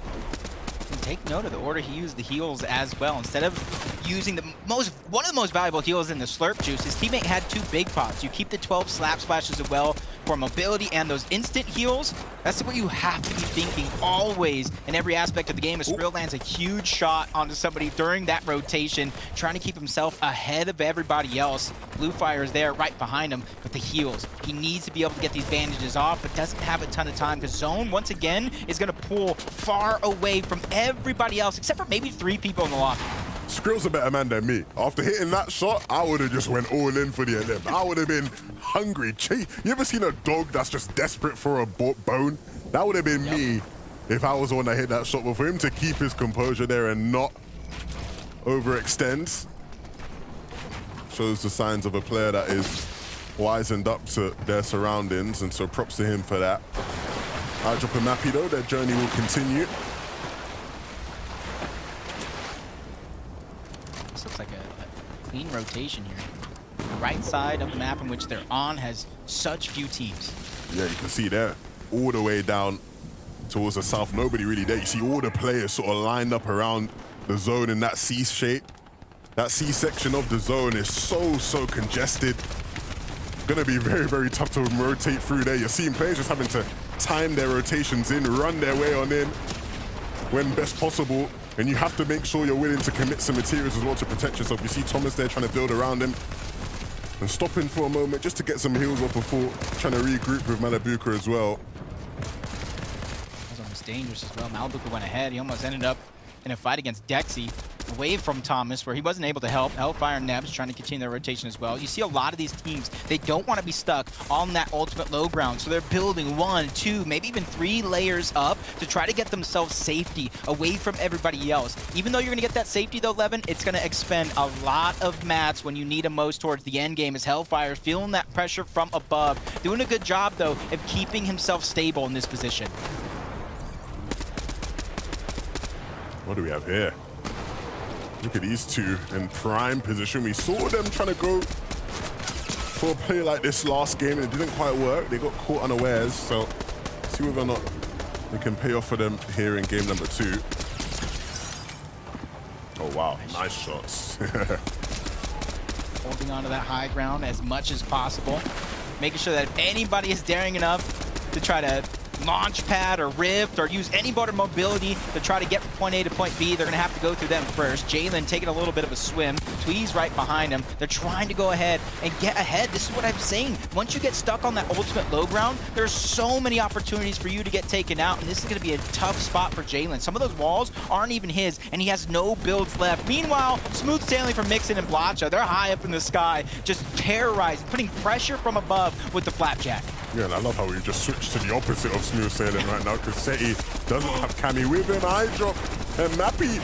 Take note of the order he used the heals as well. Instead of using one of the most valuable heals in the Slurp Juice. His teammate had 2 big pots. You keep the 12 slap splashes as well for mobility and those instant heals. That's what you have to be thinking always in every aspect of the game. As Skrill lands a huge shot onto somebody during that rotation, trying to keep himself ahead of everybody else. Bluefire is there right behind him with the heals. He needs to be able to get these bandages off, but doesn't have a ton of time because Zone, once again, is going to pull far away from everybody else, except for maybe 3 people in the lobby. Skrill's a better man than me. After hitting that shot, I would have just went all in for the LM. I would have been hungry. You ever seen a dog that's just desperate for a bone? That would have been me if I was the one that hit that shot. But for him to keep his composure there and not overextend shows the signs of a player that is wizened up to their surroundings, and so props to him for that. I'll drop a Mappy though, their journey will continue. This looks like a clean rotation here. The right side of the map in which they're on has such few teams. Yeah, you can see there, all the way down towards the south, nobody really there. You see all the players sort of lined up around the zone in that C shape. That C section of the zone is so congested. Gonna be very, very tough to rotate through there. You're seeing players just having to time their rotations in, run their way on in when best possible. And you have to make sure you're willing to commit some materials as well to protect yourself. You see Thomas there trying to build around him and stopping for a moment just to get some heals off before trying to regroup with Malabuka as well. That was almost dangerous as well. Malabuka went ahead. He almost ended up in a fight against Dexy, away from Thomas, where he wasn't able to help. Hellfire and Nebs trying to continue their rotation as well. You see a lot of these teams, they don't want to be stuck on that ultimate low ground, so they're building 1, 2, maybe even 3 layers up to try to get themselves safety away from everybody else. Even though you're going to get that safety though, Levin, it's going to expend a lot of mats when you need them most towards the end game, as Hellfire feeling that pressure from above. Doing a good job though of keeping himself stable in this position. What do we have here? Look at these two in prime position. We saw them trying to go for a play like this last game, and it didn't quite work. They got caught unawares, so see whether or not they can pay off for them here in game number 2. Oh, wow. Nice shots. Holding onto that high ground as much as possible. Making sure that if anybody is daring enough to try to launch pad or rift or use any border mobility to try to get from point A to point B, they're going to have to go through them first. Jalen taking a little bit of a swim. Tweez right behind him. They're trying to go ahead and get ahead. This is what I'm saying. Once you get stuck on that ultimate low ground, there's so many opportunities for you to get taken out, and this is going to be a tough spot for Jalen. Some of those walls aren't even his, and he has no builds left. Meanwhile, smooth sailing from Mixon and Blacha. They're high up in the sky, just terrorizing, putting pressure from above with the flapjack. Yeah, and I love how we just switched to the opposite of smooth sailing right now, because Seti doesn't have Cammy with him. Eye drop and Mappy,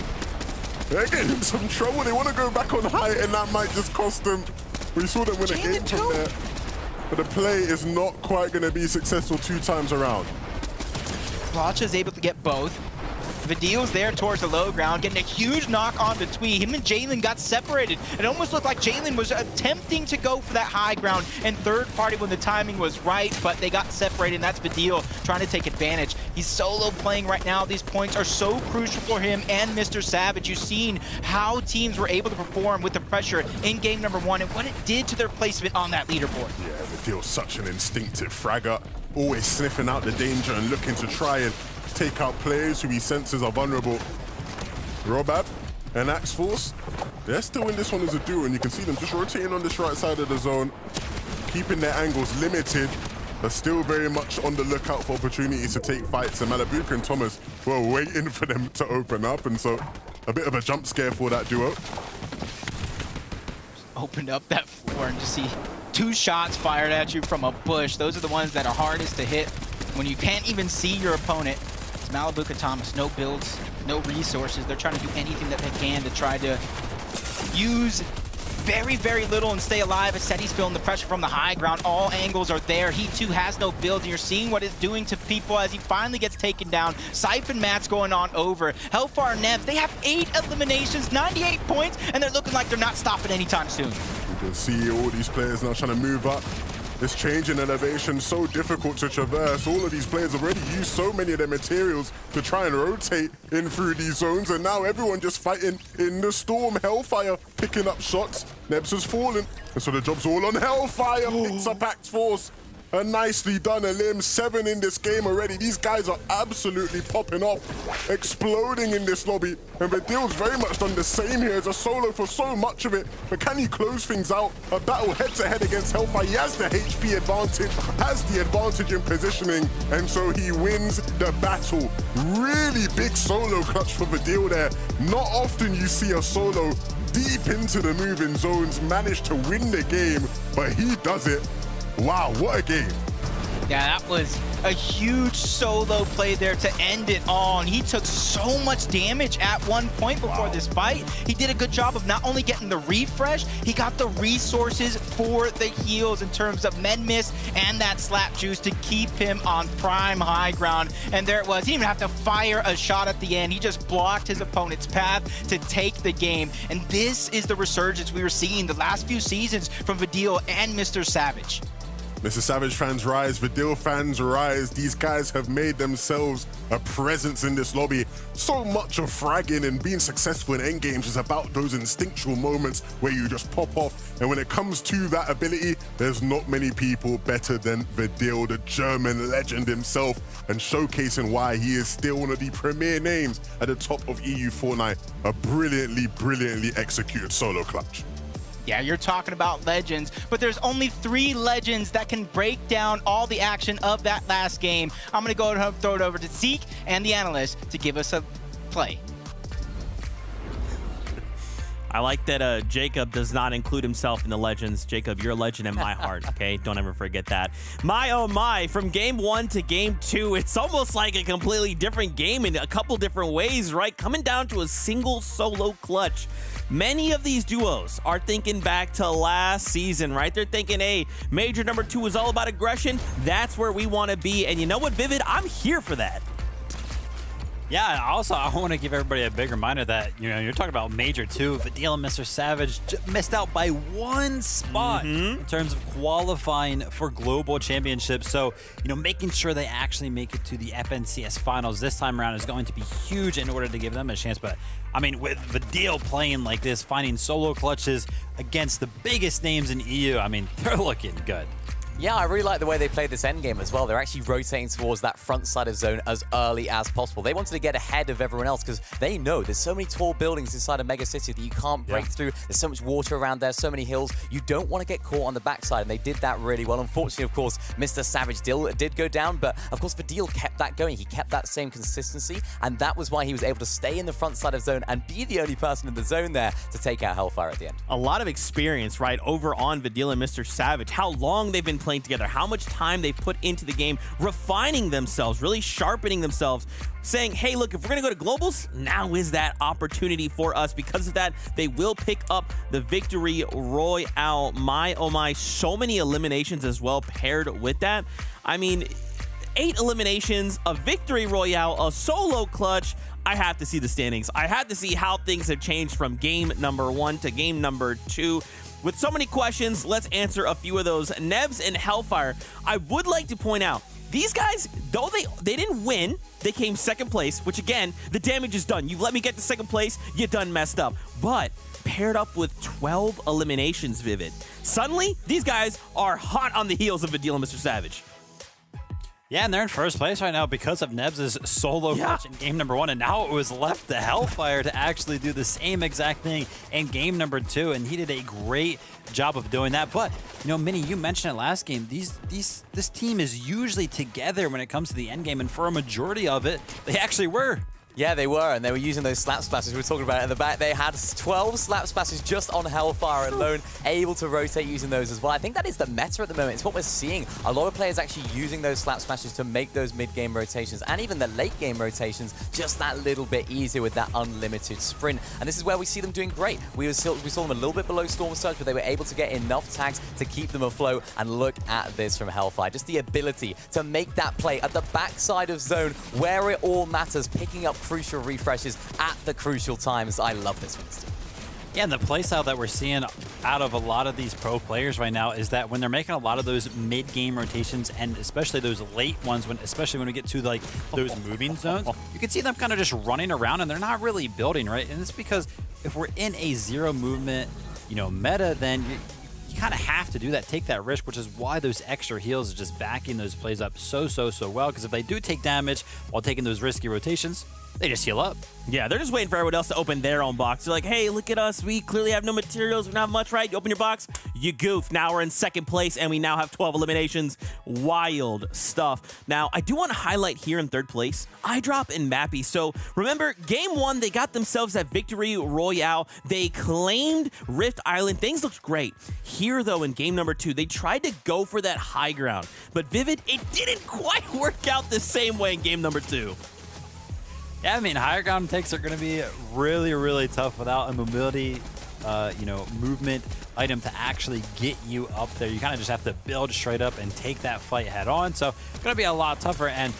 they're getting in some trouble. They want to go back on high, and that might just cost them. We saw them win a game from there, but the play is not quite going to be successful 2 times around. Blacha is able to get both. Vidil's there towards the low ground, getting a huge knock onto Twee. Him and Jalen got separated. It almost looked like Jalen was attempting to go for that high ground and third party when the timing was right, but they got separated, and that's Vidil trying to take advantage. He's solo playing right now. These points are so crucial for him and Mr. Savage. You've seen how teams were able to perform with the pressure in game number 1 and what it did to their placement on that leaderboard. Yeah, Vidil's such an instinctive fragger, always sniffing out the danger and looking to try and take out players who he senses are vulnerable. Robab and Axe Force, they're still in this one as a duo, and you can see them just rotating on this right side of the zone, keeping their angles limited, but still very much on the lookout for opportunities to take fights. And Malabuka and Thomas were waiting for them to open up, and so a bit of a jump scare for that duo. Opened up that floor and just see 2 shots fired at you from a bush. Those are the ones that are hardest to hit when you can't even see your opponent. It's Malabuka Thomas, no builds, no resources. They're trying to do anything that they can to try to use very, very little and stay alive. As Seti's feeling the pressure from the high ground. All angles are there. He too has no build, and you're seeing what it's doing to people as he finally gets taken down. Siphon Matt's going on over. Hellfire Nebs, they have 8 eliminations, 98 points, and they're looking like they're not stopping anytime soon. You can see all these players now trying to move up This change in elevation, so difficult to traverse. All of these players have already used so many of their materials to try and rotate in through these zones, and now everyone just fighting in the storm. Hellfire picking up shots. Nebs has fallen, and so the job's all on Hellfire. Picks up Axe Force. And nicely done, Elim. 7 in this game already. These guys are absolutely popping off, exploding in this lobby. And Vidil's very much done the same here as a solo for so much of it. But can he close things out? A battle head-to-head against Hellfire. He has the HP advantage, has the advantage in positioning, and so he wins the battle. Really big solo clutch for Vidil there. Not often you see a solo deep into the moving zones manage to win the game, but he does it. Wow, what a game. Yeah, that was a huge solo play there to end it all. And he took so much damage at one point before this fight. He did a good job of not only getting the refresh, he got the resources for the heals in terms of med miss and that slap juice to keep him on prime high ground. And there it was. He didn't even have to fire a shot at the end. He just blocked his opponent's path to take the game. And this is the resurgence we were seeing the last few seasons from Vidil and Mr. Savage. Mr. Savage fans rise, Vidil fans rise. These guys have made themselves a presence in this lobby. So much of fragging and being successful in endgames is about those instinctual moments where you just pop off. And when it comes to that ability, there's not many people better than Vidil, the German legend himself, and showcasing why he is still one of the premier names at the top of EU Fortnite. A brilliantly, brilliantly executed solo clutch. Yeah, you're talking about legends, but there's only 3 legends that can break down all the action of that last game. I'm going to go and throw it over to Zeke and the analyst to give us a play. I like that Jacob does not include himself in the legends. Jacob, you're a legend in my heart, okay? Don't ever forget that. My, oh my, from game 1 to game 2, it's almost like a completely different game in a couple different ways, right? Coming down to a single solo clutch. Many of these duos are thinking back to last season, right? They're thinking, hey, Major number 2 is all about aggression. That's where we want to be. And you know what, Vivid? I'm here for that. Yeah, also, I want to give everybody a big reminder that, you know, you're talking about Major 2. Vidil and Mr. Savage missed out by 1 spot in terms of qualifying for global championships. So, you know, making sure they actually make it to the FNCS finals this time around is going to be huge in order to give them a chance. But, I mean, with Vidil playing like this, finding solo clutches against the biggest names in EU, I mean, they're looking good. Yeah, I really like the way they played this endgame as well. They're actually rotating towards that front side of zone as early as possible. They wanted to get ahead of everyone else because they know there's so many tall buildings inside a mega city that you can't break through. There's so much water around there, so many hills. You don't want to get caught on the backside, and they did that really well. Unfortunately, of course, Mr. Savage did go down, but of course, Vidil kept that going. He kept that same consistency, and that was why he was able to stay in the front side of zone and be the only person in the zone there to take out Hellfire at the end. A lot of experience, right, over on Vidil and Mr. Savage. How long they've been playing together, how much time they've put into the game, refining themselves, really sharpening themselves, saying, hey, look, if we're going to go to globals, now is that opportunity for us. Because of that, they will pick up the victory royale. My, oh my, so many eliminations as well paired with that. I mean, 8 eliminations, a victory royale, a solo clutch. I have to see the standings. I have to see how things have changed from game number 1 to game number 2. With so many questions, let's answer a few of those. Nebs and Hellfire, I would like to point out, these guys, though they didn't win, they came second place, which again, the damage is done. You let me get to second place, you done messed up. But paired up with 12 eliminations, Vivid, suddenly, these guys are hot on the heels of Vidil and Mr. Savage. Yeah, and they're in first place right now because of Nebs' solo clutch in game number 1, and now it was left to Hellfire to actually do the same exact thing in game number 2, and he did a great job of doing that. But, you know, Minnie, you mentioned it last game, this team is usually together when it comes to the end game, and for a majority of it, they actually were. Yeah, they were, and they were using those slap splashes we were talking about in the back. They had 12 slap splashes just on Hellfire alone, able to rotate using those as well. I think that is the meta at the moment. It's what we're seeing. A lot of players actually using those slap splashes to make those mid-game rotations and even the late-game rotations just that little bit easier with that unlimited sprint. And this is where we see them doing great. We saw them a little bit below Storm Surge, but they were able to get enough tags to keep them afloat. And look at this from Hellfire. Just the ability to make that play at the backside of zone where it all matters, picking up crucial refreshes at the crucial times. I love this one. Yeah, and the playstyle that we're seeing out of a lot of these pro players right now is that when they're making a lot of those mid-game rotations, and especially those late ones, especially when we get to like those moving zones, you can see them kind of just running around and they're not really building, right? And it's because if we're in a zero movement, meta, then you kind of have to do that, take that risk, which is why those extra heals is just backing those plays up so well. Because if they do take damage while taking those risky rotations, they just heal up. Yeah, they're just waiting for everyone else to open their own box. They're like, hey, look at us. We clearly have no materials. We don't have much, right? You open your box, you goof. Now we're in second place, and we now have 12 eliminations. Wild stuff. Now, I do want to highlight here in third place, iDrop and Mappy. So remember, game 1, they got themselves that victory royale. They claimed Rift Island. Things looked great. Here, though, in game number 2, they tried to go for that high ground. But Vivid, it didn't quite work out the same way in game number 2. Yeah, I mean, higher ground takes are going to be really tough without a mobility, movement item to actually get you up there. You kind of just have to build straight up and take that fight head on. So it's going to be a lot tougher. And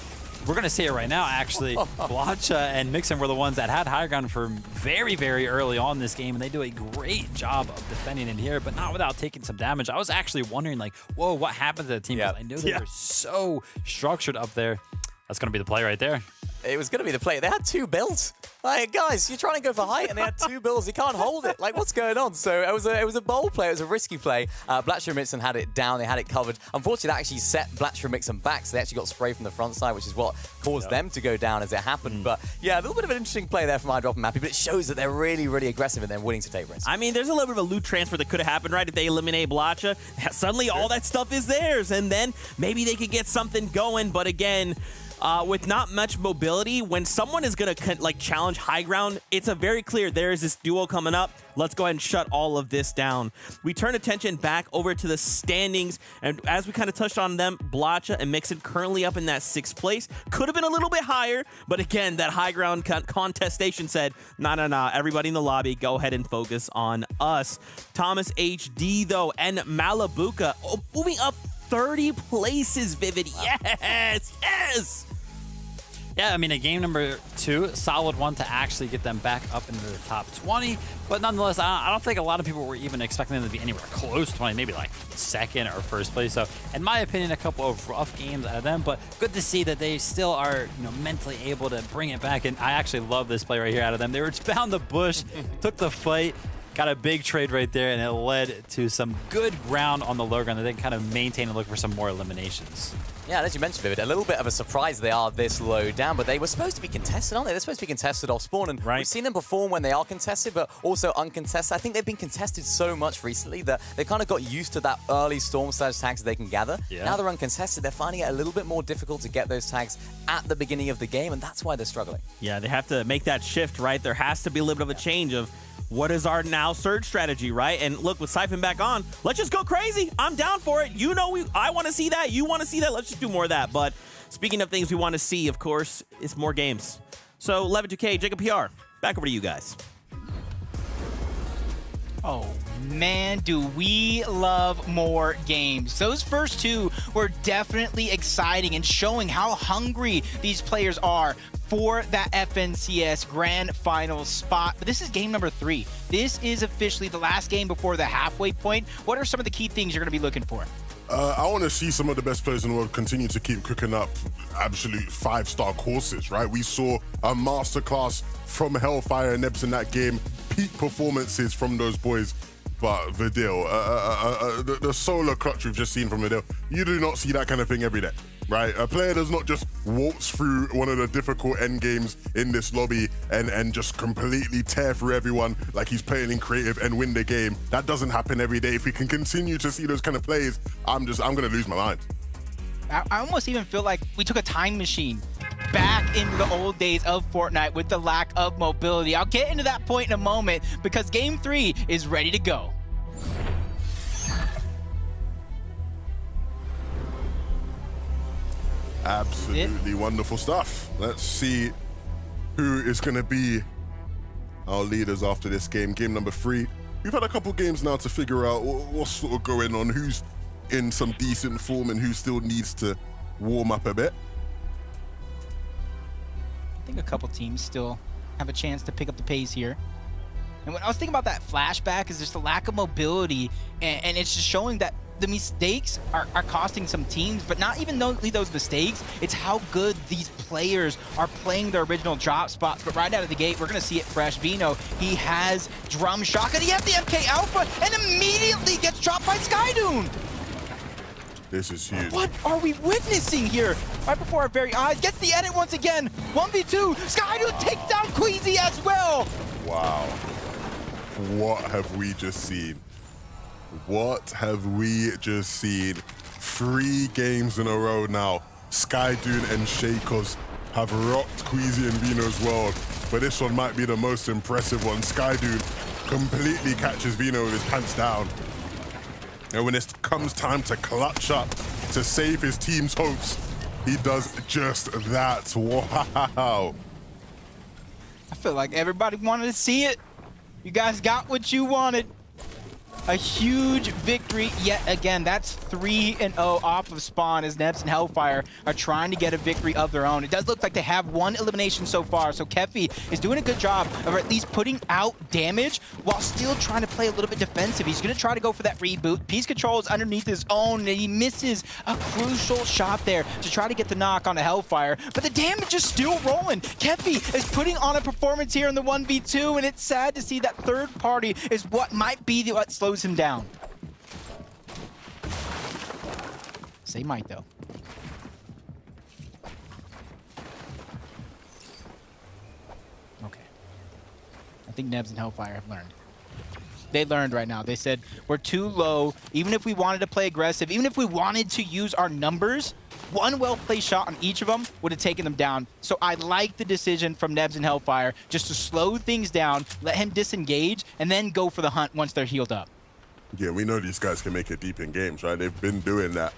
we're going to see it right now, actually. Blacha and Mixon were the ones that had higher ground for very early on in this game, and they do a great job of defending it here, but not without taking some damage. I was actually wondering, like, whoa, what happened to the team? Because I knew they were so structured up there. That's going to be the play right there. It was going to be the play. They had 2 builds. Like, guys, you're trying to go for height, and they had 2 builds. You can't hold it. Like, what's going on? So it was a bold play. It was a risky play. Blatcher and Mixon had it down. They had it covered. Unfortunately, that actually set Blatcher and Mixon back, so they actually got sprayed from the front side, which is what caused them to go down as it happened. But yeah, a little bit of an interesting play there from iDrop and Mappy, but it shows that they're really aggressive and they're willing to take risks. I mean, there's a little bit of a loot transfer that could have happened, right? If they eliminate Blacha, suddenly all that stuff is theirs, and then maybe they could get something going. But again, with not much mobility, when someone is going to challenge high ground, it's a very clear, there is this duo coming up. Let's go ahead and shut all of this down. We turn attention back over to the standings, and as we kind of touched on them, Blacha and Mixon currently up in that 6th place. Could have been a little bit higher, but again, that high ground contestation said, nah, everybody in the lobby, go ahead and focus on us. Thomas HD, though, and Malabuka moving up 30 places, Vivid. Yes! Yeah, I mean, a game number 2, solid one to actually get them back up into the top 20. But nonetheless, I don't think a lot of people were even expecting them to be anywhere close to 20, maybe like 2nd or 1st place. So, in my opinion, a couple of rough games out of them, but good to see that they still are, mentally able to bring it back. And I actually love this play right here out of them. They were found the bush, took the fight, got a big trade right there, and it led to some good ground on the low ground that they can kind of maintain and look for some more eliminations. Yeah, as you mentioned, Vivid, a little bit of a surprise they are this low down, but they were supposed to be contested, aren't they? They're supposed to be contested off spawn, and we've seen them perform when they are contested, but also uncontested. I think they've been contested so much recently that they kind of got used to that early Storm Surge tags they can gather. Yeah. Now they're uncontested. They're finding it a little bit more difficult to get those tags at the beginning of the game, and that's why they're struggling. Yeah, they have to make that shift, right? There has to be a little bit of a change of what is our now surge strategy, right? And look, with Siphon back on, let's just go crazy. I'm down for it. I want to see that. You want to see that. Let's just do more of that. But speaking of things we want to see, of course, it's more games. So 11-2K, Jacob PR, back over to you guys. Oh, man, do we love more games. Those first 2 were definitely exciting and showing how hungry these players are for that FNCS Grand Final spot. But this is game number 3. This is officially the last game before the halfway point. What are some of the key things you're going to be looking for? I want to see some of the best players in the world continue to keep cooking up absolute 5-star courses, right? We saw a masterclass from Hellfire and Nebs in that game. Peak performances from those boys. But Vidal, the solo clutch we've just seen from Vidal, you do not see that kind of thing every day, right? A player does not just waltz through one of the difficult end games in this lobby and just completely tear through everyone like he's playing in creative and win the game. That doesn't happen every day. If we can continue to see those kind of plays, I'm going to lose my mind. I almost even feel like we took a time machine back into the old days of Fortnite with the lack of mobility. I'll get into that point in a moment because game 3 is ready to go. Absolutely wonderful stuff. Let's see who is going to be our leaders after this game. Game number 3. We've had a couple games now to figure out what's sort of going on, who's in some decent form and who still needs to warm up a bit. I think a couple teams still have a chance to pick up the pace here. And when I was thinking about that flashback is just the lack of mobility, and it's just showing that the mistakes are costing some teams, but not even those mistakes, it's how good these players are playing their original drop spots. But right out of the gate, we're gonna see it fresh. Vino, he has drum shotgun, he has the MK Alpha, and immediately gets dropped by Skydune. This is huge. What are we witnessing here? Right before our very eyes, gets the edit once again. 1v2, Skydune takes down Queasy as well. Wow. What have we just seen? What have we just seen? 3 games in a row now. Skydune and Shakos have rocked Queasy and Vino's world, but this one might be the most impressive one. Skydune completely catches Vino with his pants down. And when it comes time to clutch up to save his team's hopes, he does just that. Wow. I feel like everybody wanted to see it. You guys got what you wanted. A huge victory yet again. That's 3-0 off of spawn as Nebs and Hellfire are trying to get a victory of their own. It does look like they have 1 elimination so far, so Keffy is doing a good job of at least putting out damage while still trying to play a little bit defensive. He's going to try to go for that reboot. Piece Control is underneath his own, and he misses a crucial shot there to try to get the knock on the Hellfire, but the damage is still rolling. Keffy is putting on a performance here in the 1v2, and it's sad to see that third party is what might be what slows him down. Say might though. Okay. I think Nebs and Hellfire have learned. They learned right now. They said, we're too low. Even if we wanted to play aggressive, even if we wanted to use our numbers, one well-placed shot on each of them would have taken them down. So I like the decision from Nebs and Hellfire just to slow things down, let him disengage, and then go for the hunt once they're healed up. Yeah, we know these guys can make it deep in games, right? They've been doing that.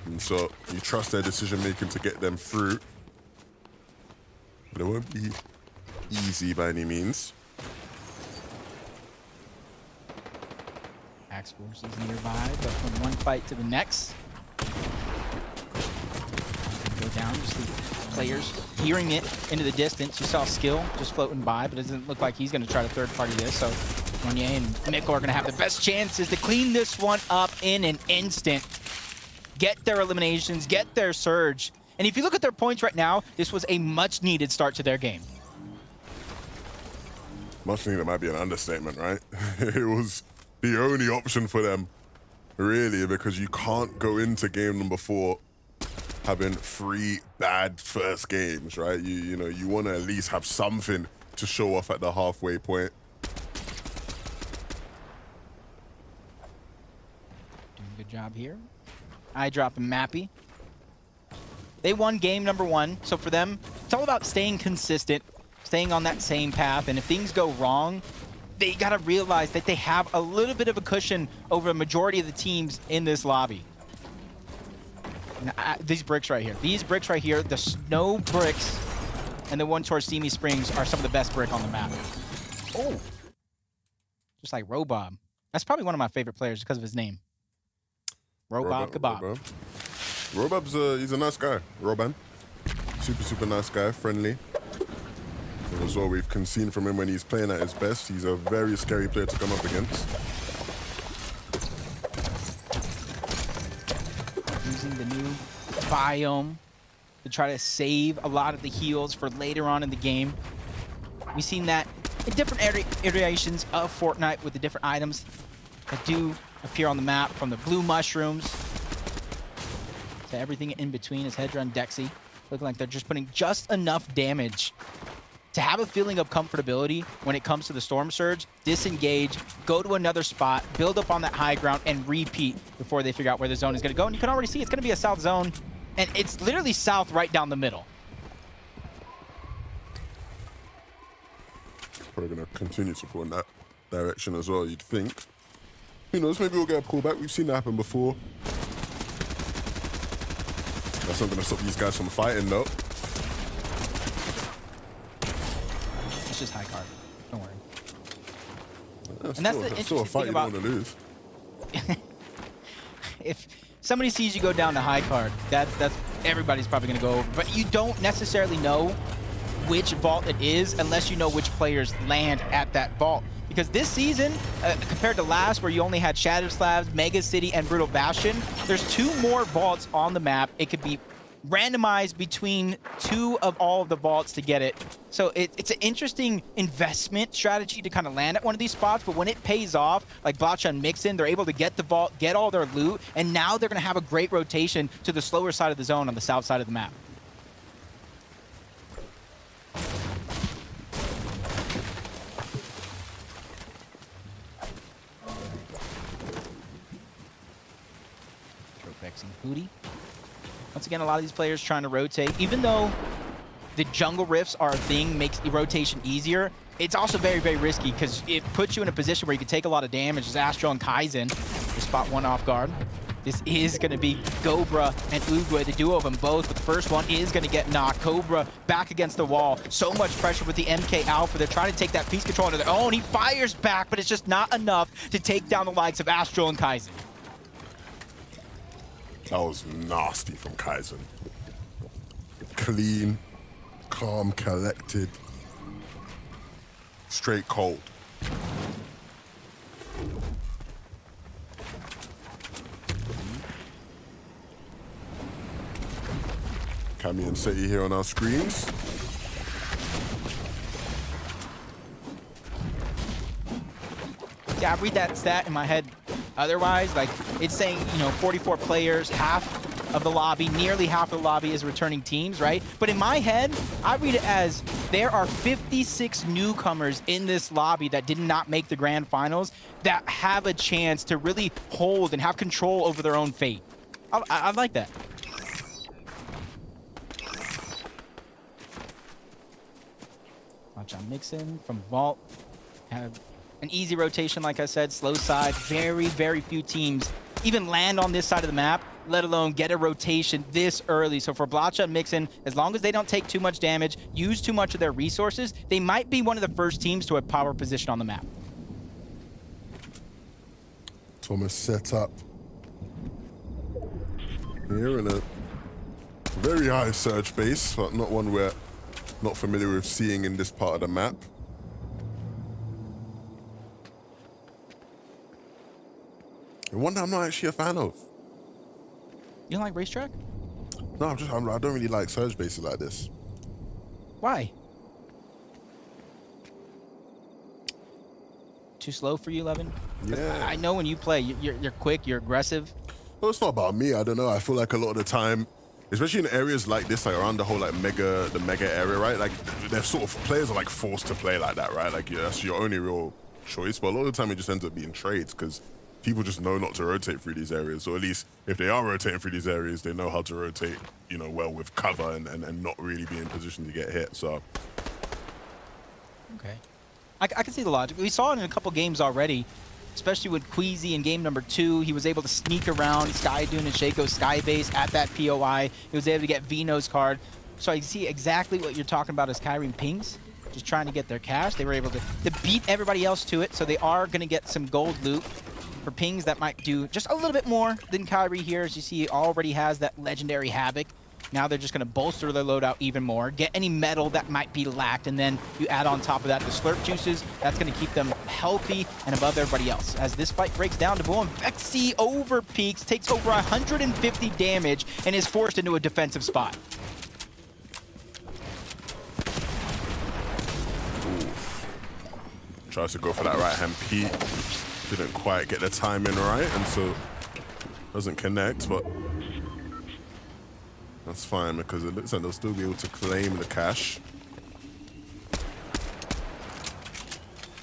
And so you trust their decision-making to get them through. But it won't be easy by any means. Axe Force is nearby, but from one fight to the next. Go down, just the players hearing it into the distance. You saw Skill just floating by, but it doesn't look like he's going to try to third-party this, so Mounier and Mikko are going to have the best chances to clean this one up in an instant. Get their eliminations, get their surge. And if you look at their points right now, this was a much-needed start to their game. Much needed might be an understatement, right? It was the only option for them, really, because you can't go into game number 4 having 3 bad first games, right? You know, you want to at least have something to show off at the halfway point. Doing a good job here. I drop and Mappy. They won game number 1, so for them, it's all about staying consistent, staying on that same path, and if things go wrong, they gotta realize that they have a little bit of a cushion over a majority of the teams in this lobby. These bricks right here, the snow bricks and the one towards Steamy Springs are some of the best brick on the map. Oh, just like Robob. That's probably one of my favorite players because of his name. Robob Kebab. Robob's he's a nice guy, Roban. Super nice guy, friendly. And as well, we've seen from him when he's playing at his best, he's a very scary player to come up against. Using the new biome to try to save a lot of the heals for later on in the game. We've seen that in different iterations of Fortnite with the different items that do appear on the map, from the blue mushrooms to everything in between, as Hedra and Dexy looking like they're just putting just enough damage to have a feeling of comfortability when it comes to the Storm Surge, disengage, go to another spot, build up on that high ground, and repeat before they figure out where the zone is going to go. And you can already see it's going to be a south zone, and it's literally south right down the middle. Probably going to continue to pull in that direction as well, you'd think. Who knows, maybe we'll get a pullback. We've seen that happen before. That's not going to stop these guys from fighting, though. It's just high card. Don't worry. That's and that's still, the interesting a fight thing about... you don't want to lose. If somebody sees you go down to high card, that's everybody's probably going to go over. But you don't necessarily know which vault it is unless you know which players land at that vault. because this season, compared to last where you only had Shattered Slabs, Mega City, and Brutal Bastion, there's 2 more vaults on the map. It could be randomized between 2 of all of the vaults to get it. So it's an interesting investment strategy to kind of land at one of these spots, but when it pays off, like Blotcha and Mixin, they're able to get the vault, get all their loot, and now they're going to have a great rotation to the slower side of the zone on the south side of the map. Throwbacks and Hootie. Once again, a lot of these players trying to rotate. Even though the jungle rifts are a thing, makes the rotation easier, it's also very, very risky because it puts you in a position where you can take a lot of damage. As Astro and Kaizen, they spot one off guard. This is going to be Cobra and Uguay, the duo of them both, but the first one is going to get knocked. Cobra back against the wall. So much pressure with the MK Alpha. They're trying to take that piece control into their own. He fires back, but it's just not enough to take down the likes of Astro and Kaizen. That was nasty from Kaizen. Clean, calm, collected, straight cold. Cammy and Seti here on our screens. Yeah, I read that stat in my head. Otherwise, like, it's saying, you know, 44 players, half of the lobby, nearly half of the lobby is returning teams, right? But in my head, I read it as there are 56 newcomers in this lobby that did not make the grand finals that have a chance to really hold and have control over their own fate. I like that. Watch out, Mixin from Vault. Have an easy rotation, like I said, slow side. Very, very few teams even land on this side of the map, let alone get a rotation this early. So for Blotcha and Mixin, as long as they don't take too much damage, use too much of their resources, they might be one of the first teams to a power position on the map. Thomas set up here in a very high surge base, but not one we're not familiar with seeing in this part of the map. One that I'm not actually a fan of. You don't like racetrack? No, I don't really like surge bases like this. Why? Too slow for you, Levin? Yeah. I know when you play, you're quick, you're aggressive. Well, it's not about me. I don't know. I feel like a lot of the time, especially in areas like this, like around the whole like mega area, right? Like they're sort of players are like forced to play like that, right? Like that's your only real choice. But a lot of the time, it just ends up being trades because people just know not to rotate through these areas, or at least if they are rotating through these areas, they know how to rotate, you know, well with cover and not really be in position to get hit. So, okay, I can see the logic. We saw it in a couple games already, especially with Queasy in game number 2. He was able to sneak around Sky Dune and Shaco's Skybase at that POI. He was able to get Vino's card. So I see exactly what you're talking about as Kyrene Pings, just trying to get their cash. They were able to beat everybody else to it, so they are going to get some gold loot. For Pings, that might do just a little bit more than Kyrie here. As you see, he already has that legendary Havoc. Now they're just going to bolster their loadout even more, get any metal that might be lacked, and then you add on top of that the slurp juices. That's going to keep them healthy and above everybody else. As this fight breaks down to boom, Vexy over peaks, takes over 150 damage, and is forced into a defensive spot. oof. Tries to go for that right-hand peek. Didn't quite get the timing right, and so doesn't connect, but that's fine because it looks like they'll still be able to claim the cash. You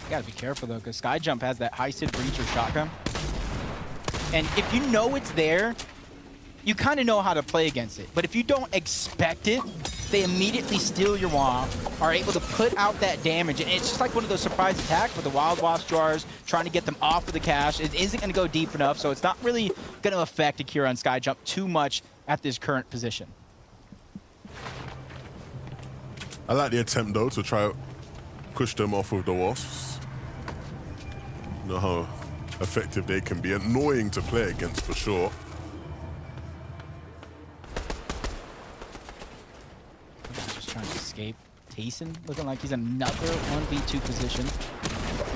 gotta be careful though, because Skyjump has that high Sid breacher shotgun. And if you know it's there, you kind of know how to play against it. But if you don't expect it, they immediately steal your wall, are able to put out that damage. And it's just like one of those surprise attacks with the Wild Wasp jars, trying to get them off of the cache. It isn't going to go deep enough, so it's not really going to affect Akira and Skyjump too much at this current position. I like the attempt though to try to push them off with the wasps. You know how effective they can be. Annoying to play against for sure. Just trying to escape. Tayson looking like he's another 1v2 position.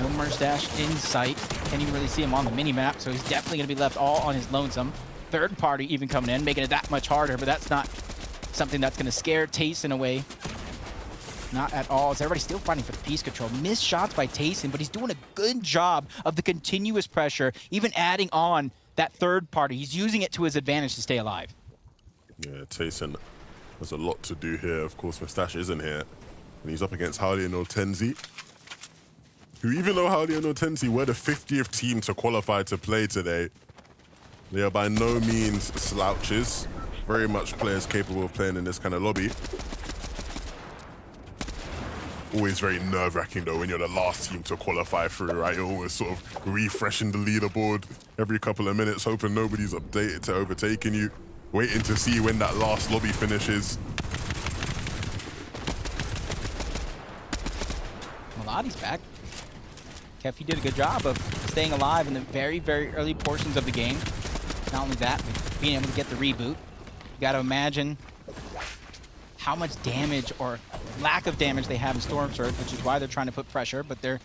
No Mustache in sight. Can't even really see him on the mini-map, so he's definitely going to be left all on his lonesome. Third party even coming in, making it that much harder, but that's not something that's going to scare Tayson away. Not at all. Is everybody still fighting for the piece control? Missed shots by Tayson, but he's doing a good job of the continuous pressure, even adding on that third party. He's using it to his advantage to stay alive. Yeah, Tayson has a lot to do here. Of course, Mustache isn't here. And he's up against Howley and Otenzi, who, even though Howley and Otenzi were the 50th team to qualify to play today, they are by no means slouches. Very much players capable of playing in this kind of lobby. Always very nerve-wracking though when you're the last team to qualify through, right? You're always sort of refreshing the leaderboard every couple of minutes, hoping nobody's updated to overtaking you, waiting to see when that last lobby finishes. Melodi's back. Keffy did a good job of staying alive in the very, very early portions of the game. Not only that, but being able to get the reboot. You gotta imagine how much damage or lack of damage they have in Storm Surge, which is why they're trying to put pressure, but they're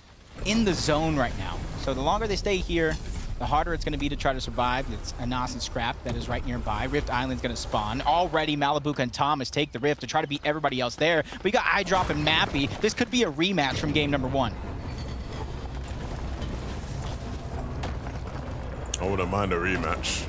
in the zone right now. So the longer they stay here, the harder it's going to be to try to survive. It's Anas and Scrap that is right nearby. Rift Island's going to spawn. Already Malibuca and Thomas take the Rift to try to beat everybody else there. But you got iDrop and Mappy. This could be a rematch from game number 1. I wouldn't mind a rematch.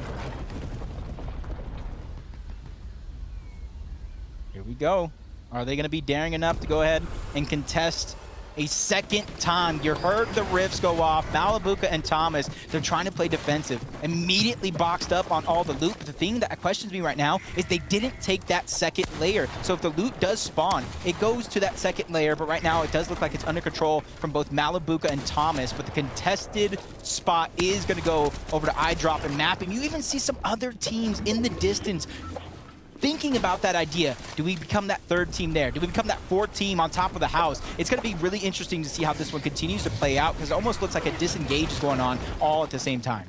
Here we go. Are they going to be daring enough to go ahead and contest a second time? You heard the rifts go off. Malibuca and Thomas, they're trying to play defensive. Immediately boxed up on all the loot. But the thing that questions me right now is they didn't take that second layer. So if the loot does spawn, it goes to that second layer. But right now, it does look like it's under control from both Malibuca and Thomas. But the contested spot is going to go over to iDrop and Mapping. You even see some other teams in the distance thinking about that idea. Do we become that third team there? Do we become that fourth team on top of the house? It's going to be really interesting to see how this one continues to play out, because it almost looks like a disengage is going on all at the same time.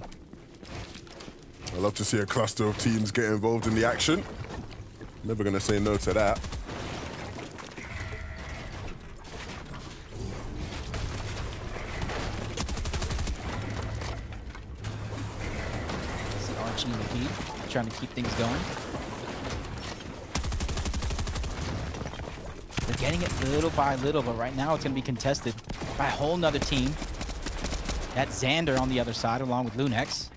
I love to see a cluster of teams get involved in the action. Never going to say no to that. See Archie in the feed, trying to keep things going. They're getting it little by little, but right now it's going to be contested by a whole nother team. That's Xander on the other side, along with Lunex.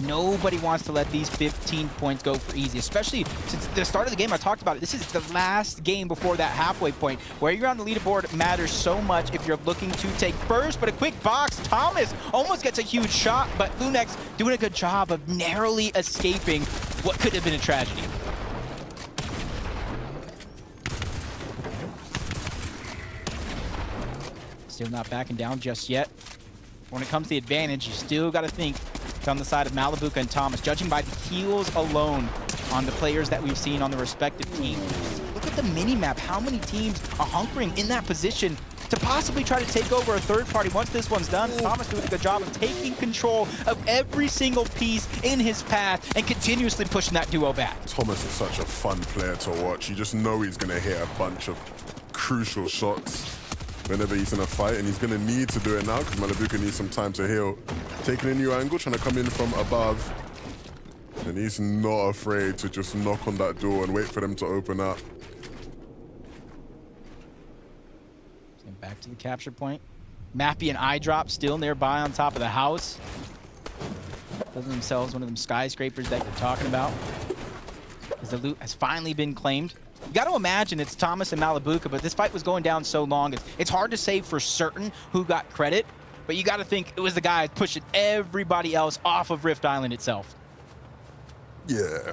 Nobody wants to let these 15 points go for easy, especially since the start of the game, I talked about it. This is the last game before that halfway point. Where you're on the leaderboard matters so much if you're looking to take first, but a quick box. Thomas almost gets a huge shot, but Lunex doing a good job of narrowly escaping what could have been a tragedy. Still not backing down just yet. When it comes to the advantage, you still got to think on the side of Malibuca and Thomas, judging by the heals alone on the players that we've seen on the respective teams. Look at the mini-map. How many teams are hunkering in that position to possibly try to take over a third party once this one's done? Thomas doing a good job of taking control of every single piece in his path and continuously pushing that duo back. Thomas is such a fun player to watch. You just know he's going to hit a bunch of crucial shots whenever he's in a fight, and he's going to need to do it now because Malibuca needs some time to heal. Taking a new angle, trying to come in from above. And he's not afraid to just knock on that door and wait for them to open up. Back to the capture point. Mappy and iDrop still nearby on top of the house. Building themselves one of them skyscrapers that you're talking about. As the loot has finally been claimed. You got to imagine it's Thomas and Malibuca, but this fight was going down so long. It's hard to say for certain who got credit, but you got to think it was the guy pushing everybody else off of Rift Island itself. Yeah.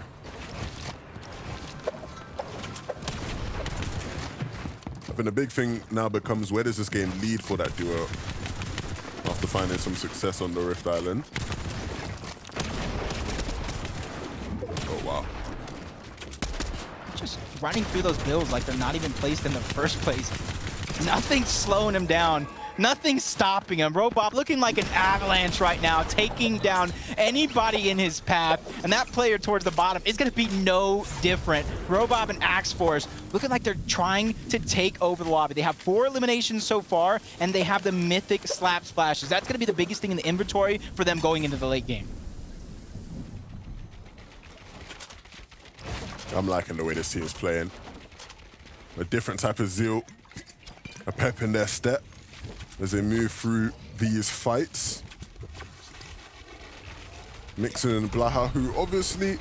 I think the big thing now becomes, where does this game lead for that duo after finding some success on the Rift Island? Oh, wow. Just running through those builds like they're not even placed in the first place. Nothing's slowing him down. Nothing's stopping him. Robop looking like an avalanche right now, taking down anybody in his path. And that player towards the bottom is going to be no different. Robop and Axe Force looking like they're trying to take over the lobby. They have 4 eliminations so far, and they have the mythic slap splashes. That's going to be the biggest thing in the inventory for them going into the late game. I'm liking the way this team is playing. A different type of zeal, a pep in their step as they move through these fights. Mixon and Blaha, who obviously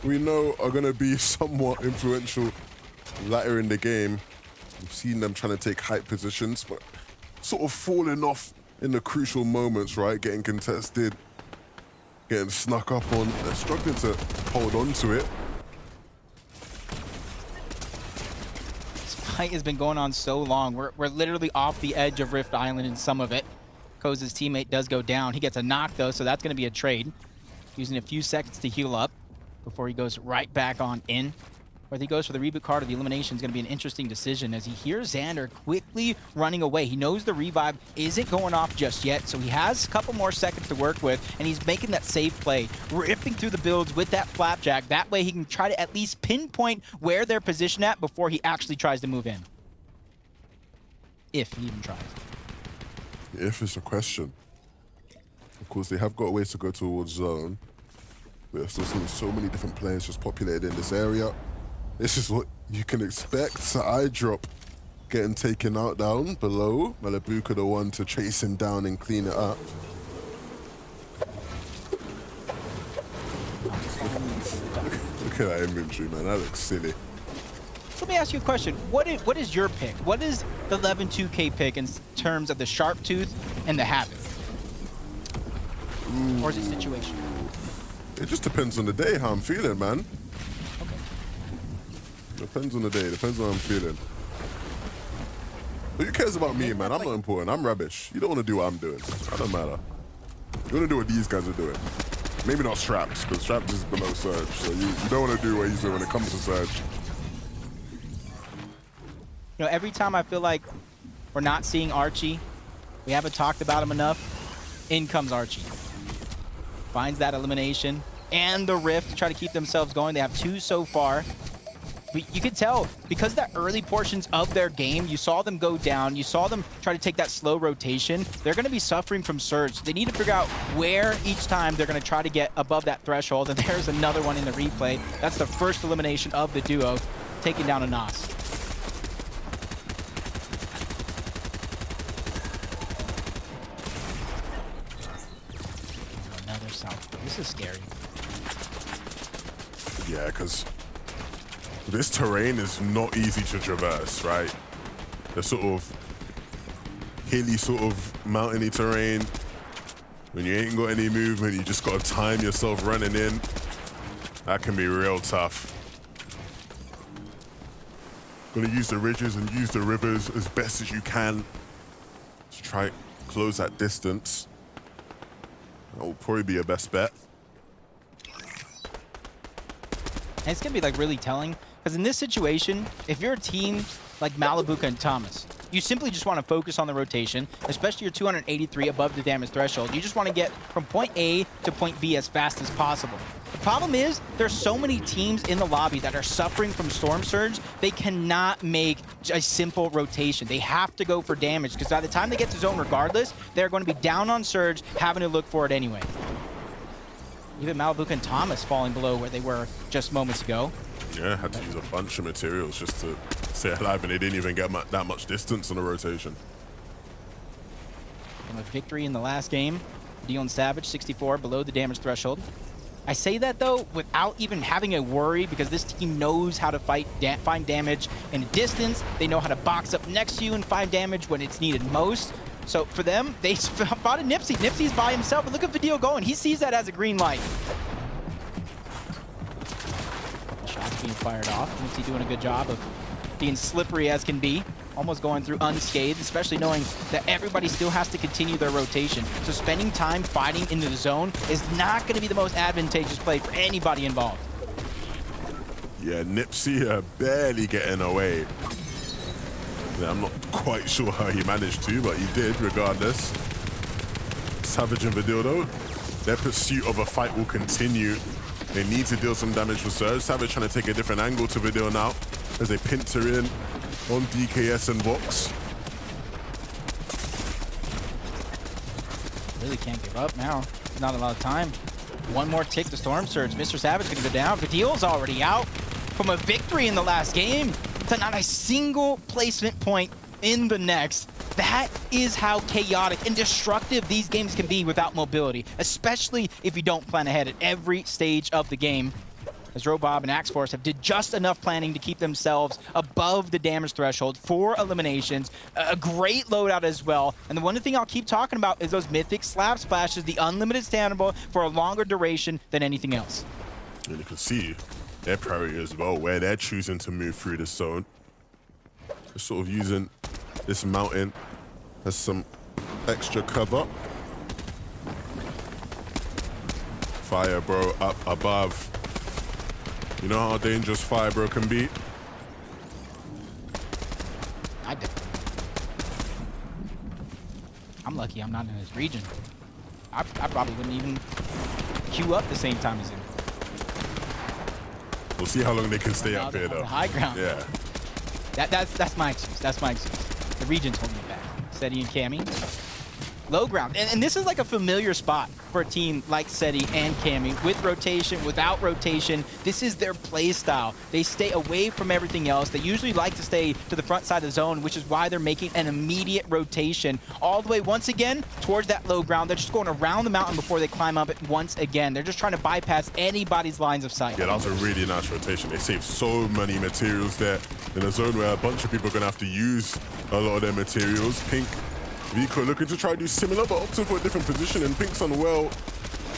we know are going to be somewhat influential later in the game. We've seen them trying to take height positions, but sort of falling off in the crucial moments, right? Getting contested, getting snuck up on. They're struggling to hold on to it. Fight has been going on so long. We're literally off the edge of Rift Island in some of it. Koza's teammate does go down. He gets a knock though, so that's going to be a trade. Using a few seconds to heal up before he goes right back on in. Whether he goes for the reboot card or the elimination is going to be an interesting decision as he hears Xander quickly running away. He knows the revive isn't going off just yet, so he has a couple more seconds to work with, and he's making that safe play, ripping through the builds with that flapjack. That way he can try to at least pinpoint where they're positioned at before he actually tries to move in. If he even tries. If it's a question. Of course, they have got ways to go towards zone. We're still seeing so many different players just populated in this area. This is what you can expect. So eye drop getting taken out down below. Malabuka the one to chase him down and clean it up. Look at that inventory, man. That looks silly. Let me ask you a question. What is your pick? What is the 11-2K pick in terms of the Sharp Tooth and the Habit? Or is it situational? It just depends on the day, how I'm feeling, man. Depends on the day, depends on how I'm feeling. But who cares about me, man? I'm not important. I'm rubbish. You don't want to do what I'm doing. That don't matter. You want to do what these guys are doing. Maybe not Straps, because Straps is below Surge. So you don't want to do what he's doing when it comes to Surge. You know, every time I feel like we're not seeing Archie, we haven't talked about him enough, in comes Archie. Finds that elimination and the Rift to try to keep themselves going. They have 2 so far. But you could tell, because of the early portions of their game, you saw them go down, you saw them try to take that slow rotation. They're going to be suffering from Surge. They need to figure out where each time they're going to try to get above that threshold. And there's another one in the replay. That's the first elimination of the duo, taking down a Nas. Another South. This is scary. Yeah, because this terrain is not easy to traverse, right? The sort of hilly, sort of mountainy terrain. When you ain't got any movement, you just got to time yourself running in. That can be real tough. Gonna use the ridges and use the rivers as best as you can to try close that distance. That will probably be your best bet. And it's gonna be like really telling, because in this situation, if you're a team like Malabuka and Thomas, you simply just want to focus on the rotation, especially your 283 above the damage threshold. You just want to get from point A to point B as fast as possible. The problem is there's so many teams in the lobby that are suffering from Storm Surge, they cannot make a simple rotation. They have to go for damage, because by the time they get to zone regardless, they're going to be down on Surge, having to look for it anyway. Even Malabuka and Thomas falling below where they were just moments ago. Yeah, had to use a bunch of materials just to stay alive, and they didn't even get that much distance on the rotation. From a victory in the last game, Dion Savage, 64, below the damage threshold. I say that, though, without even having a worry, because this team knows how to find damage in a distance. They know how to box up next to you and find damage when it's needed most. So for them, they spotted Nipsey. Nipsey's by himself, and look at Video going. He sees that as a green light. Shots being fired off. Nipsey doing a good job of being slippery as can be. Almost going through unscathed, especially knowing that everybody still has to continue their rotation. So spending time fighting into the zone is not going to be the most advantageous play for anybody involved. Yeah, Nipsey barely getting away. Yeah, I'm not quite sure how he managed to, but he did regardless. Savage and Vidildo, their pursuit of a fight will continue. They need to deal some damage for Surge. Savage trying to take a different angle to Vidil now as they pincer in on DKS and Vox. Really can't give up now. Not a lot of time. One more tick to Storm Surge. Mr. Savage gonna go down. Vidil's already out from a victory in the last game to not a single placement point in the next. That is how chaotic and destructive these games can be without mobility, especially if you don't plan ahead at every stage of the game. As Robob and Axe Force have did just enough planning to keep themselves above the damage threshold for eliminations. A great loadout as well. And the one thing I'll keep talking about is those mythic slap splashes, the unlimited stamina for a longer duration than anything else. And you can see their priority as well, where they're choosing to move through the zone. They're sort of using this mountain as some extra cover. Fire, bro, up above. You know how dangerous Fire, bro, can be? I did. I'm lucky I'm not in his region. I probably wouldn't even queue up the same time as him. We'll see how long they can stay up here, though. The high ground. Yeah. That's my excuse. That's my excuse. The region's holding me back. Seti and Cammy. Low ground. And this is like a familiar spot for a team like Seti and Cammy. With rotation, without rotation, this is their play style. They stay away from everything else. They usually like to stay to the front side of the zone, which is why they're making an immediate rotation all the way once again towards that low ground. They're just going around the mountain before they climb up it once again. They're just trying to bypass anybody's lines of sight. Yeah, that was a really nice rotation. They saved so many materials there in a zone where a bunch of people are going to have to use a lot of their materials. Pink, Vico looking to try to do similar, but opting for a different position, and Pink's on well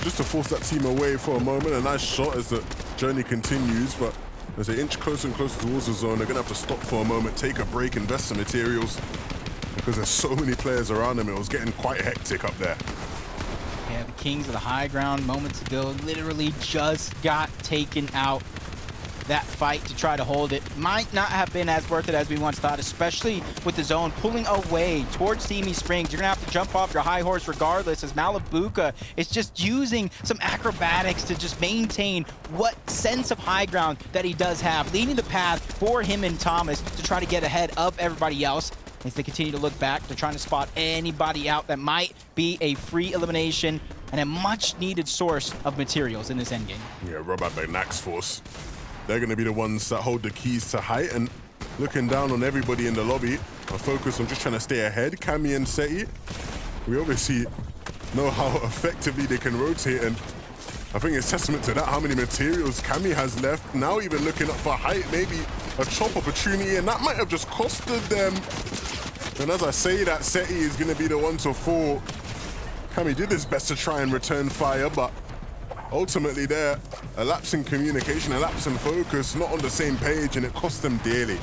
just to force that team away for a moment. A nice shot as the journey continues, but as they inch closer and closer towards the zone, they're going to have to stop for a moment, take a break, invest some materials, because there's so many players around them. It was getting quite hectic up there. Yeah, the Kings of the high ground moments ago literally just got taken out. That fight to try to hold it might not have been as worth it as we once thought, especially with the zone pulling away towards Steamy Springs. You're gonna have to jump off your high horse regardless, as Malibuca is just using some acrobatics to just maintain what sense of high ground that he does have, leading the path for him and Thomas to try to get ahead of everybody else. As they continue to look back, they're trying to spot anybody out that might be a free elimination and a much needed source of materials in this endgame. Yeah, Robot and Axe Force. They're going to be the ones that hold the keys to height, and looking down on everybody in the lobby, I focus on just trying to stay ahead. Cammy and Seti, we obviously know how effectively they can rotate, and I think it's testament to that how many materials Cammy has left. Now even looking up for height, maybe a chop opportunity, and that might have just costed them. And as I say that, Seti is going to be the one to fall. Cammy did his best to try and return fire, but ultimately there, a lapse in communication, a lapse in focus, not on the same page, and it cost them dearly.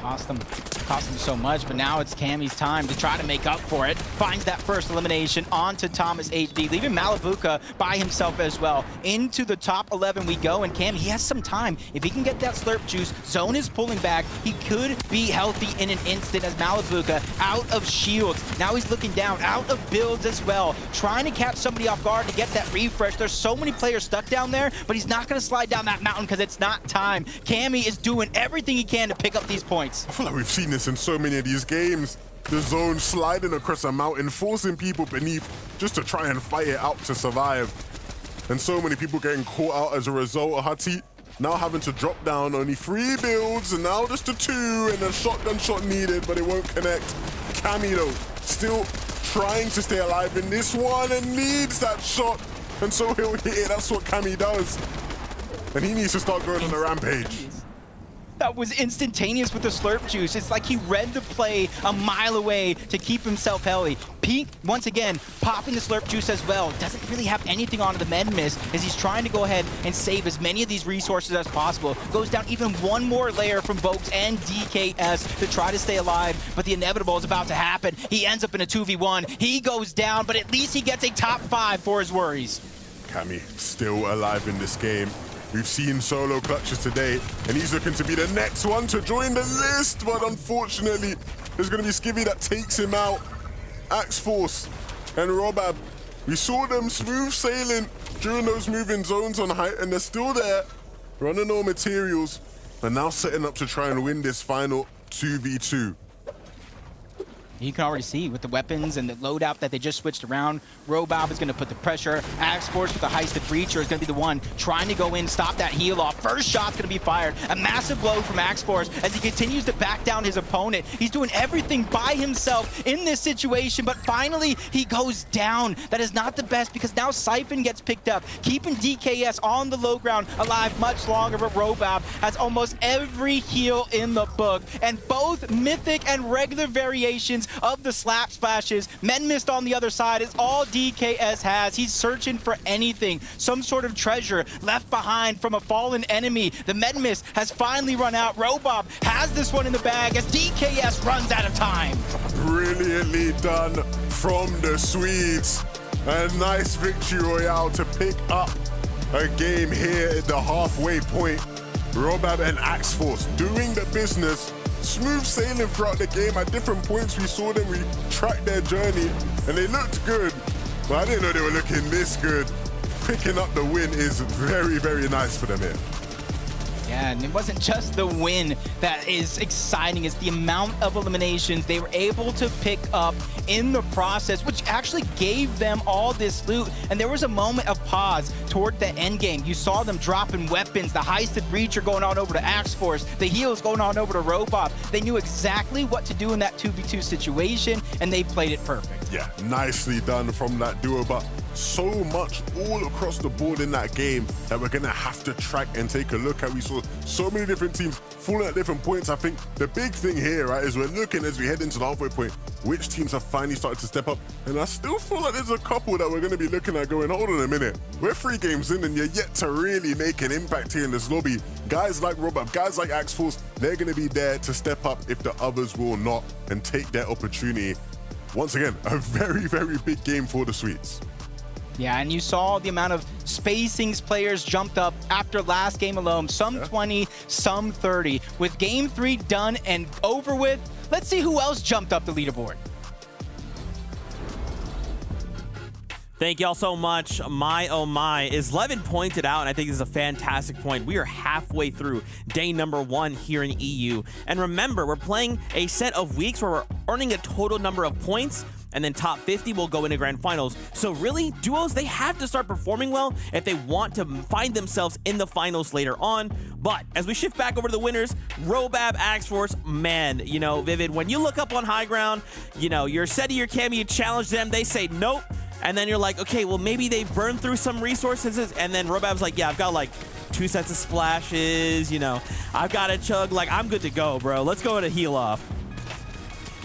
Cost them so much, but now it's Cammy's time to try to make up for it. Finds that first elimination onto Thomas HD, leaving Malibuca by himself as well. Into the top 11 we go, and Cammy, he has some time. If he can get that slurp juice, zone is pulling back. He could be healthy in an instant as Malibuca out of shields. Now he's looking down, out of builds as well, trying to catch somebody off guard to get that refresh. There's so many players stuck down there, but he's not going to slide down that mountain because it's not time. Cammy is doing everything he can to pick up these points. I feel like we've seen this in so many of these games. The zone sliding across a mountain, forcing people beneath just to try and fight it out to survive. And so many people getting caught out as a result. Hati now having to drop down, only 3 builds, and now just a 2, and a shotgun shot needed, but it won't connect. Cammy though, still trying to stay alive in this one and needs that shot. And so he'll hit it, that's what Cammy does. And he needs to start going on a rampage. That was instantaneous with the slurp juice. It's like he read the play a mile away to keep himself healthy. Pete, once again, popping the slurp juice as well. Doesn't really have anything on the med miss as he's trying to go ahead and save as many of these resources as possible. Goes down even one more layer from Vokes and DKS to try to stay alive, but the inevitable is about to happen. He ends up in a 2v1. He goes down, but at least he gets a top 5 for his worries. Cammy still alive in this game. We've seen solo clutches today, and he's looking to be the next one to join the list, but unfortunately, there's going to be Skivvy that takes him out. Axe Force and Robab, we saw them smooth sailing during those moving zones on height, and they're still there, running all materials, but now setting up to try and win this final 2v2. You can already see with the weapons and the loadout that they just switched around, Robab is going to put the pressure. Axe Force with the Heisted Breacher is going to be the one trying to go in, stop that heal off. First shot's going to be fired. A massive blow from Axe Force as he continues to back down his opponent. He's doing everything by himself in this situation, but finally he goes down. That is not the best because now Siphon gets picked up, keeping DKS on the low ground alive much longer, but Robab has almost every heal in the book, and both mythic and regular variations of the slap splashes. Men missed on the other side is all DKS has. He's searching for anything, some sort of treasure left behind from a fallen enemy. The med mist has finally run out. Robab has this one in the bag as DKS runs out of time. Brilliantly done from the Swedes. A nice victory royale to pick up a game here at the halfway point. Robab and Axe Force doing the business. Smooth sailing throughout the game. At different points we saw them, we tracked their journey, and they looked good, but I didn't know they were looking this good. Picking up the win is very, very nice for them here. Yeah, and it wasn't just the win that is exciting, it's the amount of eliminations they were able to pick up in the process, which actually gave them all this loot. And there was a moment of pause toward the end game. You saw them dropping weapons, the Heisted Breacher going on over to Axe Force, the heals going on over to Robab. They knew exactly what to do in that 2v2 situation, and they played it perfect. Yeah, nicely done from that duo, but so much all across the board in that game that we're gonna have to track and take a look at. We saw so many different teams falling at different points. I think the big thing here, right, is we're looking as we head into the halfway point, which teams have finally started to step up. And I still feel like there's a couple that we're gonna be looking at going, hold on a minute, we're 3 games in and you're yet to really make an impact here in this lobby. Guys like Robab, guys like Axe Force, they're gonna be there to step up if the others will not and take their opportunity. Once again, a very, very big game for the Swedes. Yeah, and you saw the amount of spacings players jumped up after last game alone. Some 20, some 30. With game 3 done and over with, let's see who else jumped up the leaderboard. Thank y'all so much. My, oh my. As Levin pointed out, and I think this is a fantastic point, we are halfway through day number 1 here in EU. And remember, we're playing a set of weeks where we're earning a total number of points, and then top 50 will go into grand finals. So really, duos, they have to start performing well if they want to find themselves in the finals later on. But as we shift back over to the winners, Robab, Axe Force, man, you know, Vivid, when you look up on high ground, you know, you're setting your cam, you challenge them, they say nope. And then you're like, okay, well, maybe they've burned through some resources. And then Robab's like, yeah, I've got like 2 sets of splashes, you know, I've got a chug, like, I'm good to go, bro. Let's go to heal off.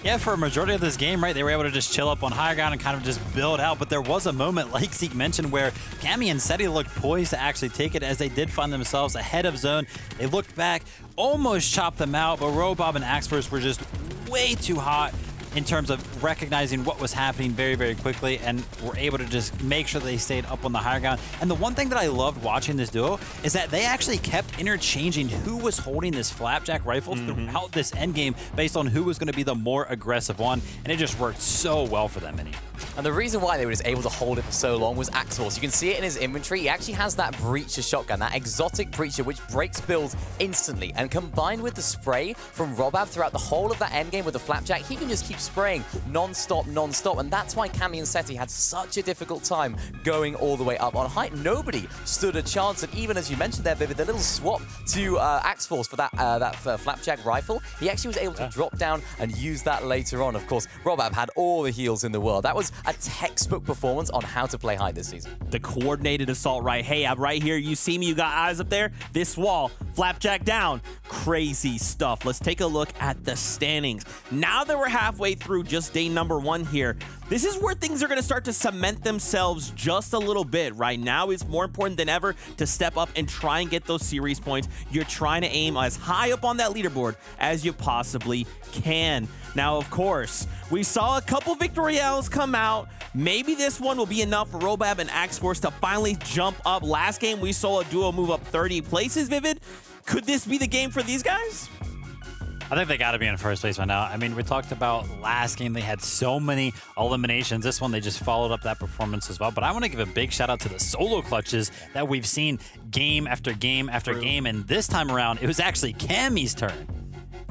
Yeah, for a majority of this game, right, they were able to just chill up on high ground and kind of just build out. But there was a moment, like Zeke mentioned, where Cammy and Seti looked poised to actually take it as they did find themselves ahead of zone. They looked back, almost chopped them out, but Robab and Axe Force were just way too hot in terms of recognizing what was happening very, very quickly, and were able to just make sure they stayed up on the higher ground. And the one thing that I loved watching this duo is that they actually kept interchanging who was holding this flapjack rifle throughout this endgame based on who was going to be the more aggressive one, and it just worked so well for them, Minnie. And the reason why they were just able to hold it for so long was Axe Force. You can see it in his inventory. He actually has that Breacher shotgun, that exotic Breacher, which breaks builds instantly. And combined with the spray from Robab throughout the whole of that endgame with the flapjack, he can just keep spraying non-stop, non-stop. And that's why Cammy and Seti had such a difficult time going all the way up on height. Nobody stood a chance. And even as you mentioned there, Vivid, the little swap to Axe Force for that flapjack rifle, he actually was able to drop down and use that later on. Of course, Robab had all the heals in the world. That was a textbook performance on how to play high this season. The coordinated assault, right? Hey, I'm right here. You see me? You got eyes up there? This wall. Flapjack down. Crazy stuff. Let's take a look at the standings. Now that we're halfway through just day number 1 here, this is where things are going to start to cement themselves just a little bit. Right now, it's more important than ever to step up and try and get those series points. You're trying to aim as high up on that leaderboard as you possibly can. Now, of course, we saw a couple victory royales come out. Maybe this one will be enough for Robab and X-Force to finally jump up. Last game, we saw a duo move up 30 places, Vivid. Could this be the game for these guys? I think they got to be in first place right now. I mean, we talked about last game. They had so many eliminations. This one, they just followed up that performance as well. But I want to give a big shout out to the solo clutches that we've seen game after game after game. And this time around, it was actually Cammy's turn.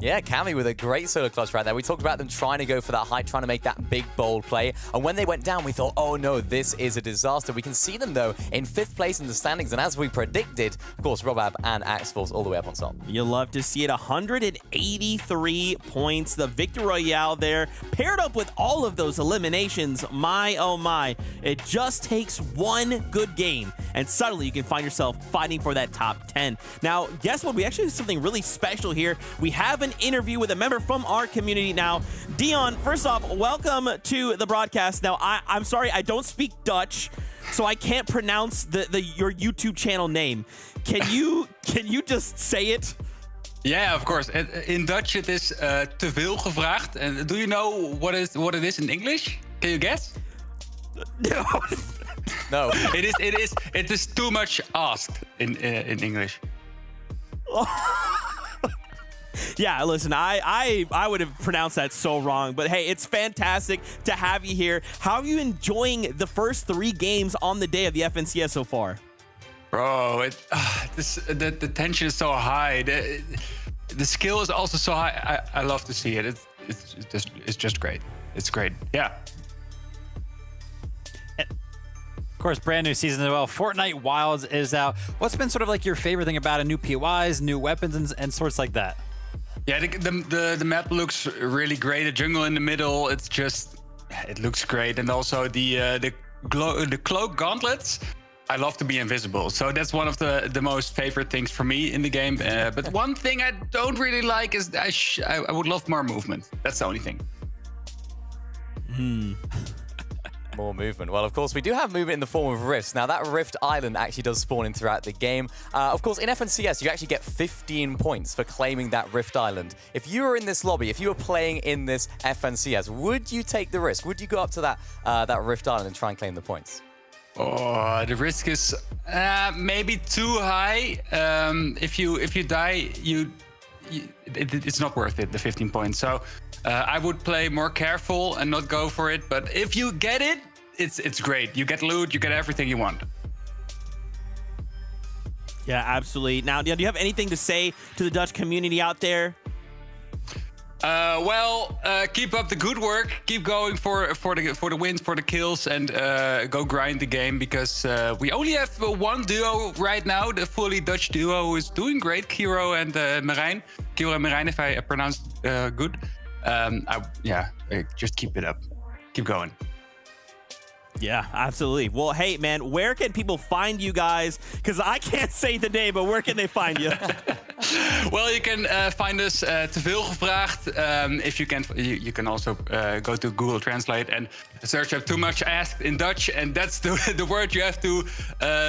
Yeah, Cammy with a great solo clutch right there. We talked about them trying to go for that height, trying to make that big, bold play. And when they went down, we thought, oh no, this is a disaster. We can see them, though, in 5th place in the standings. And as we predicted, of course, Robab and Axforce all the way up on top. You love to see it. 183 points. The Victory Royale there, paired up with all of those eliminations. My, oh my. It just takes one good game, and suddenly you can find yourself fighting for that top 10. Now, guess what? We actually have something really special here. We have an interview with a member from our community now. Dion, first off, welcome to the broadcast. Now, I'm sorry, I don't speak Dutch, so I can't pronounce your YouTube channel name. Can you just say it? Yeah, of course. In Dutch, it is te veel gevraagd. And do you know what it is in English? Can you guess? No. No. It is too much asked in English. Yeah, listen, I would have pronounced that so wrong, but hey, it's fantastic to have you here. How are you enjoying the first 3 games on the day of the FNCS so far? Bro, the tension is so high. The skill is also so high. I love to see it. It's just great. It's great. Yeah. Of course, brand new season as well. Fortnite Wilds is out. What's been sort of like your favorite thing about it? New POIs, new weapons, and sorts like that? Yeah, the map looks really great. The jungle in the middle, it looks great. And also the cloak gauntlets, I love to be invisible. So that's one of the most favorite things for me in the game. But one thing I don't really like is I would love more movement. That's the only thing. More movement. Well, of course, we do have movement in the form of rifts. Now, that rift island actually does spawn in throughout the game. Of course, in FNCS, you actually get 15 points for claiming that rift island. If you were in this lobby, if you were playing in this FNCS, would you take the risk? Would you go up to that rift island and try and claim the points? Oh, the risk is maybe too high. If you die, it's not worth it, the 15 points. So I would play more careful and not go for it. But if you get it, it's great. You get loot, you get everything you want. Yeah, absolutely. Now, do you have anything to say to the Dutch community out there? Keep up the good work. Keep going for the wins, for the kills, and go grind the game, because we only have one duo right now, the fully Dutch duo, who is doing great, Kiro and Marijn. Kiro and Marijn, if I pronounced good. Just keep it up. Keep going. Yeah, absolutely. Well, hey, man, where can people find you guys? Because I can't say the name, but where can they find you? Well, you can find us te veel gevraagd. If you can also go to Google Translate and search up too much asked in Dutch, and that's the word you have to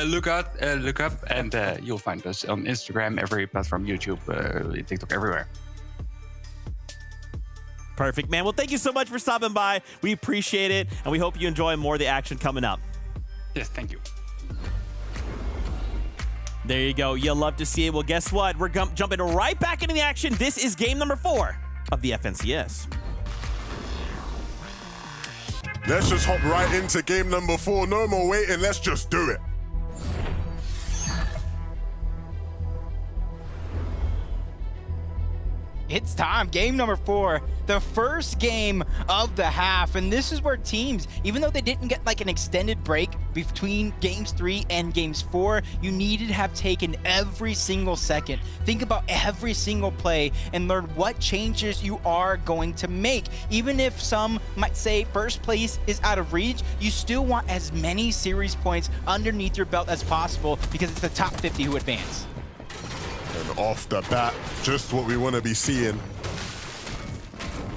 look up, and you'll find us on Instagram, every platform, YouTube, TikTok, everywhere. Perfect, man. Well, thank you so much for stopping by. We appreciate it, and we hope you enjoy more of the action coming up. Yes, thank you. There you go. You'll love to see it. Well, guess what? We're jumping right back into the action. This is game number 4 of the FNCS. Let's just hop right into game number 4. No more waiting. Let's just do it. It's time. Game number 4, the first game of the half. And this is where teams, even though they didn't get like an extended break between games 3 and games 4, you needed to have taken every single second. Think about every single play and learn what changes you are going to make. Even if some might say first place is out of reach, you still want as many series points underneath your belt as possible, because it's the top 50 who advance. And off the bat, just what we want to be seeing.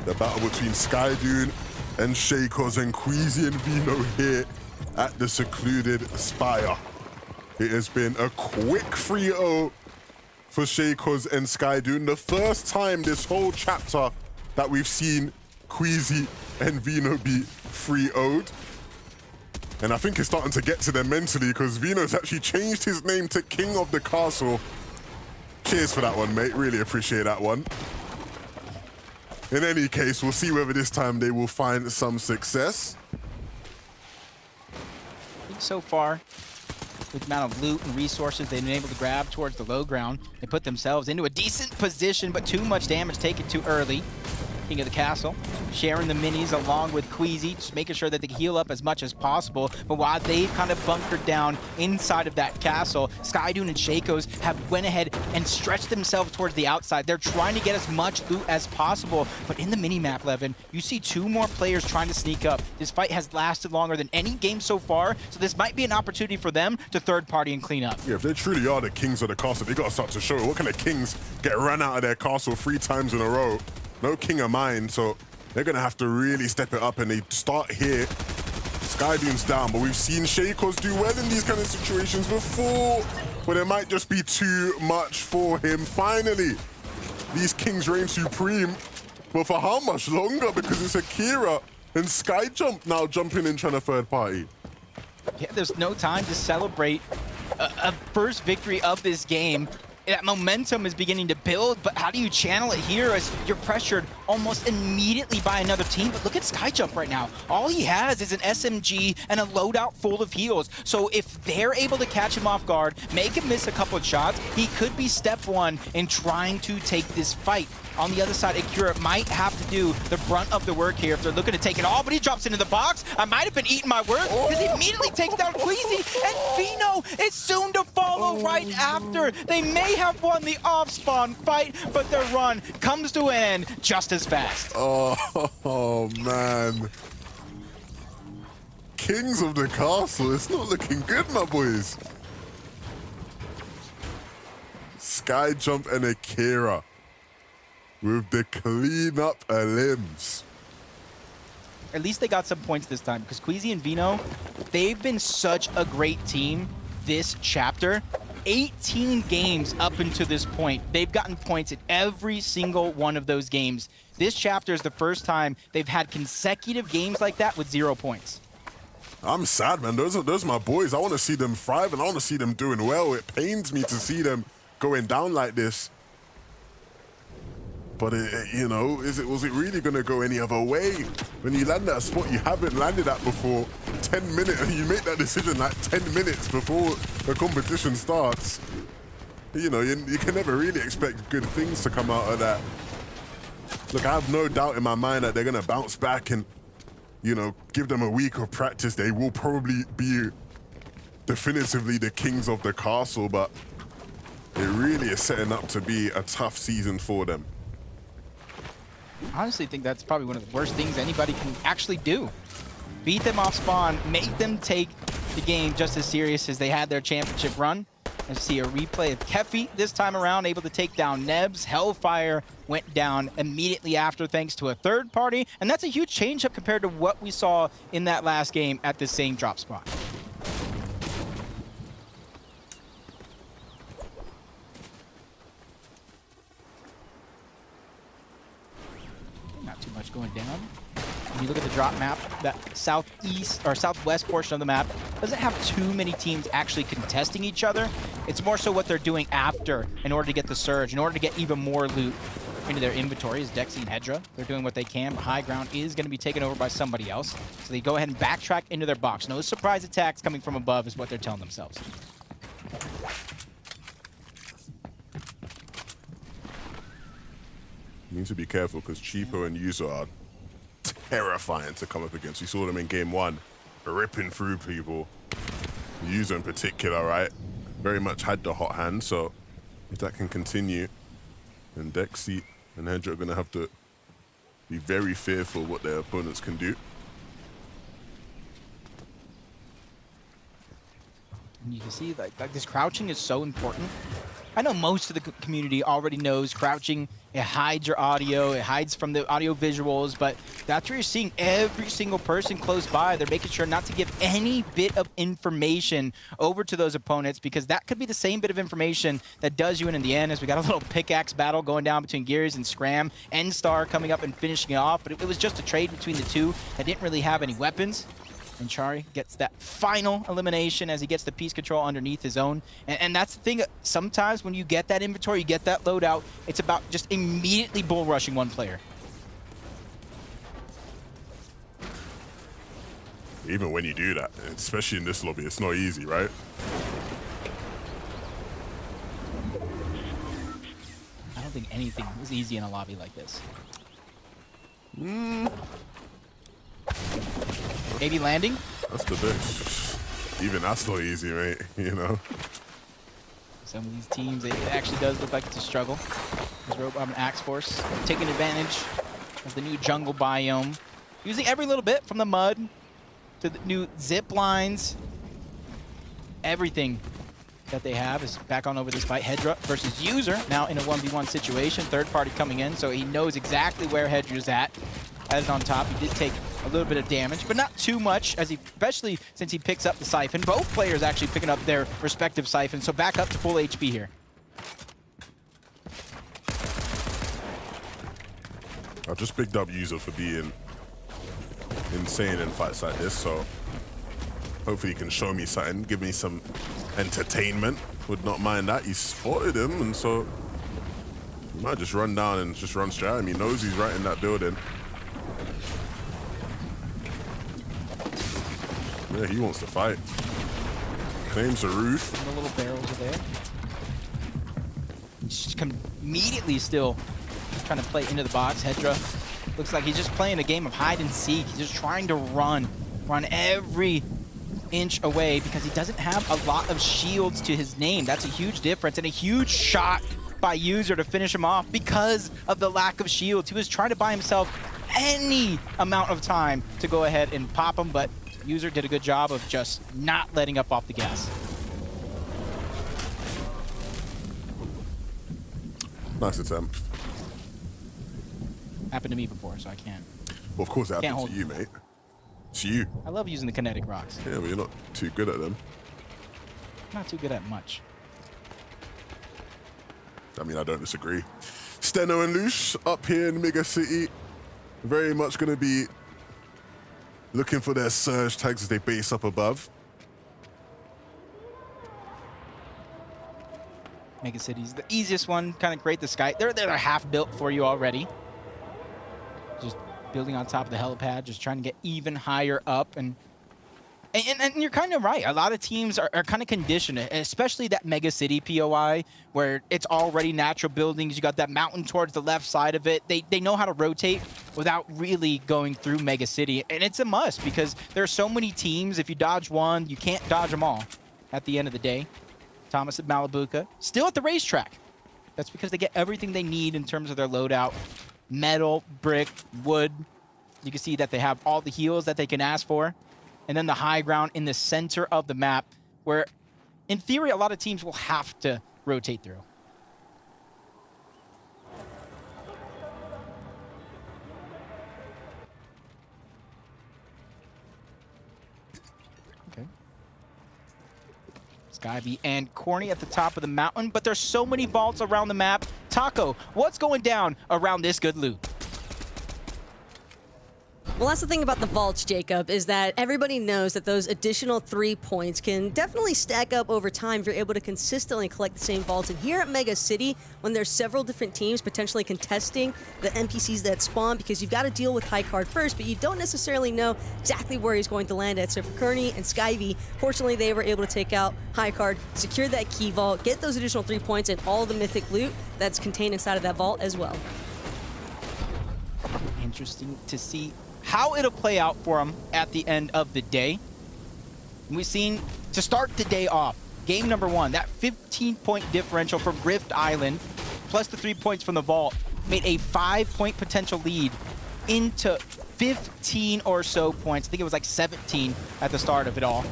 The battle between Skydune and Shakos and Queasy and Vino here at the secluded Spire. It has been a quick 3-0 for Shakos and Skydune. The first time this whole chapter that we've seen Queasy and Vino be 3-0'd. And I think it's starting to get to them mentally because Vino's actually changed his name to King of the Castle. Cheers for that one, mate. Really appreciate that one. In any case, we'll see whether this time they will find some success. I think so far, with the amount of loot and resources they've been able to grab towards the low ground, they put themselves into a decent position, but too much damage taken too early. King of the Castle, sharing the minis along with Queasy, just making sure that they can heal up as much as possible. But while they've kind of bunkered down inside of that castle, Skydune and Shakos have went ahead and stretched themselves towards the outside. They're trying to get as much loot as possible. But in the mini-map, Levin, you see 2 more players trying to sneak up. This fight has lasted longer than any game so far, so this might be an opportunity for them to third party and clean up. Yeah, if they truly are the kings of the castle, they got to start to show it. What kind of kings get run out of their castle 3 times in a row? No king of mine, so they're going to have to really step it up, and they start here. Skydune's down, but we've seen Shakos do well in these kind of situations before, but it might just be too much for him. Finally, these kings reign supreme, but for how much longer? Because it's Akira and Skyjump now jumping in trying to third party. Yeah, there's no time to celebrate a first victory of this game. That momentum is beginning to build, but how do you channel it here as you're pressured almost immediately by another team? But look at Skyjump right now. All he has is an SMG and a loadout full of heals. So if they're able to catch him off guard, make him miss a couple of shots, he could be step 1 in trying to take this fight. On the other side, Akira might have to do the brunt of the work here if they're looking to take it all, but he drops into the box. I might have been eating my words because he immediately takes down Queasy, and Vino is soon to follow right after. They may have won the off-spawn fight, but their run comes to an end just as fast. Oh, man. Kings of the Castle, it's not looking good, my boys. Skyjump and Akira with the clean up limbs. At least they got some points this time because Queasy and Vino, they've been such a great team this chapter. 18 games up until this point. They've gotten points in every single one of those games. This chapter is the first time they've had consecutive games like that with 0 points. I'm sad, man. Those are my boys. I want to see them thrive and I want to see them doing well. It pains me to see them going down like this. But, you know, was it really going to go any other way? When you land at a spot you haven't landed at before, 10 minutes, and you make that decision like 10 minutes before the competition starts, you know, you can never really expect good things to come out of that. Look, I have no doubt in my mind that they're going to bounce back and, you know, give them a week of practice. They will probably be definitively the kings of the castle, but it really is setting up to be a tough season for them. I honestly think that's probably one of the worst things anybody can actually do. Beat them off spawn, make them take the game just as serious as they had their championship run. Let's see a replay of Kefi this time around, able to take down Nebs. Hellfire went down immediately after thanks to a third party, and that's a huge change up compared to what we saw in that last game at the same drop spot. Not too much going down. When you look at the drop map, that southeast or southwest portion of the map doesn't have too many teams actually contesting each other. It's more so what they're doing after in order to get the surge, in order to get even more loot into their inventory. Is Dexy and Hedra. They're doing what they can. High ground is going to be taken over by somebody else. So they go ahead and backtrack into their box. No surprise attacks coming from above is what they're telling themselves. You need to be careful because Cheapo and Yuzo are terrifying to come up against. We saw them in game 1, ripping through people. Yuzo in particular, right? Very much had the hot hand, so if that can continue, then Dexy and Hedra are going to have to be very fearful what their opponents can do. And you can see like this crouching is so important I know most of the community already knows crouching, it hides your audio, it hides from the audio visuals, but that's where you're seeing every single person close by. They're making sure not to give any bit of information over to those opponents, because that could be the same bit of information that does you in the end, as we got a little pickaxe battle going down between Gears and Scram. N-Star coming up and finishing it off, but it was just a trade between the two that didn't really have any weapons. And Chari gets that final elimination as he gets the piece control underneath his own. And that's the thing, sometimes when you get that inventory, you get that loadout, it's about just immediately bull rushing one player. Even when you do that, especially in this lobby, it's not easy, right? I don't think anything is easy in a lobby like this. Maybe landing? That's the best. Even that's not easy, mate, you know? Some of these teams, it actually does look like it's a struggle. There's Robot and Axe Force taking advantage of the new jungle biome. Using every little bit from the mud to the new zip lines. Everything that they have is back on over this fight. Hedra versus User, now in a 1v1 situation. Third party coming in, so he knows exactly where Hedra's at. As on top, he did take a little bit of damage, but not too much, as he, especially since he picks up the Siphon. Both players actually picking up their respective Siphons, so back up to full HP here. I've just picked up User for being insane in fights like this, so hopefully he can show me something, give me some entertainment. Would not mind that. He spotted him, and so he might just run down and just run straight at him. He knows he's right in that building. Yeah, he wants to fight. Claims the roof. The little barrels are there. He's just immediately still trying to play into the box. Hedra looks like he's just playing a game of hide and seek. He's just trying to run every inch away because he doesn't have a lot of shields to his name. That's a huge difference, and a huge shot by User to finish him off because of the lack of shields. He was trying to buy himself any amount of time to go ahead and pop him, but User did a good job of just not letting up off the gas. Nice attempt. Happened to me before, so I can't. Well, of course it happened hold to you, mate. It's you. I love using the kinetic rocks. Yeah, but you're not too good at them. Not too good at much. I mean, I don't disagree. Steno and Lush up here in Mega City. Very much going to be looking for their surge tags as they base up above. Mega City's the easiest one. Kind of create the sky. They're half built for you already. Just building on top of the helipad, just trying to get even higher up. And you're kind of right. A lot of teams are kind of conditioned, especially that Mega City POI, where it's already natural buildings. You got that mountain towards the left side of it. They know how to rotate without really going through Mega City. And it's a must because there are so many teams. If you dodge one, you can't dodge them all at the end of the day. Thomas at Malibuca, still at the racetrack. That's because they get everything they need in terms of their loadout. Metal, brick, wood. You can see that they have all the heals that they can ask for. And then the high ground in the center of the map, where, in theory, a lot of teams will have to rotate through. Okay. Skyby and Corny at the top of the mountain, but there's so many vaults around the map. Taco, what's going down around this good loot? Well, that's the thing about the vaults, Jacob, is that everybody knows that those additional 3 points can definitely stack up over time if you're able to consistently collect the same vaults. And here at Mega City, when there's several different teams potentially contesting the NPCs that spawn, because you've got to deal with high card first, but you don't necessarily know exactly where he's going to land at. So for Kearney and Skyby, fortunately, they were able to take out high card, secure that key vault, get those additional 3 points and all the mythic loot that's contained inside of that vault as well. Interesting to see how it'll play out for them at the end of the day. We've seen, to start the day off, game number 1, that 15-point differential from Rift Island, plus the 3 points from the vault, made a 5-point potential lead into 15 or so points. I think it was like 17 at the start of it all.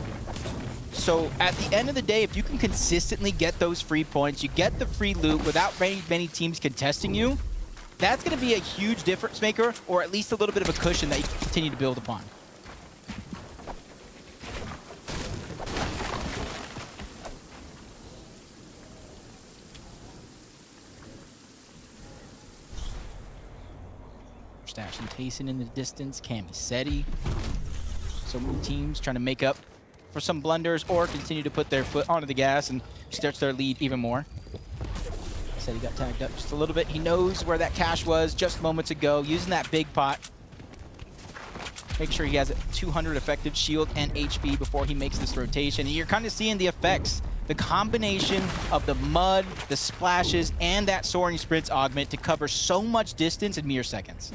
So at the end of the day, if you can consistently get those free points, you get the free loot without many teams contesting you, that's going to be a huge difference maker, or at least a little bit of a cushion that you can continue to build upon. Stash and Tayson in the distance, Camisetti. So many teams trying to make up for some blunders or continue to put their foot onto the gas and stretch their lead even more. Said he got tagged up just a little bit. He knows where that cash was just moments ago, using that big pot. Make sure he has a 200 effective shield and HP before he makes this rotation. And you're kind of seeing the effects, the combination of the mud, the splashes, and that soaring sprints augment to cover so much distance in mere seconds.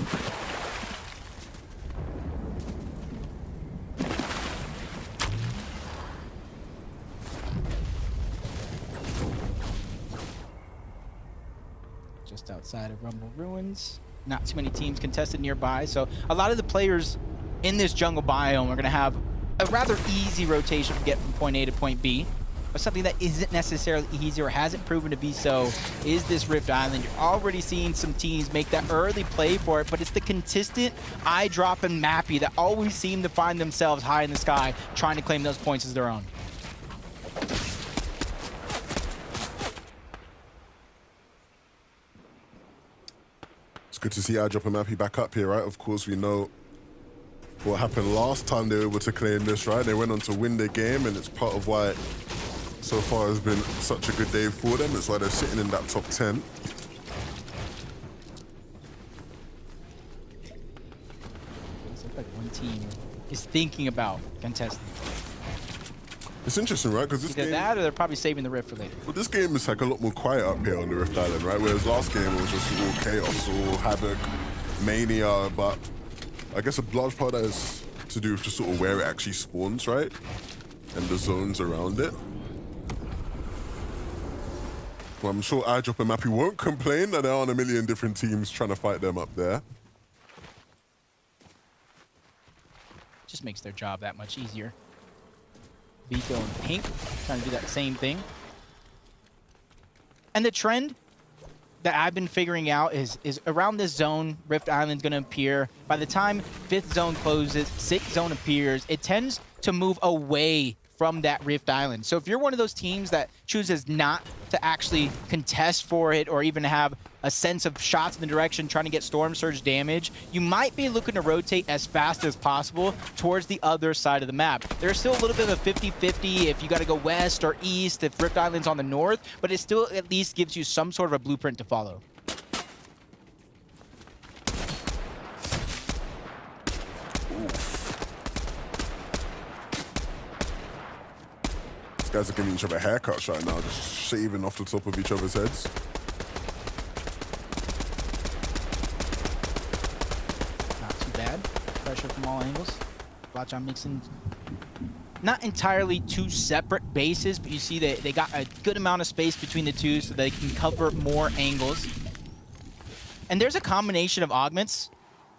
Just outside of Rumble Ruins. Not too many teams contested nearby, so a lot of the players in this jungle biome are going to have a rather easy rotation to get from point A to point B. But something that isn't necessarily easy or hasn't proven to be so is this Rift Island. You're already seeing some teams make that early play for it, but it's the consistent eye drop and mappy that always seem to find themselves high in the sky trying to claim those points as their own. It's good to see Eye Drop and Mappy back up here, right? Of course, we know what happened last time they were able to claim this, right? They went on to win the game, and it's part of why so far has been such a good day for them. It's why they're sitting in that top 10. It's like one team is thinking about contesting. It's interesting, right? Because this Either game, that or they're probably saving the Rift for later. well, this game is like a lot more quiet up here on the Rift Island, right? Whereas last game it was just all chaos, all havoc, mania. But I guess a large part of that is to do with just sort of where it actually spawns, right? And the zones around it. Well, I'm sure Eye Drop and Mappy won't complain that there aren't a million different teams trying to fight them up there. Just makes their job that much easier. Vico and Pink trying to do that same thing. And the trend that I've been figuring out is around this zone, Rift Island's going to appear. By the time 5th zone closes, 6th zone appears, it tends to move away from that Rift Island. So if you're one of those teams that chooses not to actually contest for it or even have a sense of shots in the direction trying to get Storm Surge damage, you might be looking to rotate as fast as possible towards the other side of the map. There's still a little bit of a 50-50 if you got to go west or east, if Rift Island's on the north, but it still at least gives you some sort of a blueprint to follow. These guys are giving each other haircuts right now, just shaving off the top of each other's heads. Not too bad. Pressure from all angles. Watch on mixing. Not entirely two separate bases, but you see that they got a good amount of space between the two so they can cover more angles. And there's a combination of augments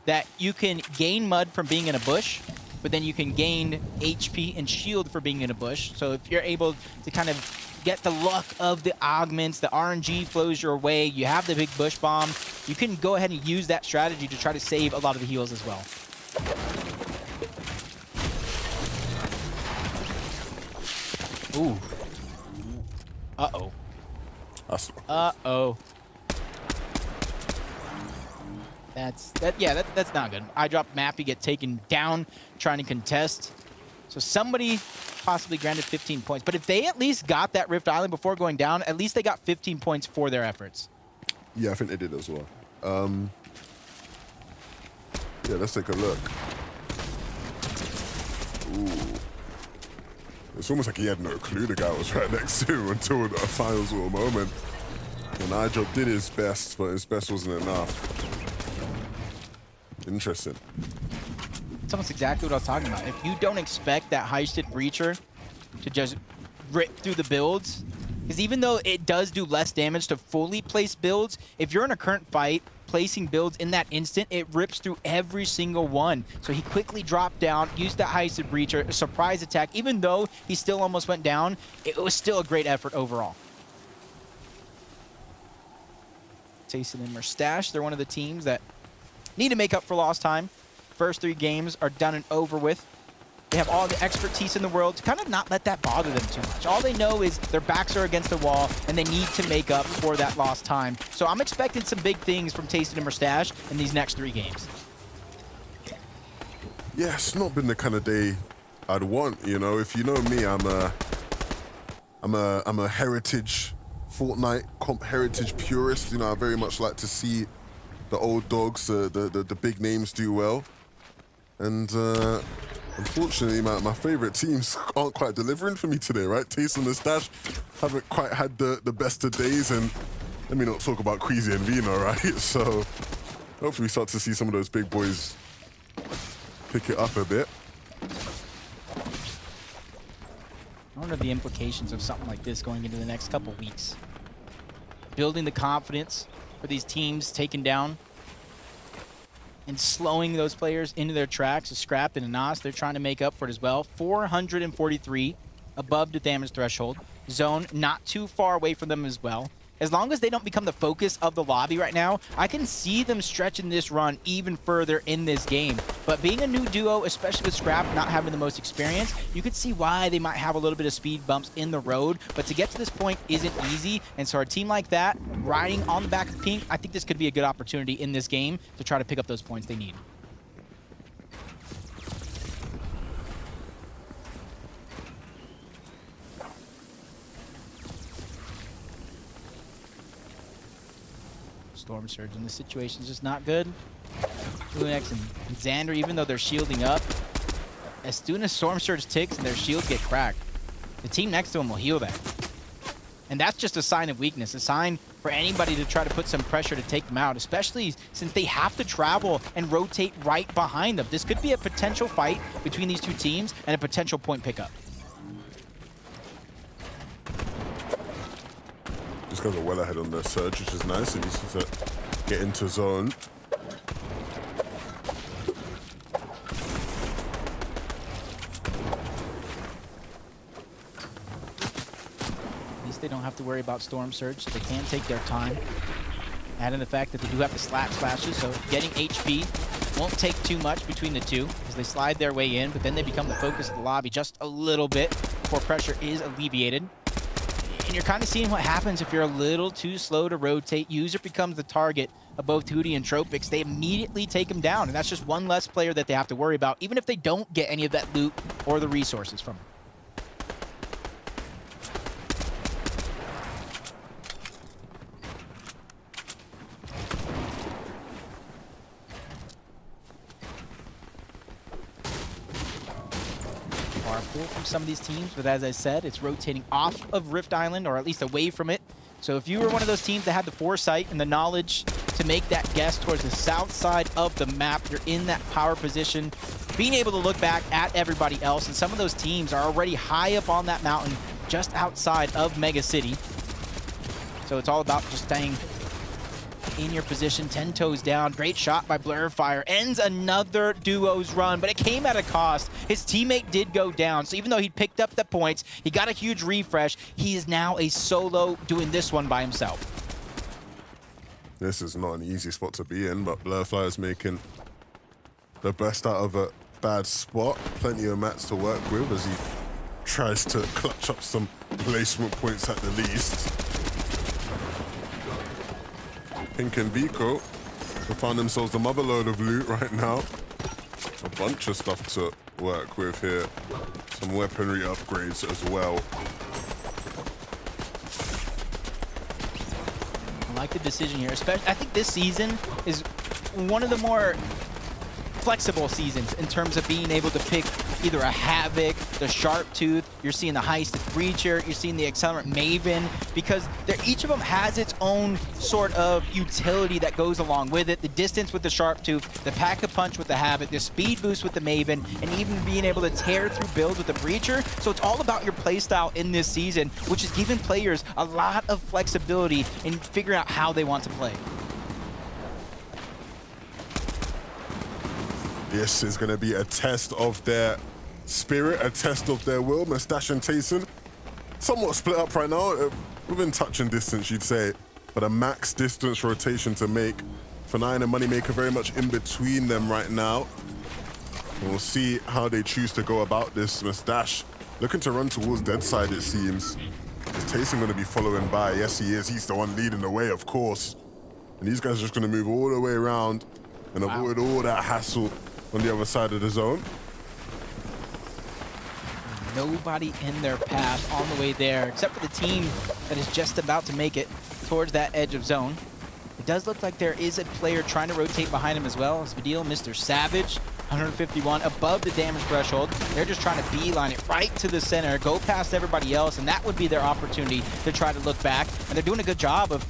that you can gain mud from being in a bush, but then you can gain HP and shield for being in a bush. So if you're able to kind of get the luck of the augments, the RNG flows your way, you have the big bush bomb, you can go ahead and use that strategy to try to save a lot of the heals as well. Ooh. Uh-oh. Uh-oh. That's not good. I drop Mappy, get taken down trying to contest. So somebody possibly granted 15 points. But if they at least got that Rift Island before going down, at least they got 15 points for their efforts. Yeah, I think they did as well. Yeah, let's take a look. Ooh. It's almost like he had no clue the guy was right next to him until the final sort of moment. And Eye Drop did his best, but his best wasn't enough. Interesting. It's almost exactly what I was talking about. If you don't expect that high-shit breacher to just rip through the builds, Because even though it does do less damage to fully place builds, if you're in a current fight, placing builds in that instant, it rips through every single one. So he quickly dropped down, used that heisted breacher, a surprise attack. Even though he still almost went down, it was still a great effort overall. Tayson and Mustache, they're one of the teams that need to make up for lost time. First 3 games are done and over with. They have all the expertise in the world to kind of not let that bother them too much. All they know is their backs are against the wall, and they need to make up for that lost time. So I'm expecting some big things from Tayson and Mustache in these next 3 games. Yeah, it's not been the kind of day I'd want, you know. If you know me, I'm a heritage Fortnite comp heritage purist. You know, I very much like to see the old dogs, the big names do well. And unfortunately, my favorite teams aren't quite delivering for me today, right? Tayson and Mustache haven't quite had the best of days, and let me not talk about Queasy and Vino, right? So hopefully we start to see some of those big boys pick it up a bit. I wonder the implications of something like this going into the next couple weeks. Building the confidence for these teams taken down and slowing those players into their tracks. Scrapped and Anas, they're trying to make up for it as well. 443 above the damage threshold. Zone not too far away from them as well. As long as they don't become the focus of the lobby right now, I can see them stretching this run even further in this game. But being a new duo, especially with Scrap not having the most experience, you could see why they might have a little bit of speed bumps in the road. But to get to this point isn't easy. And so a team like that, riding on the back of Pink, I think this could be a good opportunity in this game to try to pick up those points they need. Storm Surge in this situation is just not good. Lunex and Xander, even though they're shielding up, as soon as Storm Surge ticks and their shields get cracked, the team next to them will heal that. And that's just a sign of weakness, a sign for anybody to try to put some pressure to take them out, especially since they have to travel and rotate right behind them. This could be a potential fight between these two teams and a potential point pickup. These guys are well ahead on their surge, which is nice. It needs to get into zone. At least they don't have to worry about Storm Surge, so they can take their time. Add in the fact that they do have the slap splashes, so getting HP won't take too much between the two as they slide their way in, but then they become the focus of the lobby just a little bit before pressure is alleviated. And you're kind of seeing what happens if you're a little too slow to rotate. User becomes the target of both Hootie and Tropix. They immediately take him down, and that's just one less player that they have to worry about, even if they don't get any of that loot or the resources from him. From some of these teams, but as I said, it's rotating off of Rift Island, or at least away from it. So if you were one of those teams that had the foresight and the knowledge to make that guess towards the south side of the map, you're in that power position, being able to look back at everybody else, and some of those teams are already high up on that mountain just outside of Mega City. So it's all about just staying in your position, 10 toes down. Great shot by Blurfire. Ends another duo's run, but it came at a cost. His teammate did go down, so even though he picked up the points, he got a huge refresh. He is now a solo doing this one by himself. This is not an easy spot to be in, but Blurfire's making the best out of a bad spot. Plenty of mats to work with as he tries to clutch up some placement points at the least. Pink and Vico have found themselves the motherload of loot right now. A bunch of stuff to work with here. Some weaponry upgrades as well. I like the decision here, especially I think this season is one of the more flexible seasons in terms of being able to pick either a Havoc, the Sharp Tooth, you're seeing the Heisted Breacher, you're seeing the Accelerant Maven, because each of them has its own sort of utility that goes along with it. The distance with the Sharp Tooth, the Pack-a-Punch with the Havoc, the speed boost with the Maven, and even being able to tear through builds with the Breacher. So it's all about your playstyle in this season, which is giving players a lot of flexibility in figuring out how they want to play. This is going to be a test of their spirit, a test of their will. Mustache and Tayson somewhat split up right now, within touching distance, you'd say, but a max distance rotation to make. F9 and Moneymaker very much in between them right now. We'll see how they choose to go about this. Mustache looking to run towards dead side, it seems. Is Tayson going to be following by? Yes, he is. He's the one leading the way, of course. And these guys are just going to move all the way around and avoid all that hassle on the other side of the zone. Nobody in their path on the way there, except for the team that is just about to make it towards that edge of zone. It does look like there is a player trying to rotate behind him as well. As Vidil, Mr. Savage, 151, above the damage threshold. They're just trying to beeline it right to the center, go past everybody else, and that would be their opportunity to try to look back. And they're doing a good job of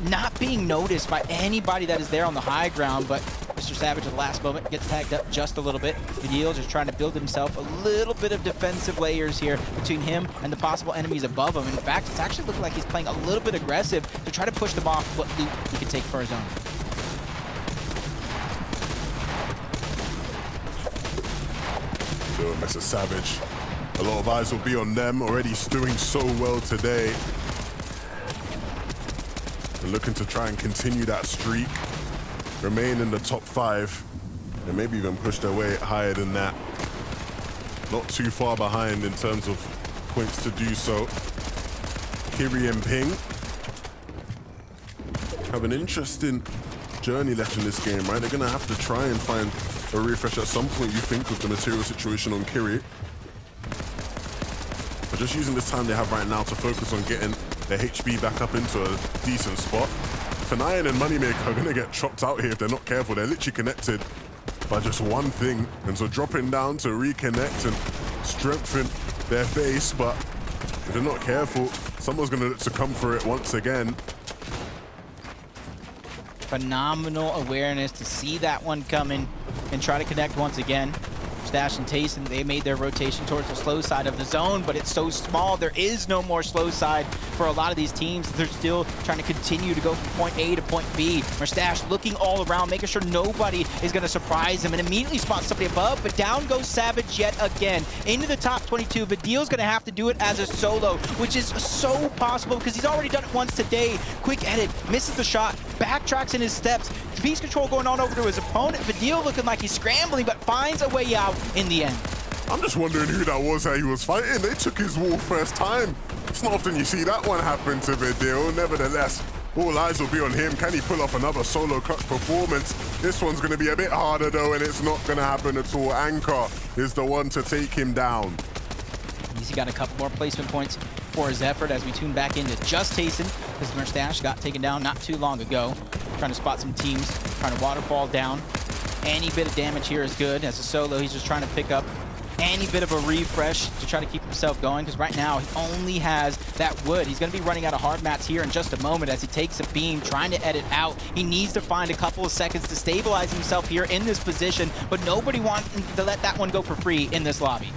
not being noticed by anybody that is there on the high ground, but Mr. Savage at the last moment gets tagged up just a little bit. Vidil just trying to build himself a little bit of defensive layers here between him and the possible enemies above him. In fact, it's actually looking like he's playing a little bit aggressive to try to push them off what loot he can take for his own. So, Mr. Savage, a lot of eyes will be on them. Already doing so well today. They're looking to try and continue that streak, remain in the top 5, and maybe even push their way higher than that. Not too far behind in terms of points to do so. Kiri and Ping have an interesting journey left in this game, right? They're gonna have to try and find a refresh at some point, you think, with the material situation on Kiri. But just using this time they have right now to focus on getting their HB back up into a decent spot. F9 and Moneymaker are gonna get chopped out here if they're not careful. They're literally connected by just one thing. And so dropping down to reconnect and strengthen their base, but if they're not careful, someone's gonna look to come for it once again. Phenomenal awareness to see that one coming and try to connect once again. Stash and Tayson, they made their rotation towards the slow side of the zone, but it's so small, there is no more slow side for a lot of these teams. They're still trying to continue to go from point A to point B. Mustache looking all around, making sure nobody is going to surprise him, and immediately spots somebody above, but down goes Savage yet again. Into the top 22, Vidil's going to have to do it as a solo, which is so possible because he's already done it once today. Quick edit, misses the shot, backtracks in his steps, piece control going on over to his opponent. Vidil looking like he's scrambling, but finds a way out in the end. I'm just wondering who that was that he was fighting. They took his wall first time. It's not often you see that one happen to Vidil. Nevertheless, all eyes will be on him. Can he pull off another solo clutch performance? This one's going to be a bit harder though, and it's not going to happen at all. Anchor is the one to take him down. He's got a couple more placement points for his effort as we tune back into just Tayson, because Mustache got taken down not too long ago. Trying to spot some teams, trying to waterfall down. Any bit of damage here is good. As a solo, he's just trying to pick up any bit of a refresh to try to keep himself going, because right now he only has that wood. He's going to be running out of hard mats here in just a moment as he takes a beam, trying to edit out. He needs to find a couple of seconds to stabilize himself here in this position, but nobody wants to let that one go for free in this lobby.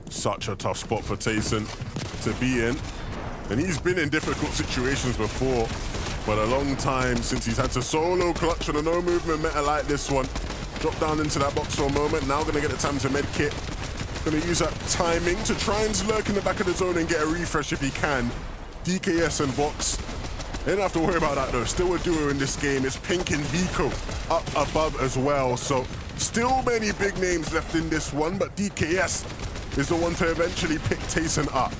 Such a tough spot for Tayson to be in. And he's been in difficult situations before, but a long time since he's had to solo clutch on a no movement meta like this one. Drop down into that box for a moment. Now gonna get the time to medkit. Gonna use that timing to try and lurk in the back of the zone and get a refresh if he can. DKS and Box. They don't have to worry about that though. Still a duo in this game. It's Pink and Vico up above as well. So still many big names left in this one, but DKS is the one to eventually pick Tayson up.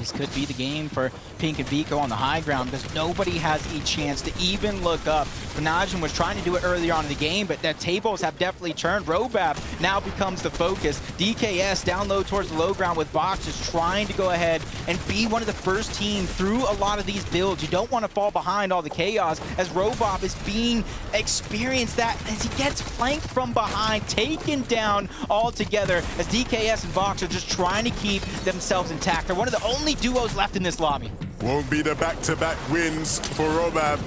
this could be the game for Pink and Vico on the high ground because nobody has a chance to even look up. Najim was trying to do it earlier on in the game, but the tables have definitely turned. Robab now becomes the focus. DKS down low towards the low ground with Vox just trying to go ahead and be one of the first team through a lot of these builds. You don't want to fall behind all the chaos as Robab is being experienced that as he gets flanked from behind, taken down altogether as DKS and Vox are just trying to keep themselves intact. They're one of the only duos left in this lobby. Won't be the back-to-back wins for Robab,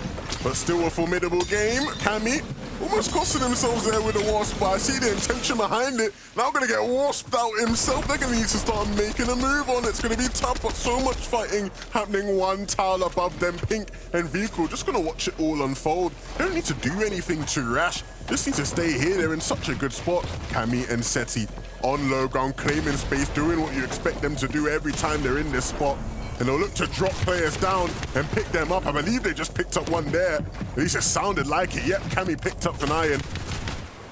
but still a formidable game. Cammy almost costing themselves there with the Wasp, but I see the intention behind it. Now going to get Wasped out himself. They're going to need to start making a move on. It's going to be tough, but so much fighting happening one tile above them. Pink and Vico just going to watch it all unfold. They don't need to do anything too rash. Just need to stay here. They're in such a good spot. Cammy and Seti on low ground, claiming space, doing what you expect them to do every time they're in this spot. And they'll look to drop players down and pick them up. I believe they just picked up one there. At least it sounded like it. Yep, Cammy picked up an iron.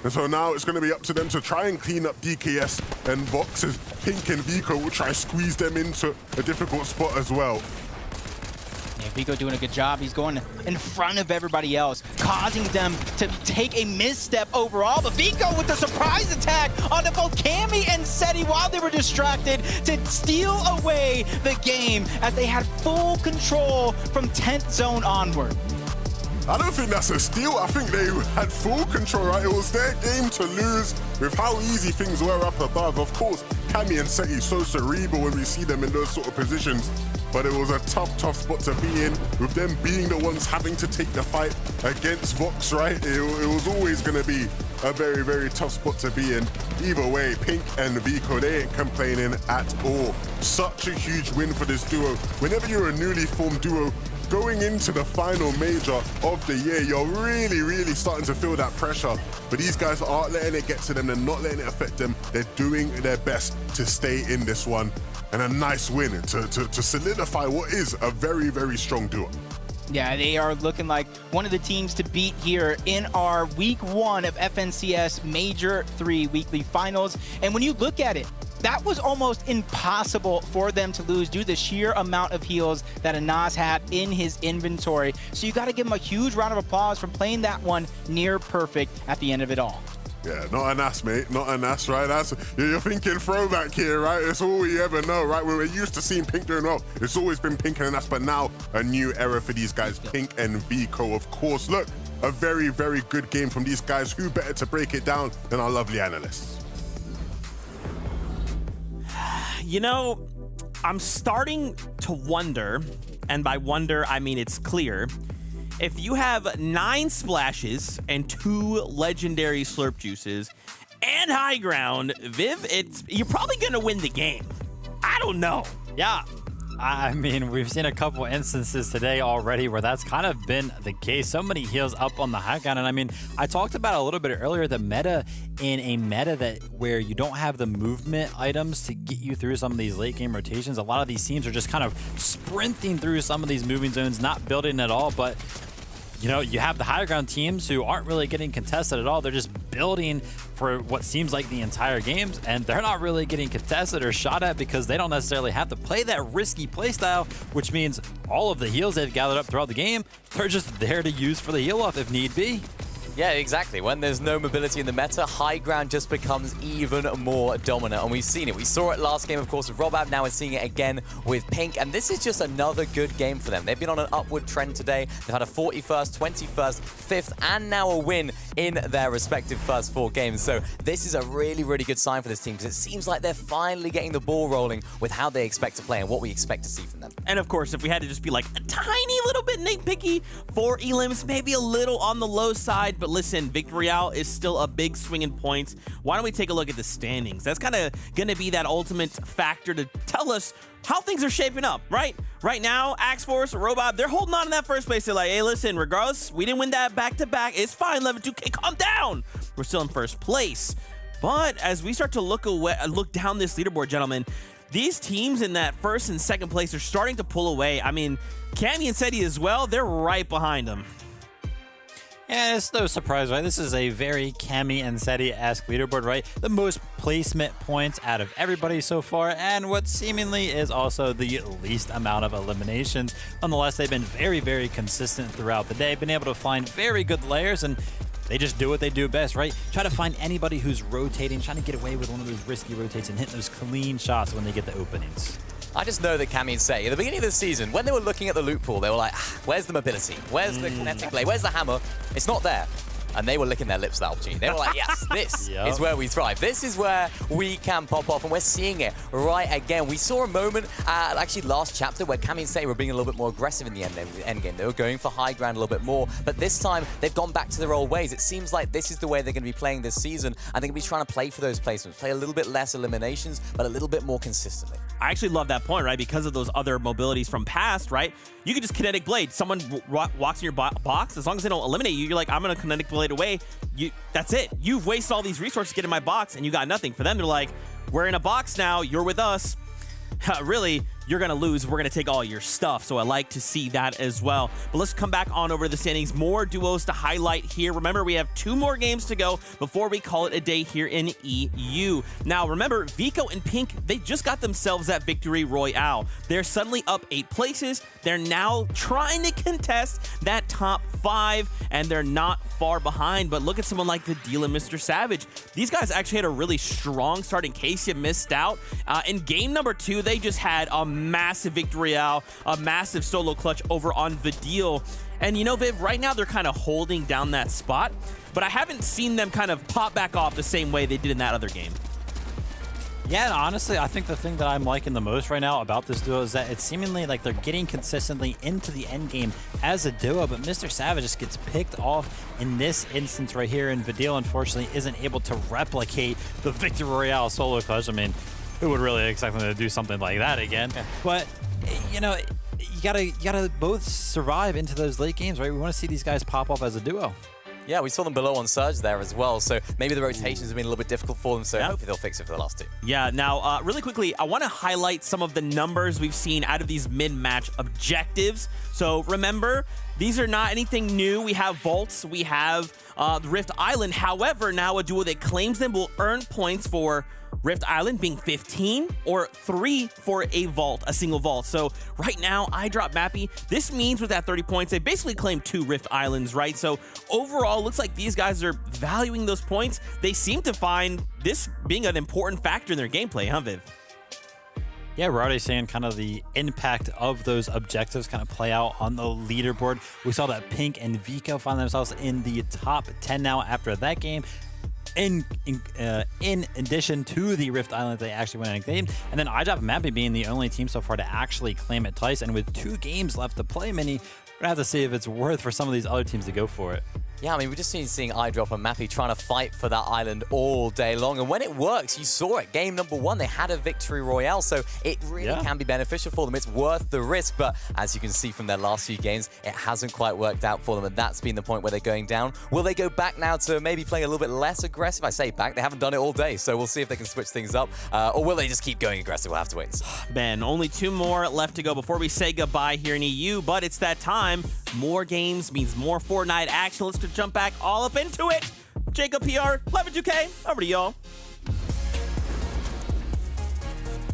And so now it's going to be up to them to try and clean up DKS and Vox's. Pink and Vico will try to squeeze them into a difficult spot as well. Yeah, Vico doing a good job. He's going in front of everybody else, causing them to take a misstep overall. But Vico with the surprise attack onto both Cammy and Seti while they were distracted to steal away the game as they had full control from 10th zone onward. I don't think that's a steal. I think they had full control, right? It was their game to lose with how easy things were up above. Of course, Cammy and Seti so cerebral when we see them in those sort of positions. But it was a tough spot to be in, with them being the ones having to take the fight against Vox, right? It was always going to be a very tough spot to be in. Either way, Pink and Vico, they ain't complaining at all. Such a huge win for this duo. Whenever you're a newly formed duo, going into the final major of the year, you're really starting to feel that pressure. But these guys aren't letting it get to them. They're not letting it affect them. They're doing their best to stay in this one. And a nice win to solidify what is a very strong duo. Yeah, they are looking like one of the teams to beat here in our week 1 of FNCS Major 3 weekly finals. And when you look at it, that was almost impossible for them to lose due to the sheer amount of heals that Anas had in his inventory. So you got to give him a huge round of applause for playing that one near perfect at the end of it all. Yeah, not an ass, mate. Not an ass, right? You're thinking throwback here, right? It's all we ever know, right? We're used to seeing Pink doing well. It's always been Pink and an ass, but now a new era for these guys, Pink and Vico, of course. Look, a very good game from these guys. Who better to break it down than our lovely analysts? You know, I'm starting to wonder, and by wonder, I mean it's clear, if you have 9 splashes and 2 legendary slurp juices and high ground, Viv, you're probably gonna win the game. I don't know. Yeah. I mean, we've seen a couple instances today already where that's kind of been the case. So many heals up on the high ground. And I mean, I talked about a little bit earlier, the meta in a meta that where you don't have the movement items to get you through some of these late game rotations. A lot of these teams are just kind of sprinting through some of these moving zones, not building at all. But you know, you have the high ground teams who aren't really getting contested at all. They're just building for what seems like the entire games, and they're not really getting contested or shot at because they don't necessarily have to play that risky playstyle, which means all of the heals they've gathered up throughout the game, they're just there to use for the heal off if need be. Yeah, exactly. When there's no mobility in the meta, high ground just becomes even more dominant, and we've seen it. We saw it last game, of course, with Robab. Now we're seeing it again with Pink, and this is just another good game for them. They've been on an upward trend today. They've had a 41st, 21st, 5th, and now a win in their respective first 4 games. So this is a really good sign for this team, because it seems like they're finally getting the ball rolling with how they expect to play and what we expect to see from them. And of course, if we had to just be like a tiny little bit nitpicky for elims, maybe a little on the low side, but listen, Victory Royale is still a big swing in points. Why don't we take a look at the standings? That's kind of going to be that ultimate factor to tell us how things are shaping up, right? Right now, Axe Force, Robot, they're holding on to that first place. They're like, hey, listen, regardless, we didn't win that back-to-back. It's fine, 11-2K, calm down. We're still in first place. But as we start to look down this leaderboard, gentlemen, these teams in that first and second place are starting to pull away. I mean, Cammy and Seti as well, they're right behind them. And it's no surprise, right? This is a very Cammy and Seti-esque leaderboard, right? The most placement points out of everybody so far, and what seemingly is also the least amount of eliminations. Nonetheless, they've been very, very consistent throughout the day, been able to find very good layers, and they just do what they do best, right? Try to find anybody who's rotating, trying to get away with one of those risky rotates and hitting those clean shots when they get the openings. I just know that Cammy and Seti, at the beginning of the season, when they were looking at the loot pool, they were like, where's the mobility? Where's the kinetic blade? Where's the hammer? It's not there. And they were licking their lips at that opportunity. They were like, yes, this is where we thrive. This is where we can pop off, and we're seeing it right again. We saw a moment, actually last chapter, where Cammy and Seti were being a little bit more aggressive in the end game. They were going for high ground a little bit more, but this time they've gone back to their old ways. It seems like this is the way they're going to be playing this season, and they're going to be trying to play for those placements, play a little bit less eliminations, but a little bit more consistently. I actually love that point, right? Because of those other mobilities from past, right? You can just kinetic blade. Someone walks in your box, as long as they don't eliminate you, you're like, I'm going to kinetic blade away. That's it. You've wasted all these resources to get in my box, and you got nothing. For them, they're like, we're in a box now. You're with us. Really, you're going to lose. We're going to take all your stuff. So I like to see that as well. But let's come back on over to the standings. More duos to highlight here. Remember, we have 2 more games to go before we call it a day here in EU. Now, remember, Vico and Pink, they just got themselves that victory royale. They're suddenly up 8 places. They're now trying to contest that top 5, and they're not far behind. But look at someone like the Deal and Mr. Savage. These guys actually had a really strong start in case you missed out. In game number 2, they just had a massive victory royale, a massive solo clutch over on Vidil. And you know, Viv, right now they're kind of holding down that spot, but I haven't seen them kind of pop back off the same way they did in that other game. Yeah, and honestly, I think the thing that I'm liking the most right now about this duo is that it's seemingly like they're getting consistently into the end game as a duo, but Mr. Savage just gets picked off in this instance right here, and Vidil, unfortunately, isn't able to replicate the Victory Royale solo clutch. I mean, who would really expect them to do something like that again? Yeah. But, you know, you gotta both survive into those late games, right? We want to see these guys pop up as a duo. Yeah, we saw them below on Surge there as well, so maybe the rotations have been a little bit difficult for them, so hopefully they'll fix it for the last 2. Yeah, now, really quickly, I want to highlight some of the numbers we've seen out of these mid-match objectives. So remember, these are not anything new. We have Vaults, we have the Rift Island. However, now a duo that claims them will earn points for Rift Island being 15 or 3 for a vault, a single vault. So right now, I drop Mappy. This means with that 30 points, they basically claimed 2 Rift Islands, right? So overall, looks like these guys are valuing those points. They seem to find this being an important factor in their gameplay, huh, Viv? Yeah, we're already seeing kind of the impact of those objectives kind of play out on the leaderboard. We saw that Pink and Vico find themselves in the top 10 now after that game. In addition to the Rift Island, they actually went in a game. And then iDrop and Mappy being the only team so far to actually claim it twice. And with 2 games left to play, Mini, we're gonna have to see if it's worth for some of these other teams to go for it. Yeah, I mean, we've just seeing iDrop and Mappy trying to fight for that island all day long. And when it works, you saw it. Game number 1, they had a victory royale, so it really can be beneficial for them. It's worth the risk, but as you can see from their last few games, it hasn't quite worked out for them, and that's been the point where they're going down. Will they go back now to maybe playing a little bit less aggressive? I say back, they haven't done it all day, so we'll see if they can switch things up. Or will they just keep going aggressive? We'll have to wait and see. Ben, only 2 more left to go before we say goodbye here in EU, but it's that time. More games means more Fortnite action. Let's jump back all up into it. Jacob PR, 112K, over to y'all.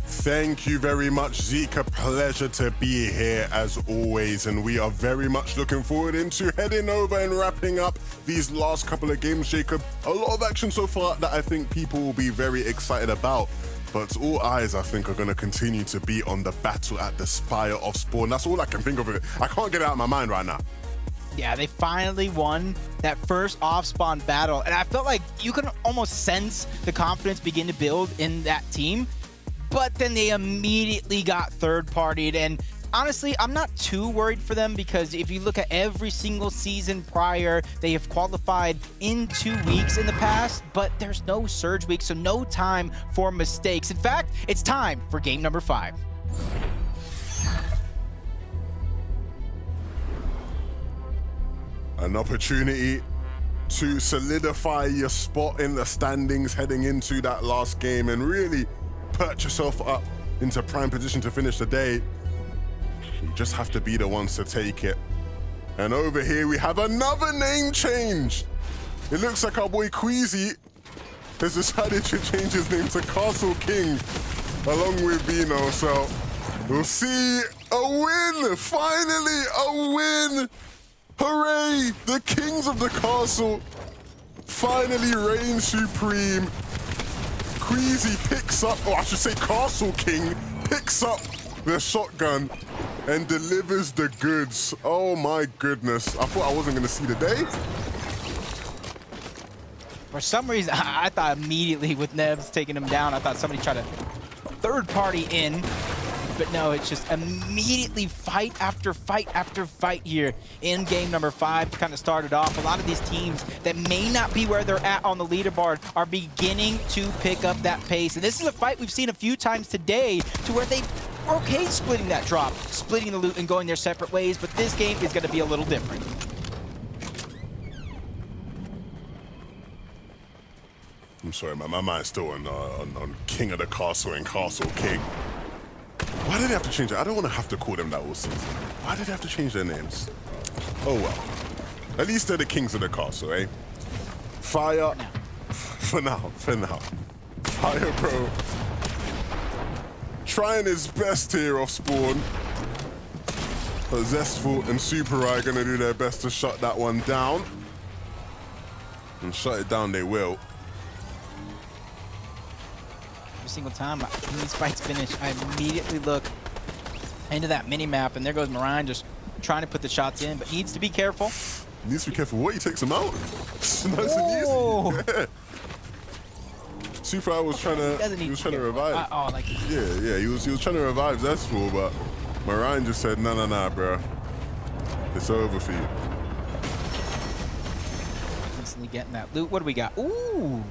Thank you very much, Zeke. A pleasure to be here as always, and we are very much looking forward into heading over and wrapping up these last couple of games, Jacob. A lot of action so far that I think people will be very excited about. But all eyes, I think, are going to continue to be on the battle at the Spire of Spawn. That's all I can think of it. I can't get it out of my mind right now. Yeah, they finally won that first off-spawn battle. And I felt like you can almost sense the confidence begin to build in that team. But then they immediately got third-partied. And honestly, I'm not too worried for them because if you look at every single season prior, they have qualified in 2 weeks in the past, but there's no Surge week, so no time for mistakes. In fact, it's time for game number 5. An opportunity to solidify your spot in the standings heading into that last game and really perch yourself up into prime position to finish the day. You just have to be the ones to take it. And over here, we have another name change. It looks like our boy Queasy has decided to change his name to Castle King, along with Vino. So we'll see a win, finally a win. Hooray, the kings of the castle finally reign supreme. Queasy picks up, or I should say Castle King picks up the shotgun and delivers the goods. Oh my goodness. I thought I wasn't gonna see the day. For some reason, I thought immediately with Nebs taking him down, I thought somebody tried to third party in. But no, it's just immediately fight after fight after fight here in game number 5 to kind of start it off. A lot of these teams that may not be where they're at on the leaderboard are beginning to pick up that pace. And this is a fight we've seen a few times today to where they were okay splitting that drop, splitting the loot and going their separate ways. But this game is going to be a little different. I'm sorry, man. My mind's still on King of the Castle and Castle King. Why did they have to change it? I don't want to have to call them that all season. Why did they have to change their names? Oh well. At least they're the kings of the castle, eh? Fire. For now. Fire, bro. Trying his best here off spawn. But Zestful and Super Eye gonna do their best to shut that one down. And shut it down they will. Every single time when these fights finish, I immediately look into that mini-map, and there goes Mariah just trying to put the shots in, but needs to be careful. Needs to be careful what he takes him out. Nice and easy. Yeah. Super Eye was trying to revive. He was trying to revive Zestful, but Mariah just said, nah, bro. It's over for you. Instantly getting that loot. What do we got? Ooh.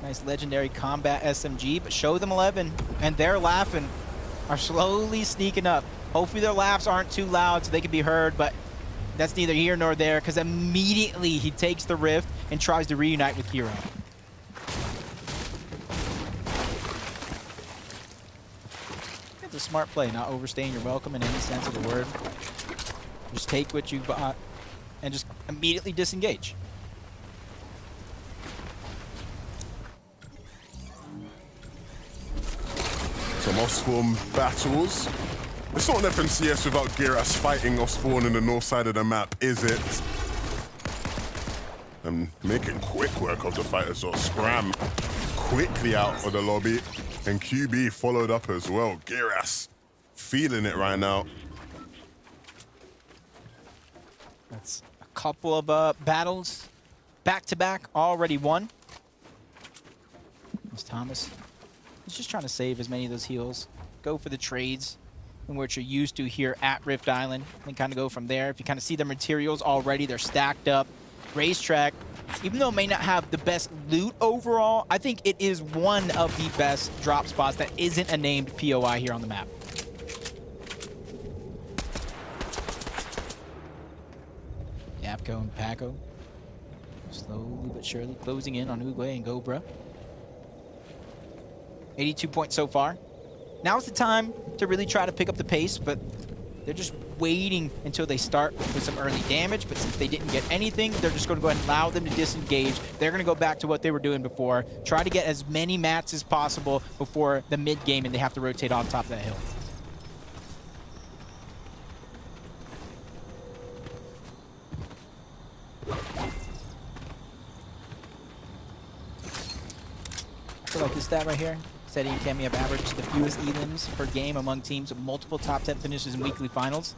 Nice legendary combat SMG, but show them 11, and they're laughing, are slowly sneaking up. Hopefully their laughs aren't too loud so they can be heard, but that's neither here nor there, because immediately he takes the rift and tries to reunite with Hero. It's a smart play, not overstaying your welcome in any sense of the word. Just take what you bought and just immediately disengage. Some off-spawn battles. It's not an FNCS without Giras fighting off-spawn in the north side of the map, is it? And making quick work of the fighters. So Scram quickly out of the lobby. And QB followed up as well. Giras feeling it right now. That's a couple of battles back-to-back already won. As Thomas is just trying to save as many of those heals. Go for the trades and what you're used to here at Rift Island and kind of go from there. If you kind of see the materials already, they're stacked up. Racetrack, even though it may not have the best loot overall, I think it is one of the best drop spots that isn't a named POI here on the map. Yapko and Paco slowly but surely closing in on Uguay and Gobra. 82 points so far. Now's the time to really try to pick up the pace, but they're just waiting until they start with some early damage. But since they didn't get anything, they're just going to go ahead and allow them to disengage. They're going to go back to what they were doing before. Try to get as many mats as possible before the mid game, and they have to rotate on top of that hill. I feel like this stat right here, setting Kemi have averaged the fewest elims per game among teams with multiple top 10 finishes in weekly finals.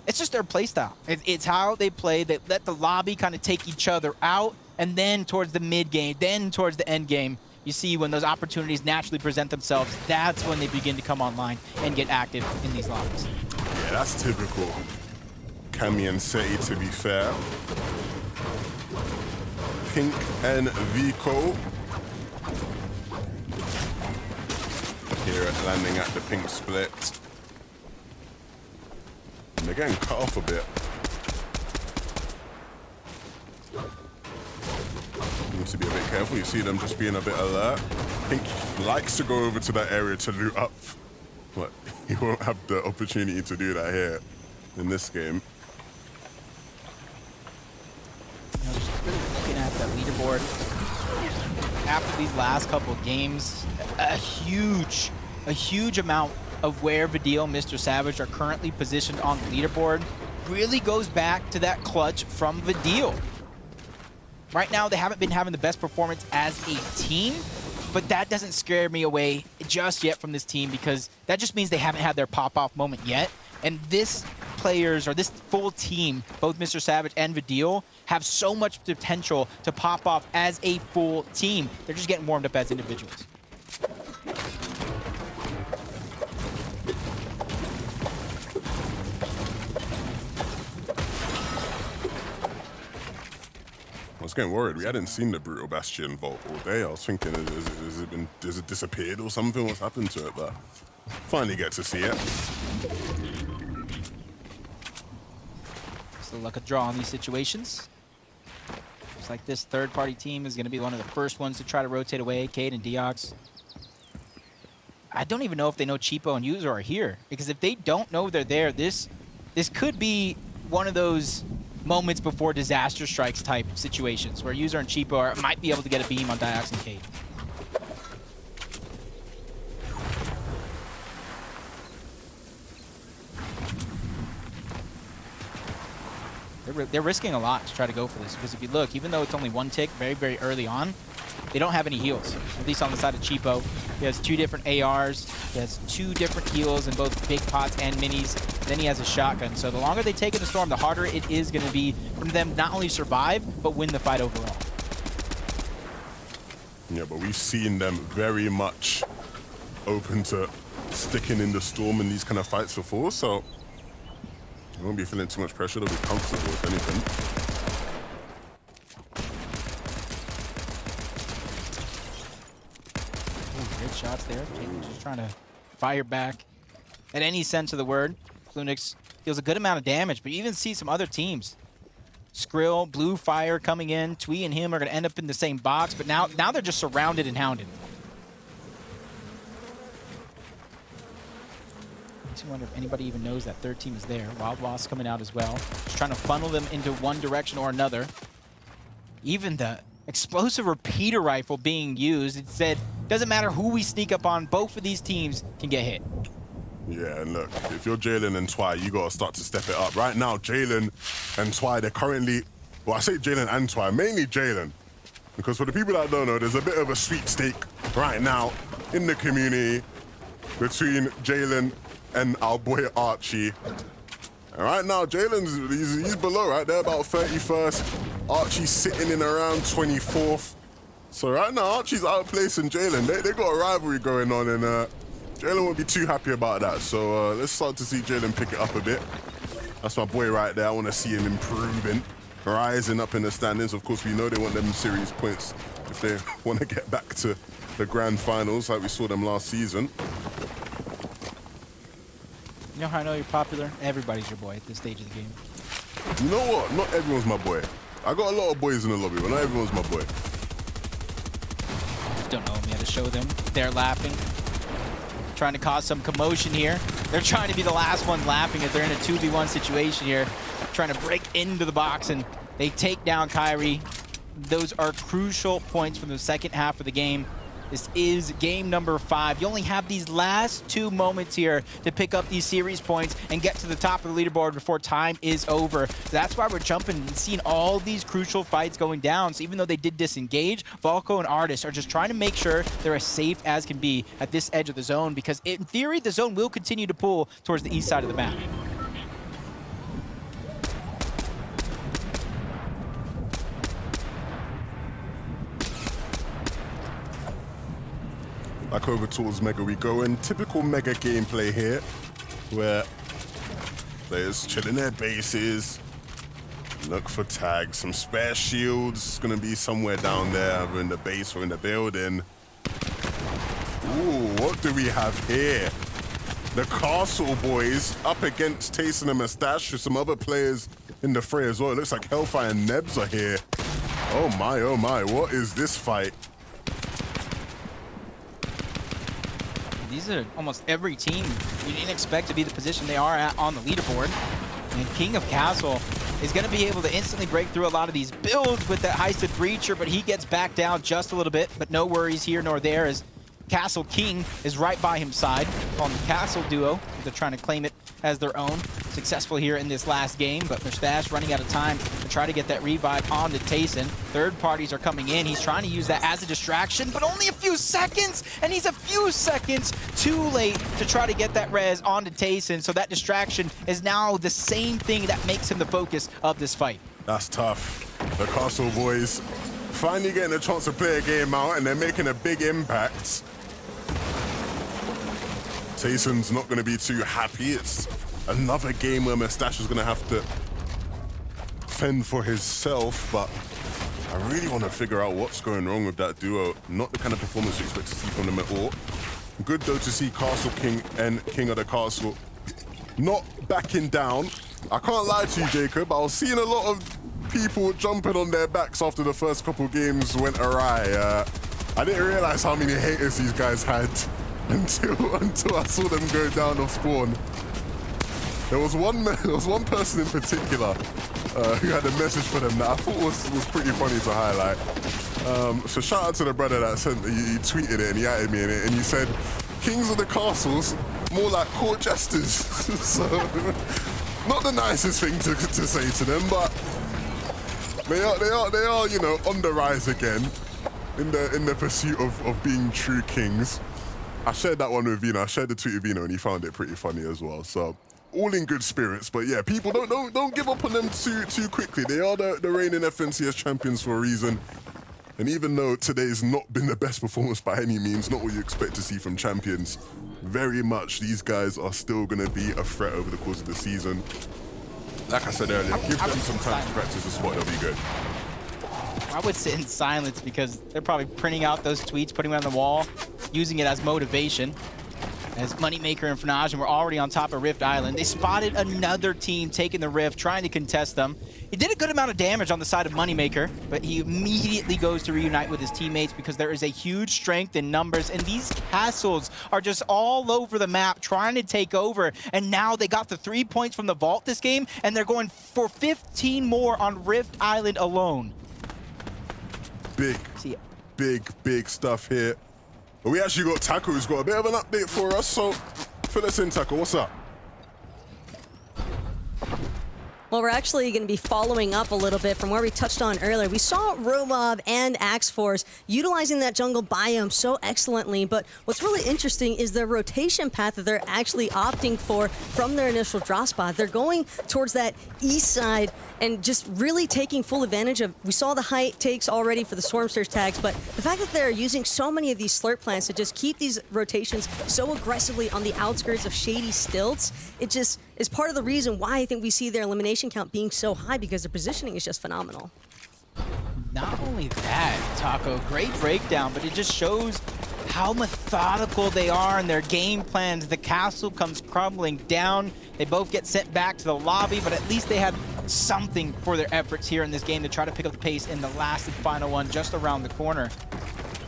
It's just their playstyle. It's how they play. They let the lobby kind of take each other out, and then towards the mid game, then towards the end game, you see when those opportunities naturally present themselves, that's when they begin to come online and get active in these lobbies. Yeah, that's typical Kemi and Seti, to be fair. Pink and Vico. Here landing at the pink split. And they're getting cut off a bit. Need to be a bit careful. You see them just being a bit alert. Pink likes to go over to that area to loot up, but he won't have the opportunity to do that here in this game. these last couple of games, a huge amount of where Vidil and Mr. Savage are currently positioned on the leaderboard really goes back to that clutch from Vidil. Right now, they haven't been having the best performance as a team, but that doesn't scare me away just yet from this team, because that just means they haven't had their pop-off moment yet. And this players, or this full team, both Mr. Savage and Vidil, have so much potential to pop off as a full team. They're just getting warmed up as individuals. I was getting worried. We hadn't seen the Brutal Bastion vault all day. I was thinking, has it disappeared or something? What's happened to it? But finally get to see it. Still luck of draw in these situations. Looks like this third-party team is going to be one of the first ones to try to rotate away. Cade and Deox. I don't even know if they know Cheapo and User are here, because if they don't know they're there, this could be one of those moments before disaster strikes type situations where User and Cheapo might be able to get a beam on Diox and Cade. They're risking a lot to try to go for this, because if you look, even though it's only one tick very, very early on, they don't have any heals, at least on the side of Cheapo. He has 2 different ARs, he has 2 different heals in both big pots and minis, then he has a shotgun. So the longer they take in the storm, the harder it is going to be for them not only survive, but win the fight overall. Yeah, but we've seen them very much open to sticking in the storm in these kind of fights before, so you won't be feeling too much pressure. They'll be comfortable, if anything. Good shots there. Just trying to fire back at any sense of the word. Flunix deals a good amount of damage, but you even see some other teams. Skrill, Blue Fire coming in. Twee and him are going to end up in the same box, but now they're just surrounded and hounded. I wonder if anybody even knows that third team is there. Wild Wasp coming out as well. Just trying to funnel them into one direction or another. Even the explosive repeater rifle being used, it said, doesn't matter who we sneak up on, both of these teams can get hit. Yeah, and look, if you're Jalen and Twy, you got to start to step it up. Right now, Jalen and Twy, they're currently, well, I say Jalen and Twy, mainly Jalen. Because for the people that don't know, there's a bit of a sweepstake right now in the community between Jalen and our boy Archie. And right now, Jalen's he's below, right? They're about 31st. Archie's sitting in around 24th. So right now, Archie's outplacing Jalen. They got a rivalry going on, and Jalen won't be too happy about that. So let's start to see Jalen pick it up a bit. That's my boy right there. I want to see him improving, rising up in the standings. Of course, we know they want them series points if they want to get back to the grand finals like we saw them last season. You know how I know you're popular? Everybody's your boy at this stage of the game. You know what? Not everyone's my boy. I got a lot of boys in the lobby, but not everyone's my boy. Just don't know him yet to show them. They're laughing. Trying to cause some commotion here. They're trying to be the last ones laughing if they're in a 2v1 situation here. Trying to break into the box, and they take down Kyrie. Those are crucial points from the second half of the game. This is game number 5. You only have these last 2 moments here to pick up these series points and get to the top of the leaderboard before time is over. So that's why we're jumping and seeing all these crucial fights going down. So even though they did disengage, Volko and Artis are just trying to make sure they're as safe as can be at this edge of the zone, because in theory, the zone will continue to pull towards the east side of the map. Back over towards Mega we go, and typical Mega gameplay here, where players chill in their bases, look for tags, some spare shields, gonna be somewhere down there, either in the base or in the building. Ooh, what do we have here? The Castle boys up against Tayson and Mustache with some other players in the fray as well. It looks like Hellfire and Nebs are here. Oh my, what is this fight? These are almost every team you didn't expect to be the position they are at on the leaderboard. And King of Castle is going to be able to instantly break through a lot of these builds with that heisted breacher, but he gets back down just a little bit, but no worries here nor there as Castle King is right by his side on the Castle duo. They're trying to claim it as their own. Successful here in this last game, but Mustache running out of time to try to get that revive onto Tayson. Third parties are coming in. He's trying to use that as a distraction, but only a few seconds, and he's a few seconds too late to try to get that res onto Tayson, so that distraction is now the same thing that makes him the focus of this fight. That's tough. The Castle boys finally getting a chance to play a game out, and they're making a big impact. Tayson's not going to be too happy. It's another game where Mustache is going to have to fend for himself, but I really want to figure out what's going wrong with that duo. Not the kind of performance you expect to see from them at all. Good, though, to see Castle King and King of the Castle not backing down. I can't lie to you, Jacob. I was seeing a lot of people jumping on their backs after the first couple games went awry. I didn't realize how many haters these guys had until I saw them go down off spawn. There was one person in particular who had a message for them that I thought was pretty funny to highlight. So shout out to the brother that sent he tweeted it and he added me in it, and he said, "Kings of the Castles, more like court jesters." So not the nicest thing to say to them, but they are you know, on the rise again in the pursuit of being true kings. I shared that one with Vino. I shared the tweet with Vino, and he found it pretty funny as well. So all in good spirits, but yeah, people don't give up on them too quickly. They are the reigning FNCS champions for a reason. And even though today's not been the best performance by any means, not what you expect to see from champions, very much these guys are still going to be a threat over the course of the season. Like I said earlier, give them some time to practice the spot, they'll be good. I would sit in silence because they're probably printing out those tweets, putting them on the wall, using it as motivation. As Moneymaker and Fanaj were already on top of Rift Island, they spotted another team taking the Rift, trying to contest them. He did a good amount of damage on the side of Moneymaker, but he immediately goes to reunite with his teammates because there is a huge strength in numbers, and these castles are just all over the map trying to take over, and now they got the 3 points from the vault this game, and they're going for 15 more on Rift Island alone. Big stuff here. But we actually got Taco, who's got a bit of an update for us, so fill us in, Taco. What's up? Well, we're actually going to be following up a little bit from where we touched on earlier. We saw Robob and Axe Force utilizing that jungle biome so excellently, but what's really interesting is the rotation path that they're actually opting for from their initial draw spot. They're going towards that east side and just really taking full advantage of, we saw the height takes already for the Swarm Surge tags, but the fact that they're using so many of these slurp plants to just keep these rotations so aggressively on the outskirts of Shady Stilts, it just is part of the reason why I think we see their elimination count being so high, because their positioning is just phenomenal. Not only that, Taco, great breakdown, but it just shows how methodical they are in their game plans. The castle comes crumbling down. They both get sent back to the lobby, but at least they had something for their efforts here in this game to try to pick up the pace in the last and final one just around the corner.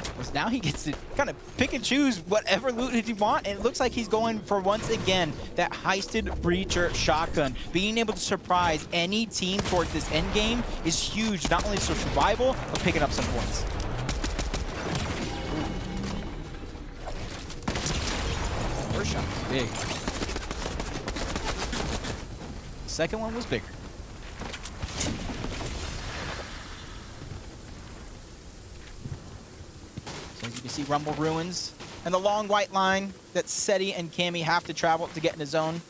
Because now he gets to kind of pick and choose whatever loot he wants, and it looks like he's going for, once again, that heisted breacher shotgun. Being able to surprise any team towards this end game is huge, not only for survival, but picking up some points. First shot was big. The second one was bigger. So as you can see, Rumble Ruins and the long white line that Seti and Cammy have to travel to get in the zone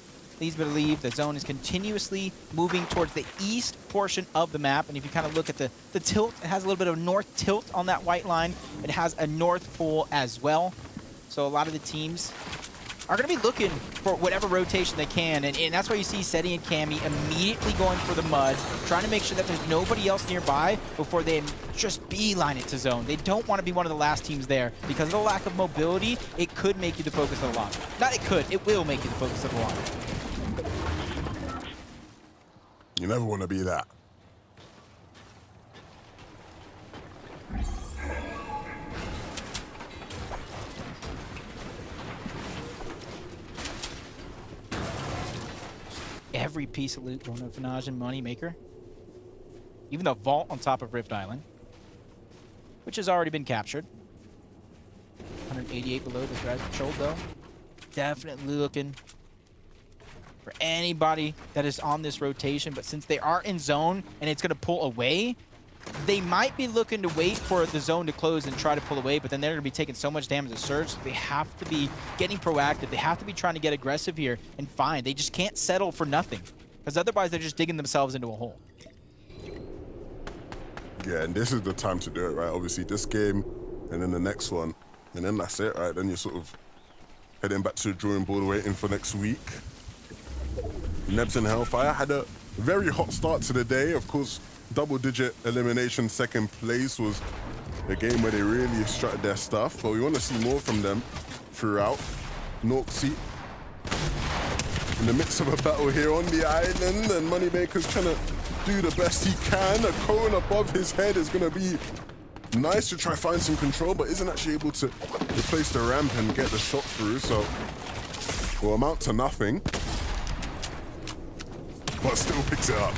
leads me to believe the zone is continuously moving towards the east portion of the map. And if you kind of look at the tilt, it has a little bit of north tilt on that white line. It has a north pole as well. So a lot of the teams are going to be looking for whatever rotation they can, and that's why you see Seti and Cammy immediately going for the mud, trying to make sure that there's nobody else nearby before they just beeline it to zone. They don't want to be one of the last teams there. Because of the lack of mobility, it could make you the focus of the lobby. Not it could, it will make you the focus of the lobby. You never want to be that. Every piece of loot going to Fanaj and Moneymaker. Even the vault on top of Rift Island, which has already been captured. 188 below the threshold, though. Definitely looking for anybody that is on this rotation, but since they are in zone and it's going to pull away, they might be looking to wait for the zone to close and try to pull away, but then they're going to be taking so much damage to Surge. So they have to be getting proactive. They have to be trying to get aggressive here and find. They just can't settle for nothing, because otherwise they're just digging themselves into a hole. Yeah, and this is the time to do it, right? Obviously, this game and then the next one, and then that's it, right? Then you're sort of heading back to the drawing board, waiting for next week. Nebs and Hellfire had a very hot start to the day. Of course, double-digit elimination, second place was a game where they really strutted their stuff, but we want to see more from them throughout. Norksy in the midst of a battle here on the island, and Moneymaker's trying to do the best he can. A cone above his head is going to be nice to try find some control, but isn't actually able to replace the ramp and get the shot through, so will amount to nothing. But still picks it up.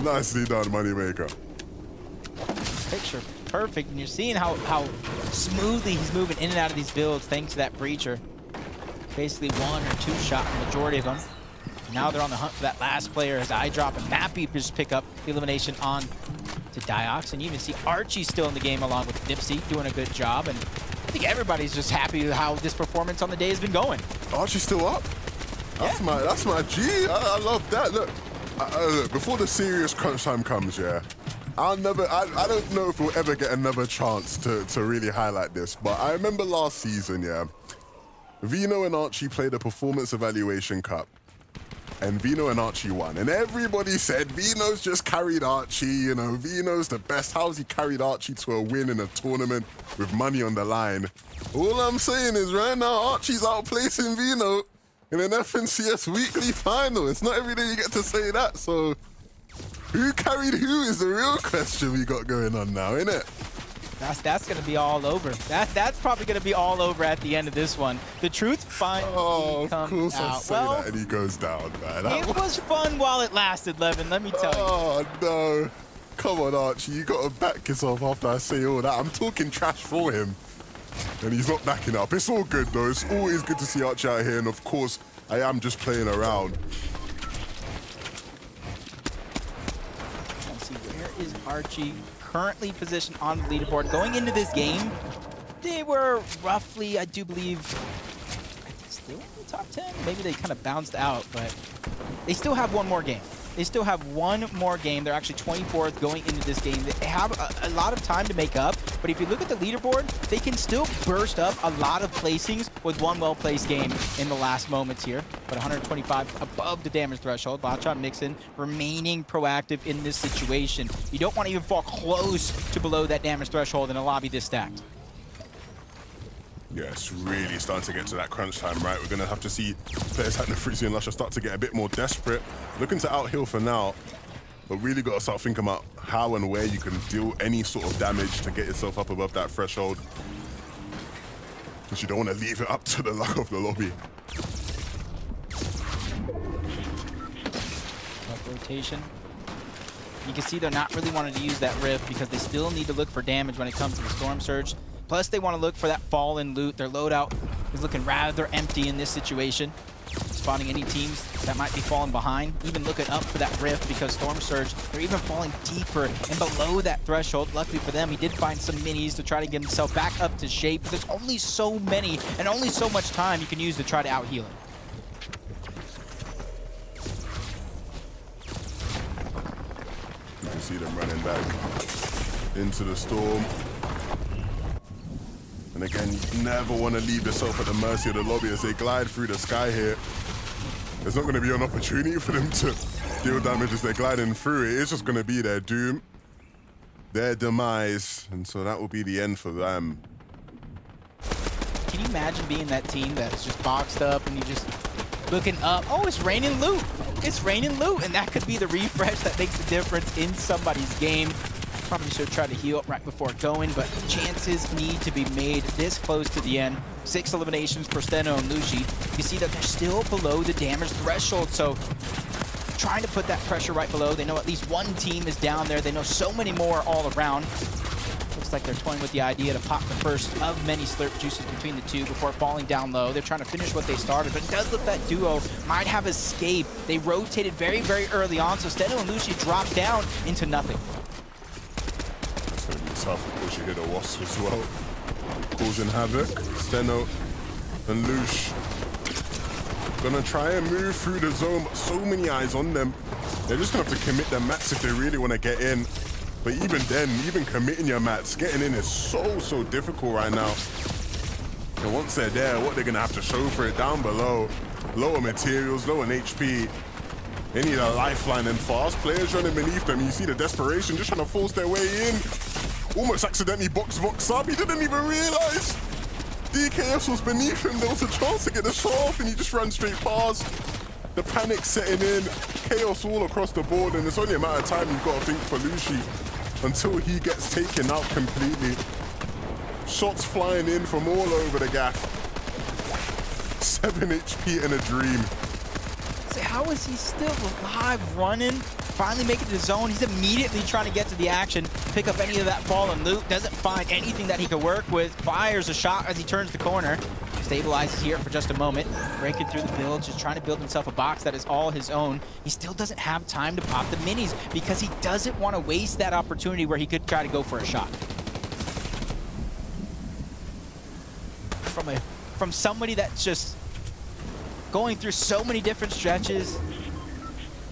Nicely done, Moneymaker. Picture perfect, and you're seeing how smoothly he's moving in and out of these builds thanks to that breacher. Basically one or two shot the majority of them. Now they're on the hunt for that last player as eye drop and Mappy just pick up the elimination on to Diox. And you even see Archie still in the game along with Dipsy doing a good job. And I think everybody's just happy with how this performance on the day has been going. Archie's still up. That's my G. I love that. Look, look, before the serious crunch time comes, yeah, I don't know if we'll ever get another chance to really highlight this, but I remember last season, yeah, Vino and Archie played a performance evaluation cup, and Vino and Archie won. And everybody said Vino's just carried Archie, you know, Vino's the best. How's he carried Archie to a win in a tournament with money on the line? All I'm saying is right now, Archie's outplacing Vino in an FNCS weekly final. It's not every day you get to say that, so who carried who is the real question we got going on now, isn't it? That's gonna be all over. That's probably gonna be all over at the end of this one. The truth finally comes out. Of course I say that and he goes down, man. It was fun while it lasted, Levin, let me tell you. Oh no. Come on, Archie, you gotta back yourself after I say all that. I'm talking trash for him, and he's not backing up. It's all good though. It's always good to see Archie out here, and of course, I am just playing around. Let's see, where is Archie? Currently positioned on the leaderboard. Going into this game, they were roughly, I do believe, still in the top 10. Maybe they kind of bounced out, but they still have one more game. They still have one more game. They're actually 24th going into this game. They have a lot of time to make up, but if you look at the leaderboard, they can still burst up a lot of placings with one well-placed game in the last moments here. But 125 above the damage threshold. Botshot Mixon remaining proactive in this situation. You don't want to even fall close to below that damage threshold in a lobby this stacked. Yeah, it's really starting to get to that crunch time, right? We're going to have to see players like Nefrizzi and Lusher start to get a bit more desperate. Looking to outhill for now, but really got to start thinking about how and where you can deal any sort of damage to get yourself up above that threshold. Because you don't want to leave it up to the luck of the lobby. Rotation. You can see they're not really wanting to use that Rift because they still need to look for damage when it comes to the Storm Surge. Plus, they want to look for that fallen loot. Their loadout is looking rather empty in this situation. Spotting any teams that might be falling behind. Even looking up for that Rift because Storm Surge, they're even falling deeper and below that threshold. Luckily for them, he did find some minis to try to get himself back up to shape. But there's only so many and only so much time you can use to try to out-heal him. You can see them running back into the storm. And again, you never want to leave yourself at the mercy of the lobby as they glide through the sky here. There's not going to be an opportunity for them to deal damage as they're gliding through. It is just going to be their doom, their demise, and so that will be the end for them. Can you imagine being that team that's just boxed up and you just looking up? Oh, it's raining loot. It's raining loot, and that could be the refresh that makes the difference in somebody's game. Probably should have tried to heal up right before going, but chances need to be made this close to the end. 6 eliminations for Steno and Lushi. You see that they're still below the damage threshold, so trying to put that pressure right below. They know at least one team is down there. They know so many more all around. Looks like they're toying with the idea to pop the first of many slurp juices between the two before falling down low. They're trying to finish what they started, but it does look that duo might have escaped. They rotated very, very early on, so Steno and Lucy dropped down into nothing. It's going to be tough. Of course, you hit a Wasp as well, causing havoc. Steno and Lush gonna try and move through the zone, but so many eyes on them. They're just gonna have to commit their mats if they really want to get in. But even then, even committing your mats, getting in is so difficult right now. And once they're there, what they're gonna have to show for it down below, lower materials, lower HP. They need a lifeline, and fast players running beneath them. You see the desperation, just trying to force their way in. Almost accidentally box Vox up. He didn't even realize DKS was beneath him. There was a chance to get the shot off, and he just ran straight past. The panic setting in, chaos all across the board, and it's only a matter of time you've got to think for Lucy until he gets taken out completely. Shots flying in from all over the gaff. 7 HP in a dream. So how is he still alive, running? Finally making it to the zone. He's immediately trying to get to the action, pick up any of that fallen loot. Doesn't find anything that he could work with. Fires a shot as he turns the corner. Stabilizes here for just a moment. Breaking through the build, just trying to build himself a box that is all his own. He still doesn't have time to pop the minis because he doesn't want to waste that opportunity where he could try to go for a shot. From somebody that's just going through so many different stretches,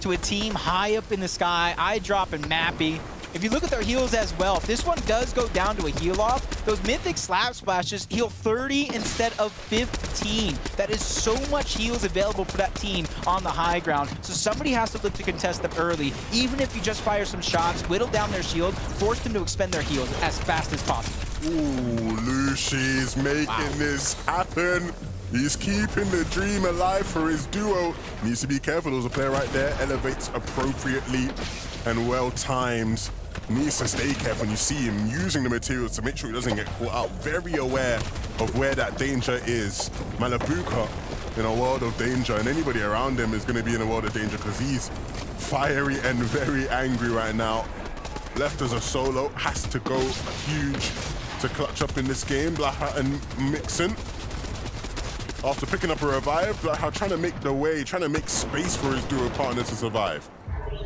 to a team high up in the sky, eye drop and Mappy. If you look at their heals as well, if this one does go down to a heal off, those mythic slap splashes heal 30 instead of 15. That is so much heals available for that team on the high ground. So somebody has to look to contest them early. Even if you just fire some shots, whittle down their shield, force them to expend their heals as fast as possible. Ooh, Lucy's making this happen. He's keeping the dream alive for his duo. Needs to be careful. There's a player right there. Elevates appropriately and well timed. Needs to stay careful. And you see him using the materials to make sure he doesn't get caught out. Very aware of where that danger is. Malabuka in a world of danger, and anybody around him is going to be in a world of danger because he's fiery and very angry right now. Left as a solo, has to go huge to clutch up in this game. Blackhat and Mixon. After picking up a revive, Blackhat trying to make the way, trying to make space for his duo partner to survive.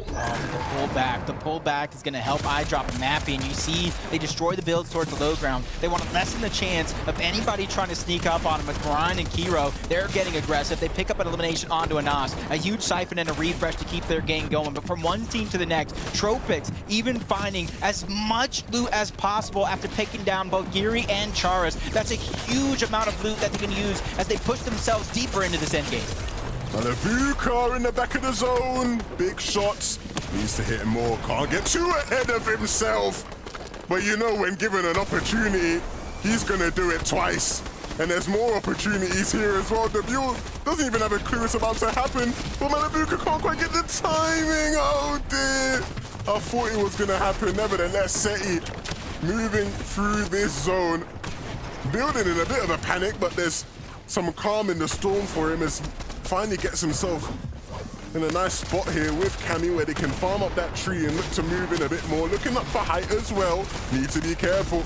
The pullback is going to help eye drop and Mappy, and you see they destroy the builds towards the low ground. They want to lessen the chance of anybody trying to sneak up on them. With Brian and Kiro, they're getting aggressive. They pick up an elimination onto a Nas, a huge siphon and a refresh to keep their game going. But from one team to the next, Tropics even finding as much loot as possible after picking down both Geary and Charis. That's a huge amount of loot that they can use as they push themselves deeper into this endgame. Malabuka in the back of the zone. Big shots. Needs to hit him more. Can't get too ahead of himself. But you know, when given an opportunity, he's going to do it twice. And there's more opportunities here as well. Debut doesn't even have a clue it's about to happen. But Malabuka can't quite get the timing. Oh dear. I thought it was going to happen. Nevertheless, Seti moving through this zone. Building in a bit of a panic, but there's some calm in the storm for him as finally gets himself in a nice spot here with Cammy where they can farm up that tree and look to move in a bit more. Looking up for height as well. Need to be careful.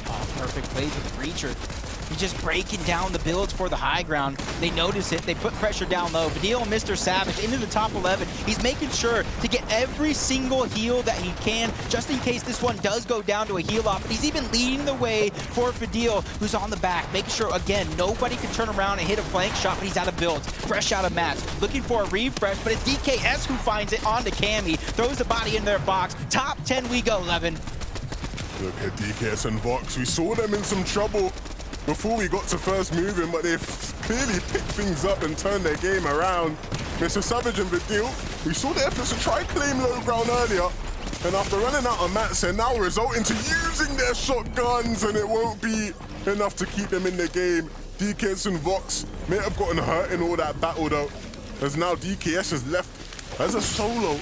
Oh, perfect plays with the Breacher. He's just breaking down the builds for the high ground. They notice it. They put pressure down low. Vidil and Mr. Savage into the top 11. He's making sure to get every single heal that he can, just in case this one does go down to a heal off. And he's even leading the way for Vidil, who's on the back, making sure, again, nobody can turn around and hit a flank shot, but he's out of builds, fresh out of mats, looking for a refresh, but it's DKS who finds it onto Cammy, throws the body in their box. Top 10 we go, Levin. Look at DKS and Vox. We saw them in some trouble before we got to first moving, but they've clearly picked things up and turned their game around. Mr. Savage and Vidil, we saw the efforts to try claim low ground earlier, and after running out of mats, they're now resorting to using their shotguns, and it won't be enough to keep them in the game. DKS and Vox may have gotten hurt in all that battle though, as now DKS is left as a solo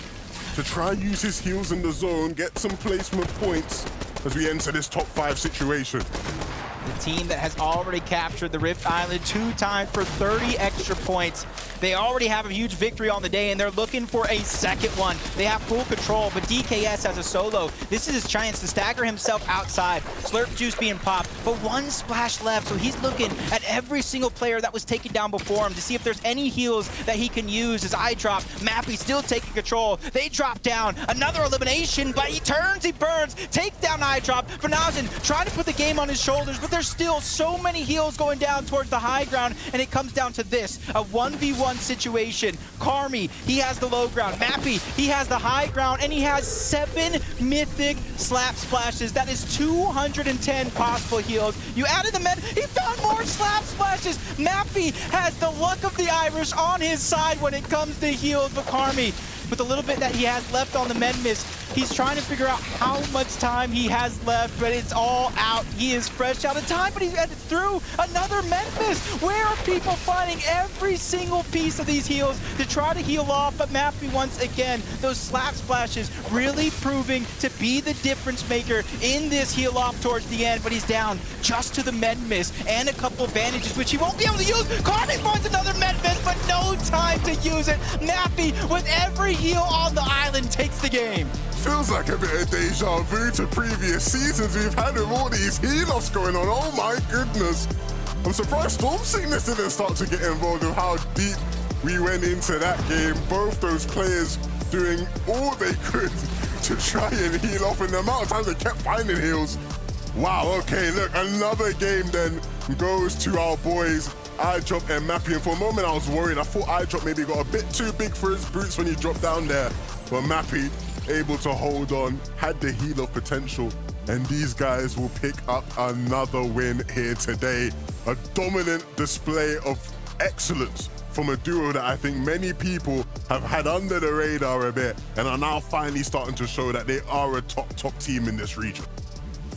to try and use his heals in the zone, get some placement points as we enter this top 5 situation. The team that has already captured the Rift Island 2 times for 30 extra points. They already have a huge victory on the day, and they're looking for a second one. They have full control, but DKS has a solo. This is his chance to stagger himself outside. Slurp Juice being popped, but one splash left, so he's looking at every single player that was taken down before him to see if there's any heals that he can use. His eye drop, Mappy still taking control. They drop down, another elimination, but he turns, he burns, take down eye drop. Vanazen trying to put the game on his shoulders, but there's still so many heals going down towards the high ground, and it comes down to this, a 1v1 situation. Karmi, he has the low ground. Mappy, he has the high ground, and he has 7 mythic slap splashes. That is 210 possible heals. You added the med, he found more slap splashes. Mappy has the luck of the Irish on his side when it comes to heals, but Karmi, with the little bit that he has left on the med miss, he's trying to figure out how much time he has left, but it's all out. He is fresh out of time, but he's headed through another med miss. Where are people finding every single piece of these heals to try to heal off? But Mappy, once again, those slap splashes really proving to be the difference maker in this heal off towards the end, but he's down just to the med miss and a couple bandages, which he won't be able to use. Karmi finds another med miss, but no time to use it. Mappy, with every heal on the island, takes the game. Feels like a bit of deja vu to previous seasons we've had with all these heal-offs going on. Oh my goodness. I'm surprised Storm Sickness didn't start to get involved with how deep we went into that game. Both those players doing all they could to try and heal off, and the amount of times they kept finding heals. Wow, okay, look, another game then goes to our boys iDrop and Mappy, and for a moment I was worried. I thought iDrop maybe got a bit too big for his boots when he dropped down there, but Mappy able to hold on, had the heal of potential, and these guys will pick up another win here today. A dominant display of excellence from a duo that I think many people have had under the radar a bit and are now finally starting to show that they are a top team in this region.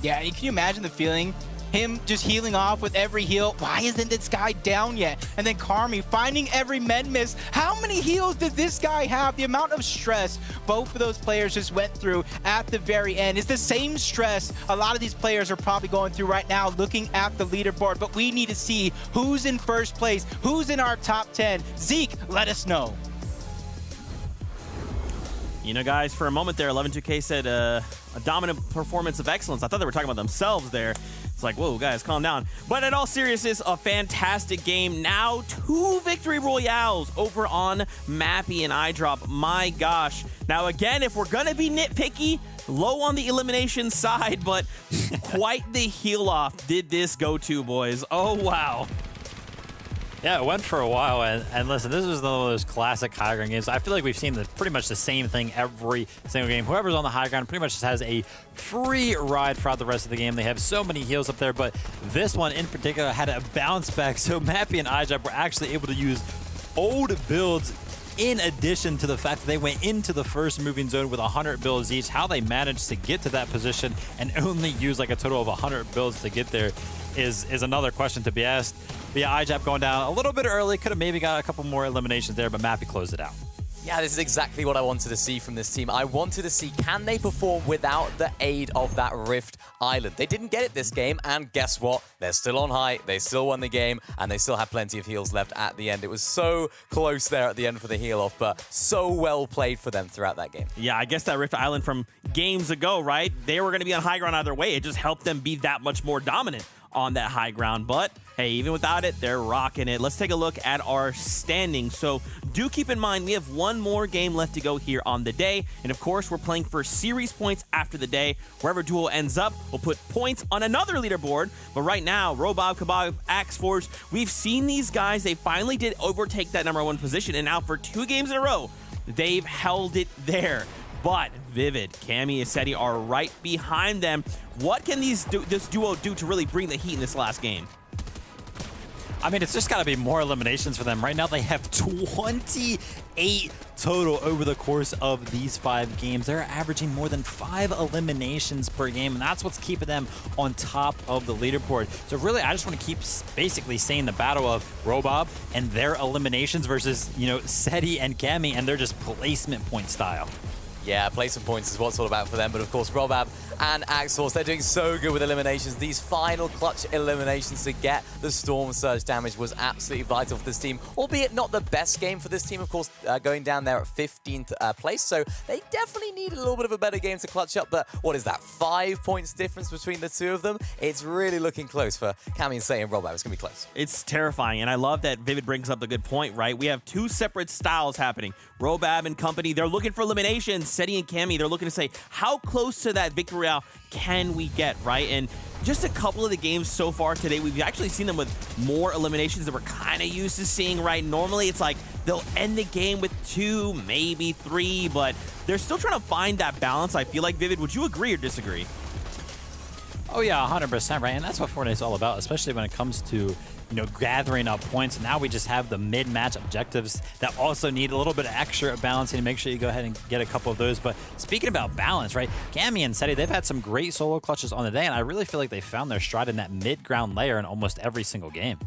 Yeah, can you imagine the feeling? Him just healing off with every heal. Why isn't this guy down yet? And then Karmi finding every med miss. How many heals does this guy have? The amount of stress both of those players just went through at the very end is the same stress a lot of these players are probably going through right now looking at the leaderboard. But we need to see who's in first place, who's in our top 10. Zeke, let us know. You know, guys, for a moment there, 11-2K said a dominant performance of excellence. I thought they were talking about themselves there. It's like, whoa, guys, calm down. But in all seriousness, a fantastic game. Now 2 victory royales over on Mappy and iDrop. My gosh. Now, again, if we're going to be nitpicky, low on the elimination side, but quite the heal off did this go to, boys. Oh, wow. Yeah, it went for a while, and listen, this is one of those classic high ground games. I feel like we've seen pretty much the same thing every single game. Whoever's on the high ground pretty much just has a free ride throughout the rest of the game. They have so many heals up there, but this one in particular had a bounce back, so Mappy and iDrop were actually able to use old builds in addition to the fact that they went into the first moving zone with 100 builds each. How they managed to get to that position and only use like a total of 100 builds to get there is another question to be asked. But yeah, iDrop going down a little bit early. Could have maybe got a couple more eliminations there, but Mappy closed it out. Yeah, this is exactly what I wanted to see from this team. I wanted to see, can they perform without the aid of that Rift Island? They didn't get it this game, and guess what? They're still on high, they still won the game, and they still have plenty of heals left at the end. It was so close there at the end for the heal off, but so well played for them throughout that game. Yeah, I guess that Rift Island from games ago, right? They were going to be on high ground either way. It just helped them be that much more dominant on that high ground. But hey, even without it, they're rocking it. Let's take a look at our standings. So do keep in mind, we have one more game left to go here on the day. And of course, we're playing for series points after the day. Wherever duo ends up, we'll put points on another leaderboard. But right now, Robob, Kebab, Axe Forge, we've seen these guys. They finally did overtake that #1 position. And now for 2 games in a row, they've held it there. But Vivid, Cammy, and Seti are right behind them. What can this duo do to really bring the heat in this last game? I mean, it's just got to be more eliminations for them. Right now, they have 28 total over the course of these 5 games. They're averaging more than 5 eliminations per game, and that's what's keeping them on top of the leaderboard. So really, I just want to keep basically saying the battle of Robob and their eliminations versus, you know, Seti and Cammy and their just placement point style. Yeah, play some points is what it's all about for them. But of course, Robab and Axos, they're doing so good with eliminations. These final clutch eliminations to get the Storm Surge damage was absolutely vital for this team, albeit not the best game for this team, of course, going down there at 15th place. So they definitely need a little bit of a better game to clutch up. But what is that, 5 points difference between the two of them? It's really looking close for Cammy and Say and Robab. It's going to be close. It's terrifying, and I love that Vivid brings up the good point, right? We have two separate styles happening. Robab and company, they're looking for eliminations. Seti and Cammy, they're looking to say, how close to that victory royale can we get, right? And just a couple of the games so far today, we've actually seen them with more eliminations that we're kind of used to seeing, right? Normally, it's like they'll end the game with 2, maybe 3, but they're still trying to find that balance, I feel like. Vivid, would you agree or disagree? Oh yeah, 100%, right? And that's what Fortnite's all about, especially when it comes to, gathering up points. And now we just have the mid-match objectives that also need a little bit of extra balancing to make sure you go ahead and get a couple of those. But speaking about balance, right? Cammy and Seti, they've had some great solo clutches on the day, and I really feel like they found their stride in that mid-ground layer in almost every single game.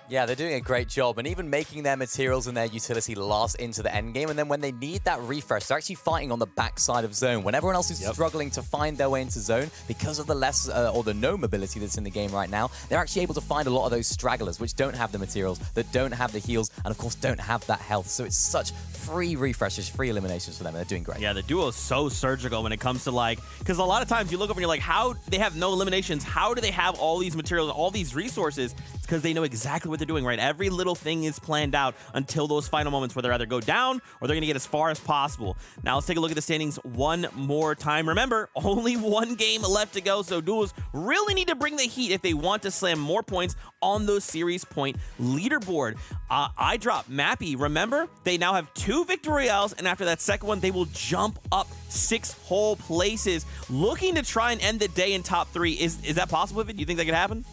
Yeah, they're doing a great job, and even making their materials and their utility last into the end game. And then when they need that refresh, they're actually fighting on the backside of zone. When everyone else is struggling to find their way into zone because of the less or the no mobility that's in the game right now, they're actually able to find a lot of those stragglers, which don't have the materials, that don't have the heals, and of course don't have that health. So it's such free refreshes, free eliminations for them, and they're doing great. Yeah, the duo is so surgical when it comes to because a lot of times you look over and you're like, how they have no eliminations? How do they have all these materials, all these resources? It's because they know exactly what they're doing, right? Every little thing is planned out until those final moments where they either go down or they're going to get as far as possible. Now let's take a look at the standings one more time. Remember, only one game left to go, so duos really need to bring the heat if they want to slam more points on those series point leaderboard. I drop Mappy. Remember, they now have 2 victory royales, and after that second one, they will jump up 6 whole places, looking to try and end the day in top 3. Is that possible? Do you think that could happen?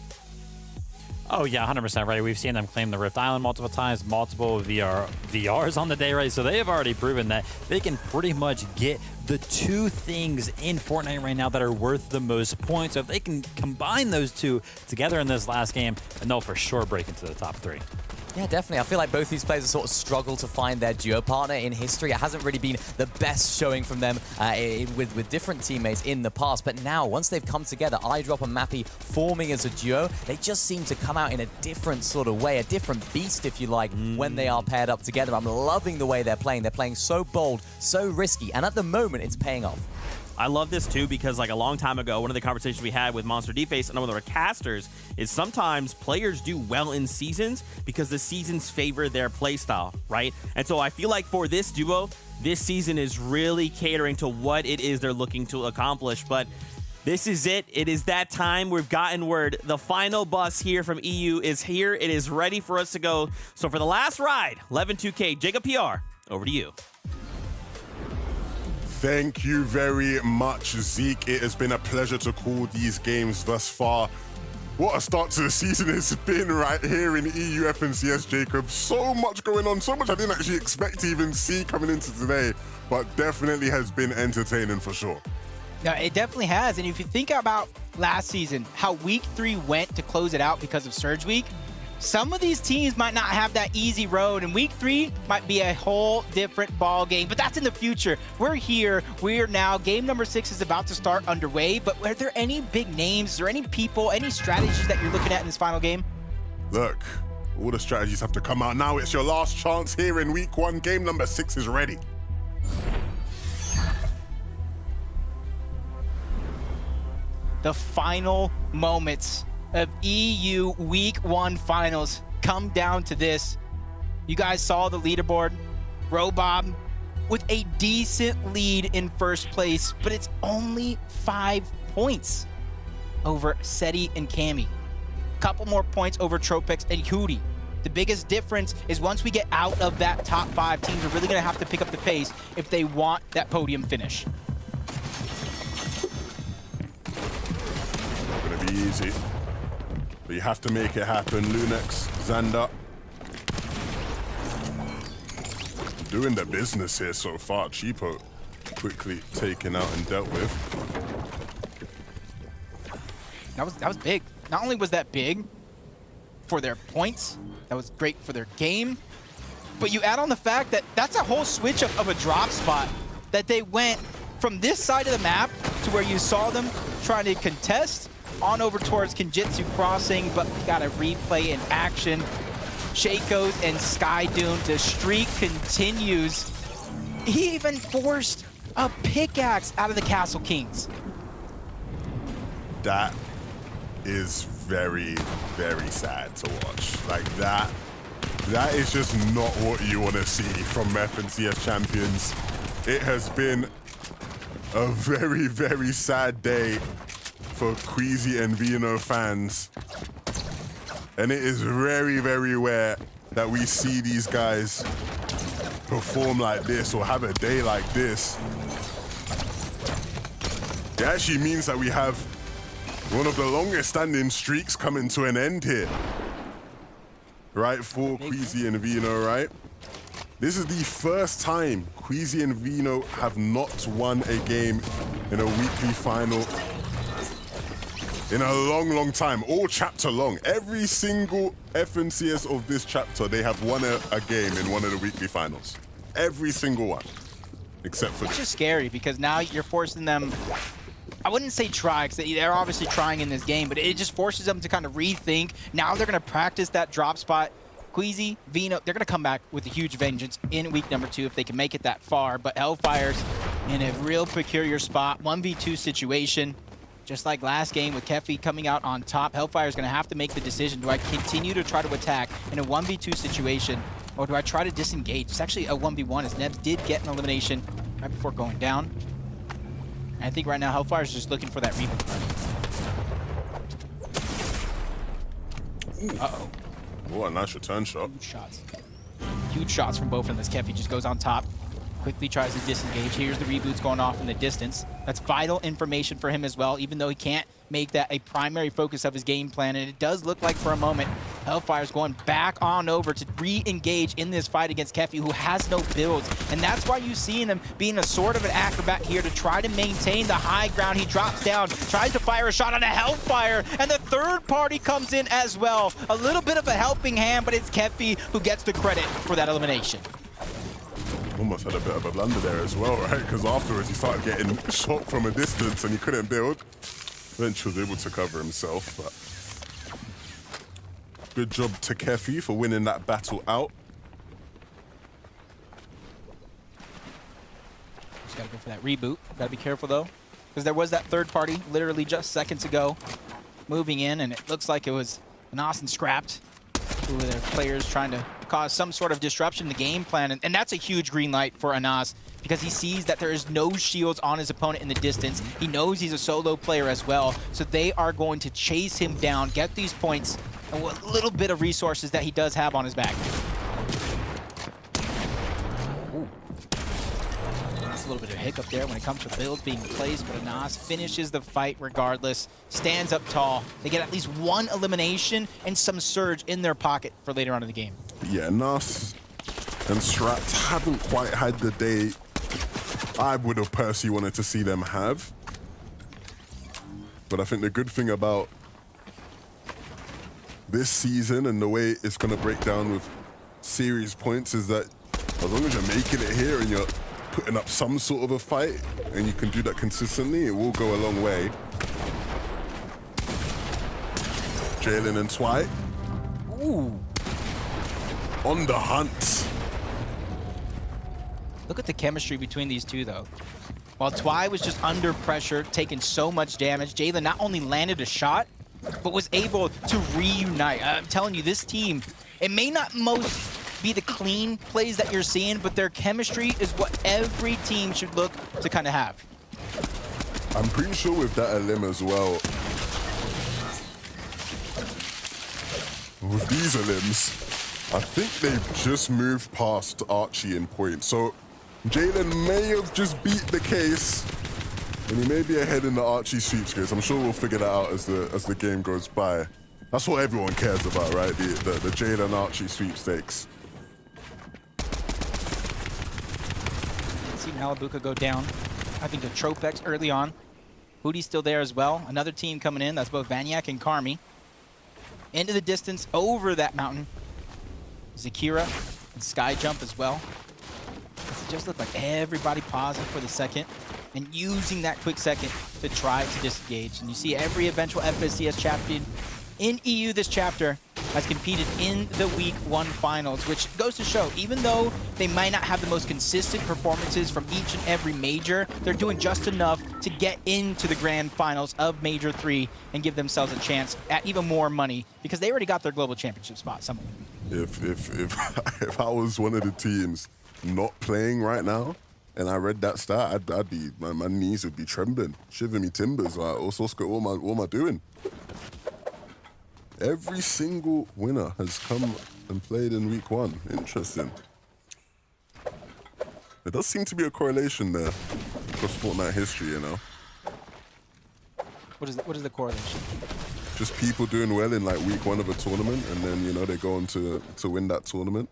Oh yeah, 100% right. We've seen them claim the Rift Island multiple times, multiple VRs on the day, right? So they have already proven that they can pretty much get the 2 things in Fortnite right now that are worth the most points. So if they can combine those 2 together in this last game, then they'll for sure break into the top 3. Yeah, definitely. I feel like both these players have sort of struggled to find their duo partner in history. It hasn't really been the best showing from them with different teammates in the past. But now, once they've come together, iDrop and Mappy forming as a duo, they just seem to come out in a different sort of way, a different beast, if you like, when they are paired up together. I'm loving the way they're playing. They're playing so bold, so risky, and at the moment, it's paying off. I love this too because a long time ago, one of the conversations we had with Monster Deface and one of our casters is sometimes players do well in seasons because the seasons favor their playstyle, right? And so I feel like for this duo, this season is really catering to what it is they're looking to accomplish. But this is it. It is that time. We've gotten word. The final bus here from EU is here. It is ready for us to go. So for the last ride, 11-2K, Jacob PR, over to you. Thank you very much, Zeke. It has been a pleasure to call these games thus far. What a start to the season it's been right here in EU FNCS, Jacob. So much going on, so much I didn't actually expect to even see coming into today, but definitely has been entertaining for sure. No, it definitely has. And if you think about last season, how week 3 went to close it out because of Surge Week, some of these teams might not have that easy road, and week 3 might be a whole different ball game, but that's in the future. We're here. We're now. Game number 6 is about to start underway, but are there any big names? Is there any people, any strategies that you're looking at in this final game? Look, all the strategies have to come out now. It's your last chance here in week 1. Game number 6 is ready. The final moments of EU Week 1 finals come down to this. You guys saw the leaderboard. Robob with a decent lead in first place, but it's only 5 points over Seti and Cammy. Couple more points over Tropex and Hootie. The biggest difference is once we get out of that top 5, teams are really going to have to pick up the pace if they want that podium finish. Not gonna be easy. But you have to make it happen. Lunex, Xander. Doing the business here so far. Cheapo quickly taken out and dealt with. That was big. Not only was that big for their points, that was great for their game, but you add on the fact that that's a whole switch of a drop spot that they went from this side of the map to where you saw them trying to contest on over towards Kinjitsu Crossing, but we got a replay in action. Shaco's and Skydoom, the streak continues. He even forced a pickaxe out of the Castle Kings. That is very, very sad to watch. Like that is just not what you want to see from FNCS champions. It has been a very, very sad day for Queasy and Vino fans. And it is very, very rare that we see these guys perform like this or have a day like this. It actually means that we have one of the longest standing streaks coming to an end here. Right, for Queasy and Vino, right? This is the first time Queasy and Vino have not won a game in a weekly final in a long, long time. All chapter long. Every single FNCS of this chapter, they have won a game in one of the weekly finals. Every single one, except for It's this. just scary because now you're forcing them, I wouldn't say try, because they're obviously trying in this game, but it just forces them to kind of rethink. Now they're going to practice that drop spot. Queasy, Vino, they're going to come back with a huge vengeance in week number 2 if they can make it that far. But Hellfire's in a real peculiar spot, 1v2 situation. Just like last game with Kefi coming out on top, Hellfire's going to have to make the decision. Do I continue to try to attack in a 1v2 situation, or do I try to disengage? It's actually a 1v1 as Nebs did get an elimination right before going down. And I think right now Hellfire's just looking for that reboot. Uh-oh. Oh, a nice return shot. Huge shots. Huge shots from both of them as Kefi just goes on top. Quickly tries to disengage. Here's the reboots going off in the distance. That's vital information for him as well, even though he can't make that a primary focus of his game plan. And it does look like for a moment, Hellfire's going back on over to re-engage in this fight against Kefi, who has no builds. And that's why you see him being a sort of an acrobat here to try to maintain the high ground. He drops down, tries to fire a shot on a Hellfire, and the third party comes in as well. A little bit of a helping hand, but it's Kefi who gets the credit for that elimination. Almost had a bit of a blunder there as well, right? Because afterwards he started getting shot from a distance and he couldn't build. Eventually was able to cover himself, but good job to Kefi for winning that battle out. Just gotta go for that reboot. Gotta be careful though, because there was that third party literally just seconds ago moving in, and it looks like it was Anas and Scrapped, who were their players trying to cause some sort of disruption in the game plan. And that's a huge green light for Anas because he sees that there is no shields on his opponent in the distance. He knows he's a solo player as well, so they are going to chase him down, get these points, and what little bit of resources that he does have on his back. A little bit of a hiccup there when it comes to builds being placed, but Anas finishes the fight regardless, stands up tall. They get at least one elimination and some surge in their pocket for later on in the game. Yeah, Nas and Strapped haven't quite had the day I would have personally wanted to see them have. But I think the good thing about this season and the way it's going to break down with series points is that as long as you're making it here and you're putting up some sort of a fight, and you can do that consistently, it will go a long way. Jalen and Twy. Ooh. On the hunt. Look at the chemistry between these two, though. While Twy was just under pressure, taking so much damage, Jalen not only landed a shot, but was able to reunite. I'm telling you, this team, it may not most be the clean plays that you're seeing, but their chemistry is what every team should look to kind of have. I'm pretty sure with that elim as well, with these elims, I think they've just moved past Archie in points. So Jalen may have just beat the case, and he may be ahead in the Archie sweepstakes. I'm sure we'll figure that out as the game goes by. That's what everyone cares about, right? The Jalen Archie sweepstakes. See Malabuka go down. I think the Tropex early on. Hootie's still there as well. Another team coming in. That's both Vanyak and Karmi. Into the distance over that mountain. Zakira and Sky Jump as well. It just looked like everybody pausing for the second. and using that quick second to try to disengage. And you see every eventual FNCS champion in EU this chapter has competed in the Week 1 finals, which goes to show, even though they might not have the most consistent performances from each and every major, they're doing just enough to get into the grand finals of Major 3 and give themselves a chance at even more money, because they already got their global championship spot, some of them. If I was one of the teams not playing right now, and I read that stat, I'd be, my knees would be trembling, shivering me timbers. Like, what am I doing? Every single winner has come and played in Week 1. Interesting. There does seem to be a correlation there across Fortnite history, you know. What is the correlation? Just people doing well in like Week 1 of a tournament, and then, you know, they go on to win that tournament.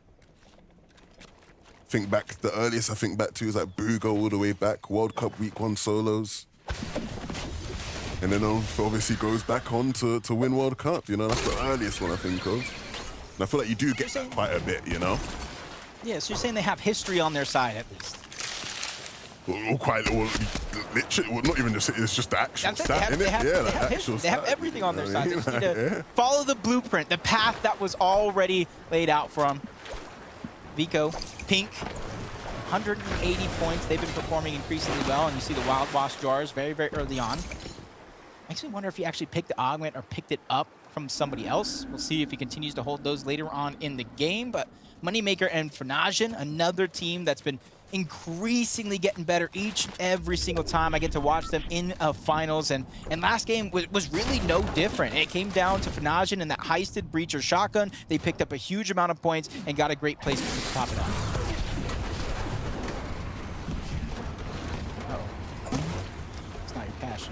Think back, the earliest I think back to is like Boogo all the way back, World Cup Week 1 solos. And then obviously goes back on to win World Cup, you know, that's the earliest one I think of. And I feel like you do get that quite a bit, you know? Yeah, so you're saying they have history on their side at least. Well, literally, well, not even just, it's just the actual stat, innit? They have everything on their side. They just need to follow the blueprint, the path that was already laid out for them. Vico, Pink, 180 points. They've been performing increasingly well, and you see the Wild Wasp jars very, very early on. Makes me wonder if he actually picked the augment or picked it up from somebody else. We'll see if he continues to hold those later on in the game. But Moneymaker and Fnasion, another team that's been increasingly getting better each and every single time I get to watch them in finals. And last game was really no different. It came down to Fnasion and that heisted Breacher shotgun. They picked up a huge amount of points and got a great place to top it off. It's not your cash.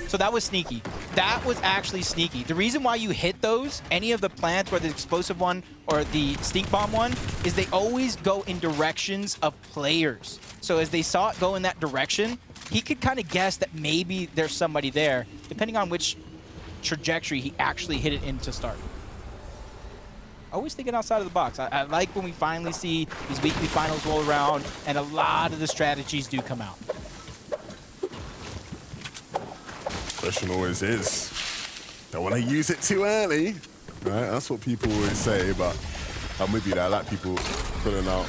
So that was sneaky. That was actually sneaky. The reason why you hit those, any of the plants, whether the explosive one or the stink bomb one, is they always go in directions of players. So as they saw it go in that direction, he could kind of guess that maybe there's somebody there, depending on which trajectory he actually hit it in to start. Always thinking outside of the box. I like when we finally see these weekly finals roll around and a lot of the strategies do come out. Question always is, don't want to use it too early, right? That's what people always say, but I'm with you there. I like people putting out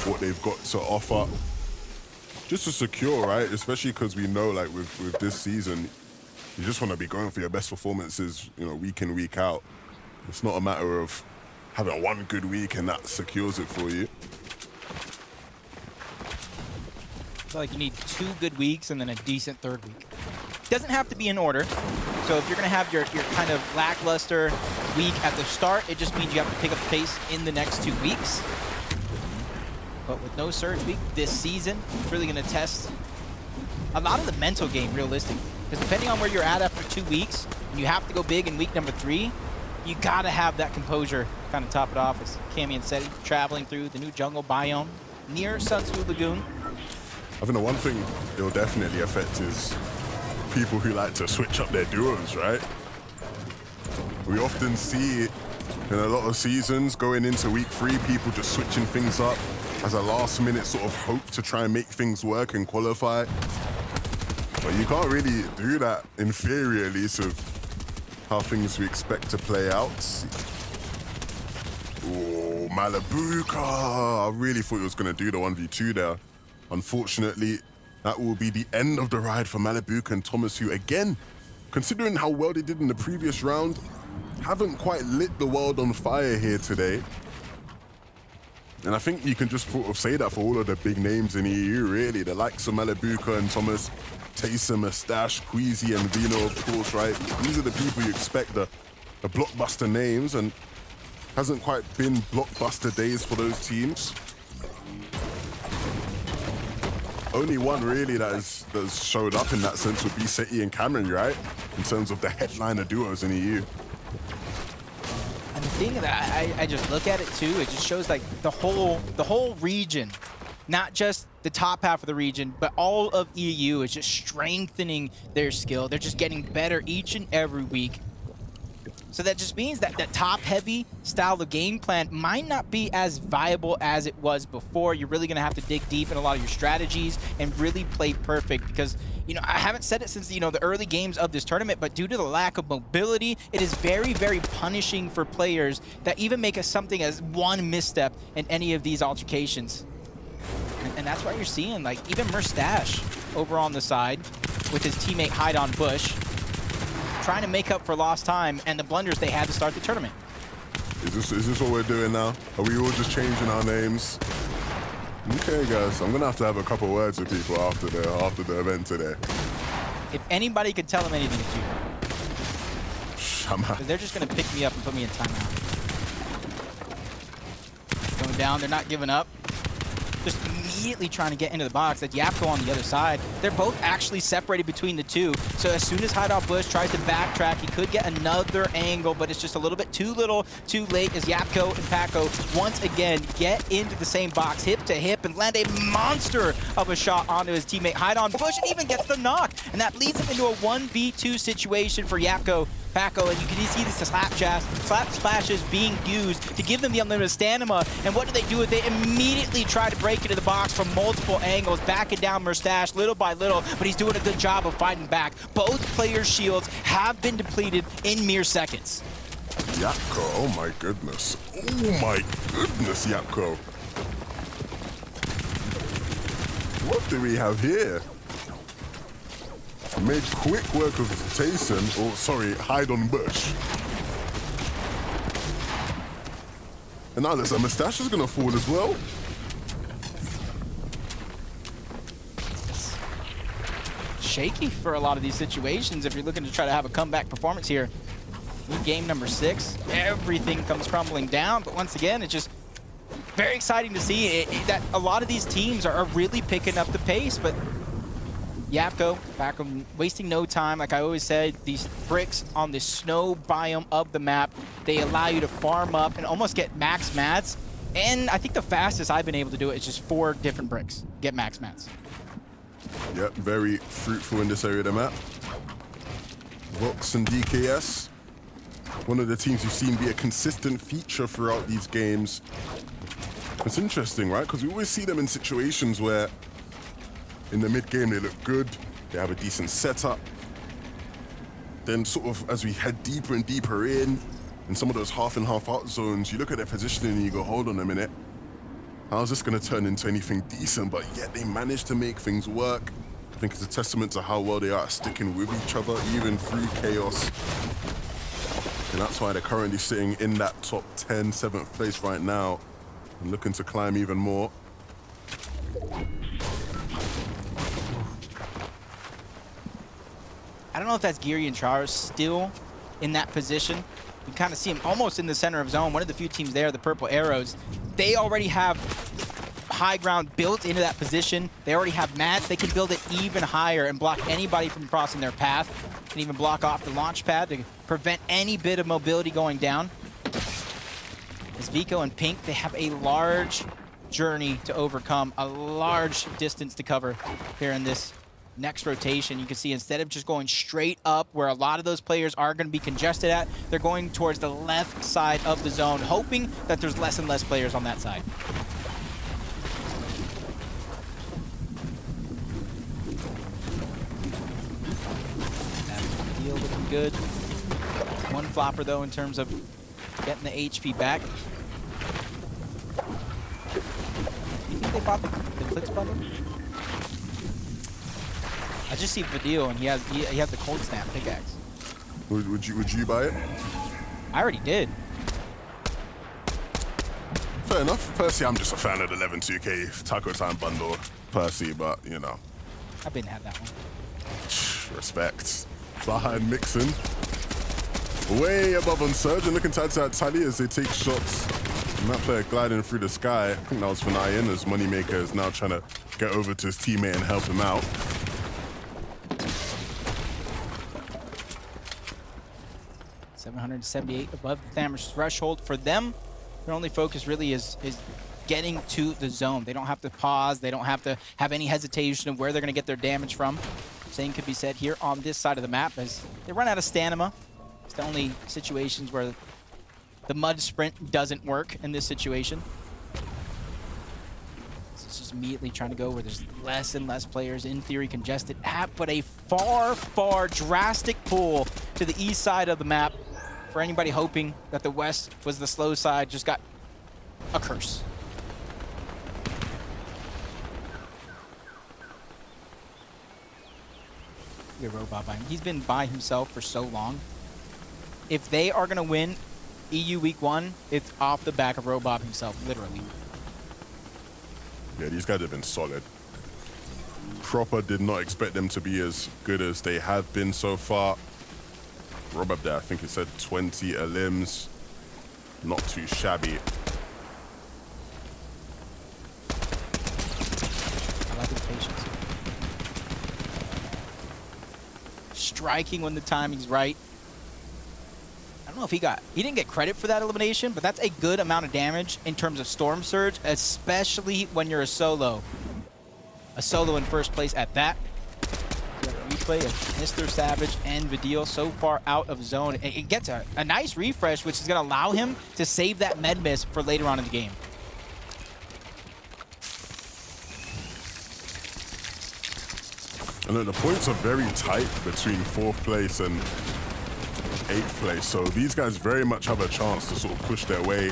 what they've got to offer just to secure, right? Especially because we know, like, with this season, you just want to be going for your best performances, you know, week in, week out. It's not a matter of having one good week and that secures it for you. I feel like you need 2 good weeks and then a decent third week. Doesn't have to be in order. So if you're going to have your kind of lackluster week at the start, it just means you have to pick up the pace in the next 2 weeks. But with no surge week this season, it's really going to test a lot of the mental game, realistically. Because depending on where you're at after 2 weeks, and you have to go big in week number 3, you got to have that composure to kind of top it off. As Cammy and Seti traveling through the new jungle biome near Sun Tzu Lagoon. I think the one thing it will definitely affect is people who like to switch up their duos, right? We often see it in a lot of seasons going into week 3, people just switching things up as a last minute sort of hope to try and make things work and qualify. But you can't really do that, in theory at least, of how things we expect to play out. Oh, Malabuka! I really thought he was going to do the 1v2 there. Unfortunately, that will be the end of the ride for Malabuka and Thomas, who, again, considering how well they did in the previous round, haven't quite lit the world on fire here today. And I think you can just sort of say that for all of the big names in EU, really. The likes of Malabuka and Thomas, Taysom, Mustache, Queasy, and Vino, of course, right? These are the people you expect, the blockbuster names, and hasn't quite been blockbuster days for those teams. Only one really that's showed up in that sense would be Seti and Cameron, right? In terms of the headliner duos in EU. And the thing that I just look at it too, it just shows like the whole region, not just the top half of the region, but all of EU is just strengthening their skill. They're just getting better each and every week. So that just means that that top-heavy style of game plan might not be as viable as it was before. You're really going to have to dig deep in a lot of your strategies and really play perfect because, you know, I haven't said it since, you know, the early games of this tournament, but due to the lack of mobility, it is very, very punishing for players that even make something as one misstep in any of these altercations. And that's why you're seeing, like, even Mustache over on the side with his teammate Hide on Bush, trying to make up for lost time and the blunders they had to start the tournament. Is this what we're doing now? Are we all just changing our names? Okay, guys, I'm gonna have a couple words with people after the event today. If anybody could tell them anything, it's you. 'Cause they're just gonna pick me up and put me in timeout. Going down, they're not giving up. Just immediately trying to get into the box. That Yapko on the other side. They're both actually separated between the two. So as soon as Hideout Bush tries to backtrack, he could get another angle, but it's just a little bit too little, too late as Yapko and Paco once again get into the same box, hip to hip, and land a monster of a shot onto his teammate Hide on Bush, and even gets the knock. And that leads him into a 1v2 situation for Yapko. Paco, and you can see this slap splashes being used to give them the unlimited stamina. And what do they do? They immediately try to break into the box from multiple angles, backing down Mustache little by little, but he's doing a good job of fighting back. Both players' shields have been depleted in mere seconds. Yapko, oh my goodness. Oh my goodness, Yapko. What do we have here? Made quick work of Tayson, or sorry, Hide on Bush. And now there's a Mustache is gonna fall as well. Shaky for a lot of these situations if you're looking to try to have a comeback performance here. In game number 6, everything comes crumbling down, but once again, it's just very exciting to see that a lot of these teams are really picking up the pace, but Yapko, back on wasting no time. Like I always said, these bricks on the snow biome of the map, they allow you to farm up and almost get max mats. And I think the fastest I've been able to do it is just 4 different bricks, get max mats. Yep, very fruitful in this area of the map. Vox and DKS, one of the teams you've seen be a consistent feature throughout these games. It's interesting, right? Because we always see them in situations where in the mid-game, they look good. They have a decent setup. Then sort of as we head deeper and deeper in some of those half and half out zones, you look at their positioning and you go, hold on a minute. How's this going to turn into anything decent? But yet they manage to make things work. I think it's a testament to how well they are at sticking with each other, even through chaos. And that's why they're currently sitting in that top 10, 7th place right now and looking to climb even more. I don't know if that's Geary and Charles still in that position. You kind of see him almost in the center of zone. One of the few teams there, the Purple Arrows, they already have high ground built into that position. They already have mats. They can build it even higher and block anybody from crossing their path. Can even block off the launch pad to prevent any bit of mobility going down. As Vico and Pink, they have a large journey to overcome, a large distance to cover here in this next rotation. You can see instead of just going straight up where a lot of those players are going to be congested at, they're going towards the left side of the zone, hoping that there's less and less players on that side. That deal looking good. One flopper though in terms of getting the HP back. You think they bought the clicks bundle? I just see Vidal and he has the cold snap pickaxe. Would you buy it? I already did. Fair enough. Personally, I'm just a fan of the 11 2K Taco Time bundle, personally, but you know. I've been had that one. Respect. Behind Mixon. Way above on Surge and looking tight to that tally as they take shots. And that player gliding through the sky. I think that was for Nayan as Moneymaker is now trying to get over to his teammate and help him out. $778 above the Thamer's threshold. For them, their only focus really is getting to the zone. They don't have to pause. They don't have to have any hesitation of where they're going to get their damage from. Same could be said here on this side of the map as they run out of stamina. It's the only situations where the mud sprint doesn't work in this situation. It's just immediately trying to go where there's less and less players, in theory, congested at, but a far, far drastic pull to the east side of the map. For anybody hoping that the west was the slow side, just got a curse. Robot by him. He's been by himself for so long. If they are going to win EU Week 1, it's off the back of Robot himself, literally. Yeah, these guys have been solid. Proper did not expect them to be as good as they have been so far. Robot there, I think it said 20 elims. Not too shabby. I like his patience. Striking when the timing's right. I don't know if he didn't get credit for that elimination, but that's a good amount of damage in terms of Storm Surge, especially when you're a solo. A solo in first place at that. Replay of Mr. Savage and Vidil so far out of zone. It gets a nice refresh, which is going to allow him to save that med miss for later on in the game. And look, the points are very tight between 4th place and 8th place, so these guys very much have a chance to sort of push their way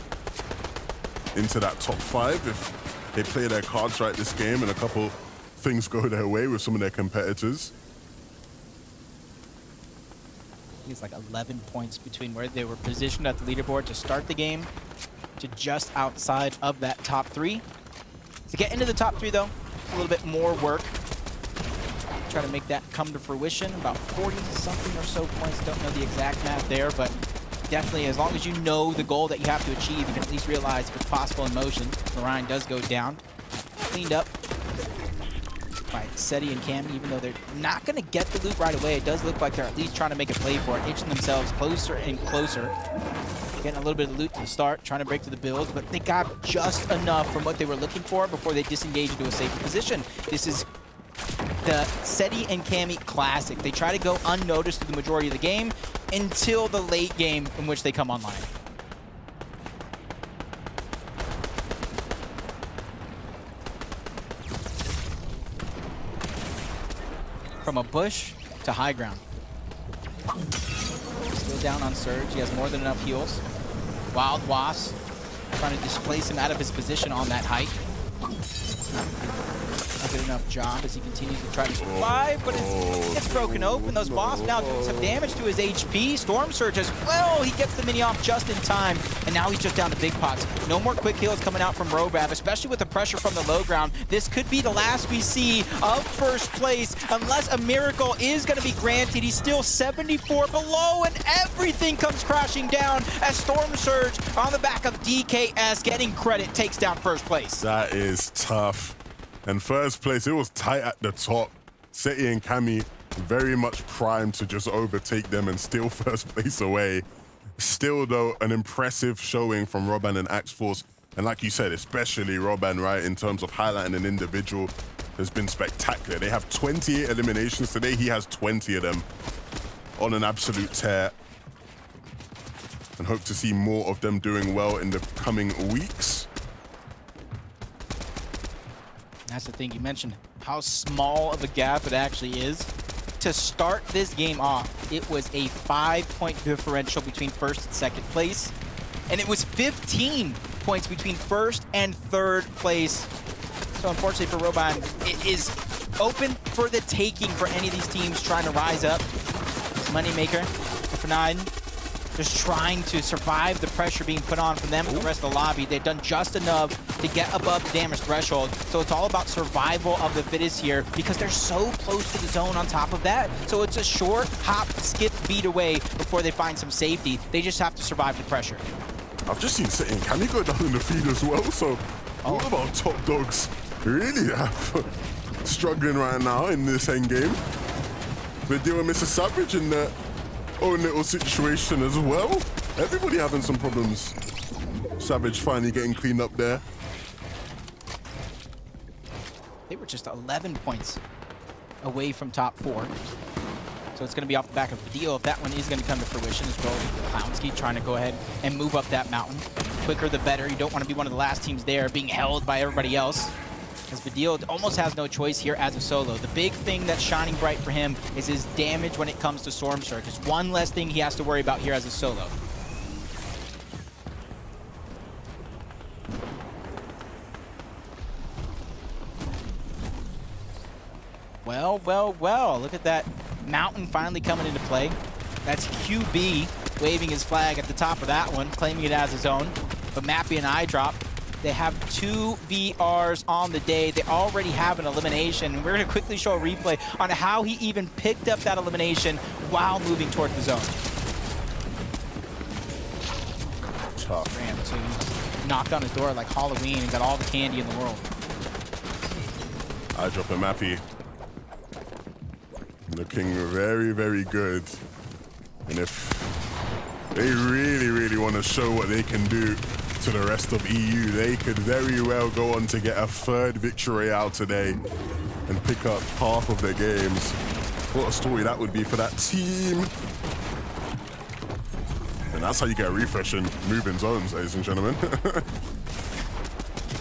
into that top 5 if they play their cards right this game and a couple things go their way with some of their competitors. It's like 11 points between where they were positioned at the leaderboard to start the game to just outside of that top 3. To get into the top 3, though, a little bit more work. Try to make that come to fruition. About 40-something or so points. Don't know the exact math there, but definitely as long as you know the goal that you have to achieve, you can at least realize if it's possible in motion. Orion does go down. Cleaned up by Seti and Cam, even though they're not going to get the loot right away. It does look like they're at least trying to make a play for it, inching themselves closer and closer. Getting a little bit of loot to the start, trying to break to the build, but they got just enough from what they were looking for before they disengage into a safer position. This is the Seti and Cammy classic. They try to go unnoticed through the majority of the game until the late game in which they come online. From a bush to high ground. Still down on Surge. He has more than enough heals. Wild Wasp trying to displace him out of his position on that height. Not a good enough job as he continues to try to survive, but it's broken open. Those boss now doing some damage to his HP. Storm Surge as well. He gets the mini off just in time, and now he's just down to big pots. No more quick heals coming out from Robab, especially with the pressure from the low ground. This could be the last we see of first place, unless a miracle is going to be granted. He's still 74 below, and everything comes crashing down as Storm Surge on the back of DKS getting credit takes down first place. That is tough. And first place, it was tight at the top. Seti and Cammy very much primed to just overtake them and steal first place away. Still, though, an impressive showing from Roban and Axe Force. And like you said, especially Roban, right, in terms of highlighting an individual, has been spectacular. They have 28 eliminations today. He has 20 of them on an absolute tear. And hope to see more of them doing well in the coming weeks. That's the thing, you mentioned how small of a gap it actually is. To start this game off, it was a 5-point differential between first and second place, and it was 15 points between first and third place. So unfortunately for Roban, it is open for the taking for any of these teams trying to rise up. Moneymaker, F9, just trying to survive the pressure being put on from them and the rest of the lobby. They've done just enough to get above the damage threshold. So it's all about survival of the fittest here because they're so close to the zone on top of that. So it's a short hop, skip, beat away before they find some safety. They just have to survive the pressure. I've just seen Seti and Cammy go down in the feed as well. So what about top dogs really struggling right now in this end game? We're dealing with Mr. Savage in their own little situation as well. Everybody having some problems. Savage finally getting cleaned up there. They were just 11 points away from top 4. So it's going to be off the back of Video if that one is going to come to fruition as well. Clownski trying to go ahead and move up that mountain. Quicker the better. You don't want to be one of the last teams there being held by everybody else. As Vidil almost has no choice here as a solo. The big thing that's shining bright for him is his damage when it comes to Storm Surge. Just one less thing he has to worry about here as a solo. Well, well, well. Look at that mountain finally coming into play. That's QB waving his flag at the top of that one, claiming it as his own. But Mappy and iDrop, they have 2 VRs on the day. They already have an elimination. And we're going to quickly show a replay on how he even picked up that elimination while moving toward the zone. Tough. Ram, so he knocked on his door like Halloween and got all the candy in the world. iDrop and Mappy looking very, very good. And if they really, really want to show what they can do to the rest of EU, they could very well go on to get a 3rd victory royale today and pick up half of their games. What a story that would be for that team. And that's how you get a refresh and move in zones, ladies and gentlemen.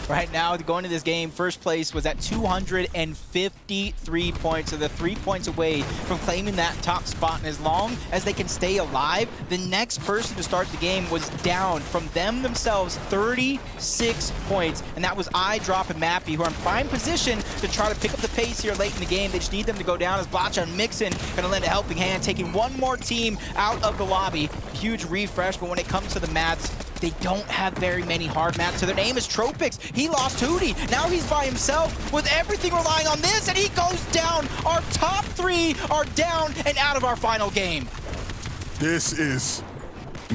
Right now, going to this game, first place was at 253 points, so they're 3 points away from claiming that top spot. And as long as they can stay alive, the next person to start the game was down from themselves 36 points. And that was iDrop and Mappy, who are in prime position to try to pick up the pace here late in the game. They just need them to go down as Blatcha and Mixon going to lend a helping hand, taking one more team out of the lobby. Huge refresh, but when it comes to the mats, they don't have very many hard mats. So their name is Tropix. He lost Hootie. Now he's by himself with everything relying on this, and he goes down. Our top 3 are down and out of our final game. This is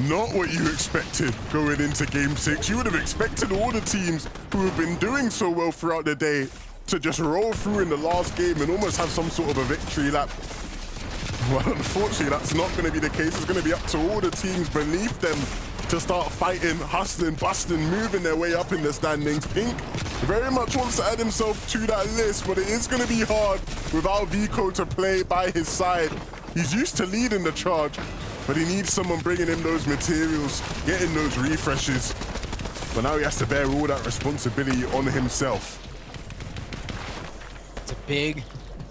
not what you expected going into Game 6. You would have expected all the teams who have been doing so well throughout the day to just roll through in the last game and almost have some sort of a victory lap. Well, unfortunately, that's not going to be the case. It's going to be up to all the teams beneath them to start fighting, hustling, busting, moving their way up in the standings. Pink very much wants to add himself to that list, but it is going to be hard without Vico to play by his side. He's used to leading the charge, but he needs someone bringing him those materials, getting those refreshes. But now he has to bear all that responsibility on himself. It's a big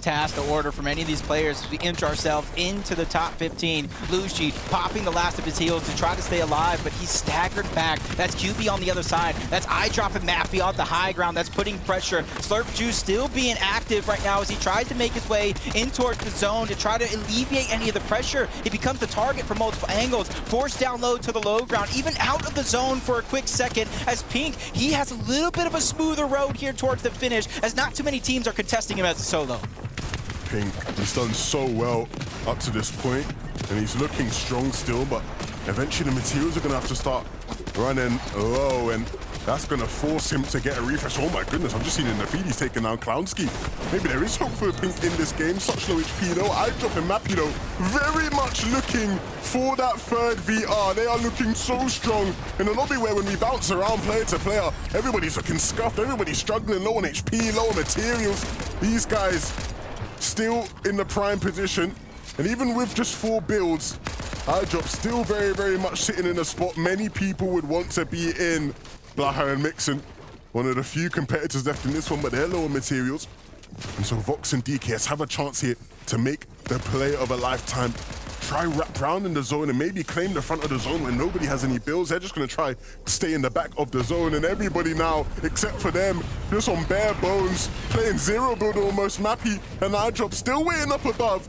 task to order from any of these players as we inch ourselves into the top 15. Lushi popping the last of his heals to try to stay alive, but he's staggered back. That's QB on the other side. That's iDrop and Mappy off the high ground. That's putting pressure. Slurp Juice still being active right now as he tries to make his way in towards the zone to try to alleviate any of the pressure. He becomes the target from multiple angles. Forced down low to the low ground, even out of the zone for a quick second as Pink, he has a little bit of a smoother road here towards the finish as not too many teams are contesting him as a solo. Pink, he's done so well up to this point, and he's looking strong still, but eventually the materials are going to have to start running low, and that's going to force him to get a refresh. Oh my goodness, I'm just seeing in the feed he's taking down Clownski. Maybe there is hope for Pink in this game. Such low HP though. iDrop and Mappy though, very much looking for that 3rd VR. They are looking so strong in the lobby where when we bounce around player to player, everybody's looking scuffed, everybody's struggling, low on HP, low on materials. These guys still in the prime position, and even with just 4 builds, iDrop still very, very much sitting in a spot many people would want to be in. Blaha and Mixon, one of the few competitors left in this one, but they're low on materials. And so Vox and DKS have a chance here to make the play of a lifetime. Try wrap round in the zone and maybe claim the front of the zone when nobody has any builds. They're just going to try stay in the back of the zone, and everybody now, except for them, just on bare bones, playing 0 build almost. Mappy and iDrop still waiting up above,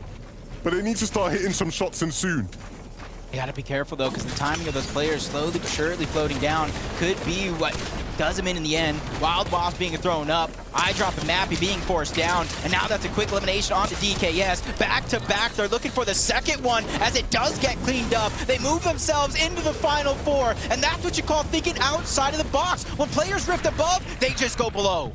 but they need to start hitting some shots and soon. You gotta be careful though, because the timing of those players slowly but surely floating down could be what does them in the end. Wild Wasp being thrown up, iDrop and Mappy being forced down, and now that's a quick elimination onto DKS. Back to back, they're looking for the second one as it does get cleaned up. They move themselves into the final 4, and that's what you call thinking outside of the box. When players rift above, they just go below.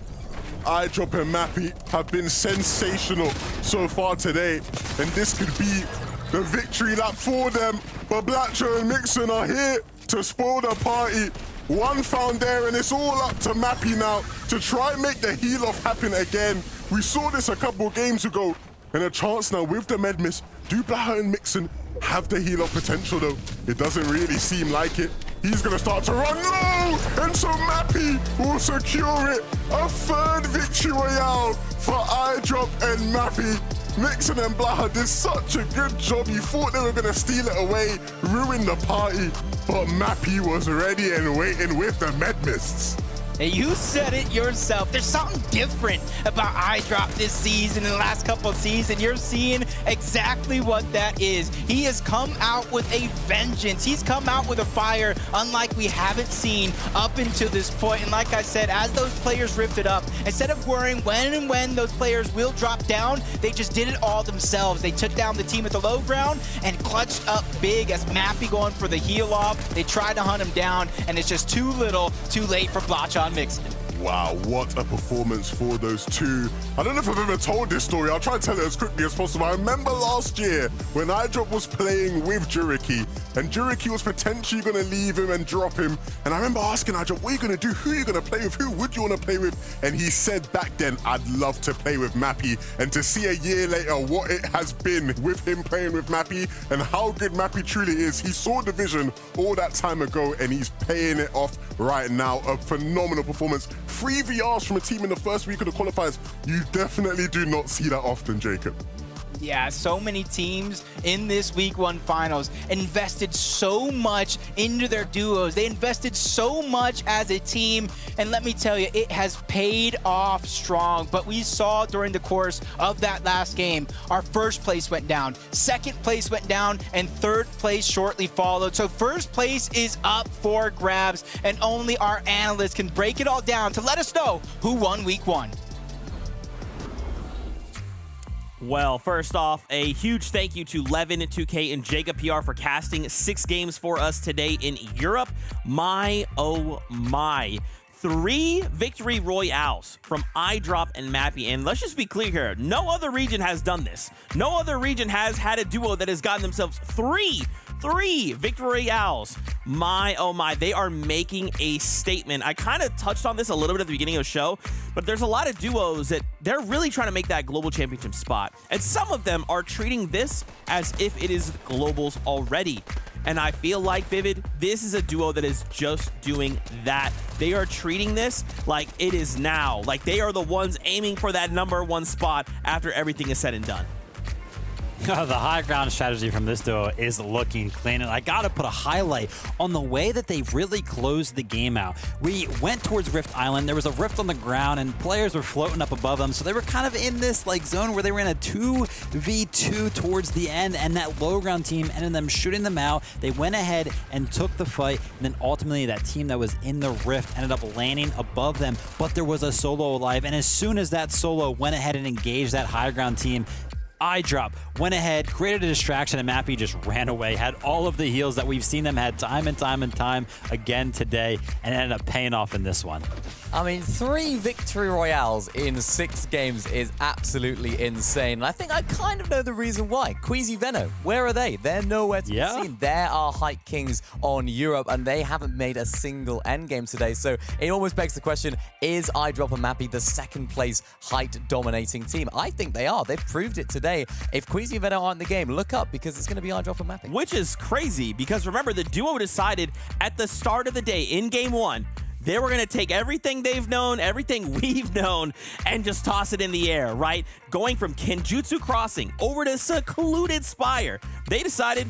iDrop and Mappy have been sensational so far today, and this could be the victory lap for them. But Blatcher and Mixon are here to spoil the party. One found there, and it's all up to Mappy now to try and make the heal-off happen again. We saw this a couple games ago, and a chance now with the Medmis Do Blaha and Mixon have the heal up potential though? It doesn't really seem like it. He's gonna start to run low, and so Mappy will secure it. A third victory royale for iDrop and Mappy. Mixon and Blaha did such a good job. You thought they were gonna steal it away, ruin the party, but Mappy was ready and waiting with the med mists. Hey, you said it yourself. There's something different about iDrop this season and the last couple of seasons. You're seeing exactly what that is. He has come out with a vengeance. He's come out with a fire unlike we haven't seen up until this point. And like I said, as those players rifted up, instead of worrying when those players will drop down, they just did it all themselves. They took down the team at the low ground and clutched up big as Mappy going for the heal off. They tried to hunt him down, and it's just too little, too late for Blotch Mixon. Wow, what a performance for those two. I don't know if I've ever told this story. I'll try to tell it as quickly as possible. I remember last year when iDrop was playing with Juriki, and Juriki was potentially going to leave him and drop him. And I remember asking iDrop, what are you going to do? Who are you going to play with? Who would you want to play with? And he said back then, I'd love to play with Mappy. And to see a year later what it has been with him playing with Mappy and how good Mappy truly is. He saw the vision all that time ago, and he's paying it off right now. A phenomenal performance. 3 VRs from a team in the first week of the qualifiers. You definitely do not see that often, Jacob. Yeah, so many teams in this Week 1 finals invested so much into their duos. They invested so much as a team, and let me tell you, it has paid off strong. But we saw during the course of that last game, our first place went down, second place went down, and third place shortly followed. So first place is up for grabs, and only our analysts can break it all down to let us know who won Week 1. Well, first off, a huge thank you to Levin, 2K, and Jacob PR for casting 6 games for us today in Europe. My, oh my. 3 victory royales from iDrop and Mappy. And let's just be clear here, no other region has done this. No other region has had a duo that has gotten themselves 3 victory royales. My, oh my, they are making a statement. I kind of touched on this a little bit at the beginning of the show, but there's a lot of duos that they're really trying to make that global championship spot. And some of them are treating this as if it is globals already. And I feel like, Vivid, this is a duo that is just doing that. They are treating this like it is now. Like they are the ones aiming for that #1 spot after everything is said and done. The high ground strategy from this duo is looking clean, and I gotta put a highlight on the way that they really closed the game out. We went towards Rift Island. There was a rift on the ground, and players were floating up above them, so they were kind of in this like zone where they were in a 2v2 towards the end, and that low ground team ended them shooting them out. They went ahead and took the fight, and then ultimately that team that was in the rift ended up landing above them, but there was a solo alive, and as soon as that solo went ahead and engaged that high ground team, iDrop went ahead, created a distraction, and Mappy just ran away, had all of the heals that we've seen them had time and time and time again today, and ended up paying off in this one. I mean, 3 victory royales in 6 games is absolutely insane. And I think I kind of know the reason why. Queasy Veno, where are they? They're nowhere to be seen. There are Hype Kings on Europe, and they haven't made a single endgame today. So it almost begs the question, is iDrop and Mappy the second place height dominating team? I think they are. They've proved it today. If Queasy and Veno aren't in the game, look up, because it's going to be iDrop and Mappy. Which is crazy, because remember, the duo decided at the start of the day in Game 1, they were going to take everything they've known, everything we've known, and just toss it in the air, right? Going from Kenjutsu Crossing over to Secluded Spire. They decided,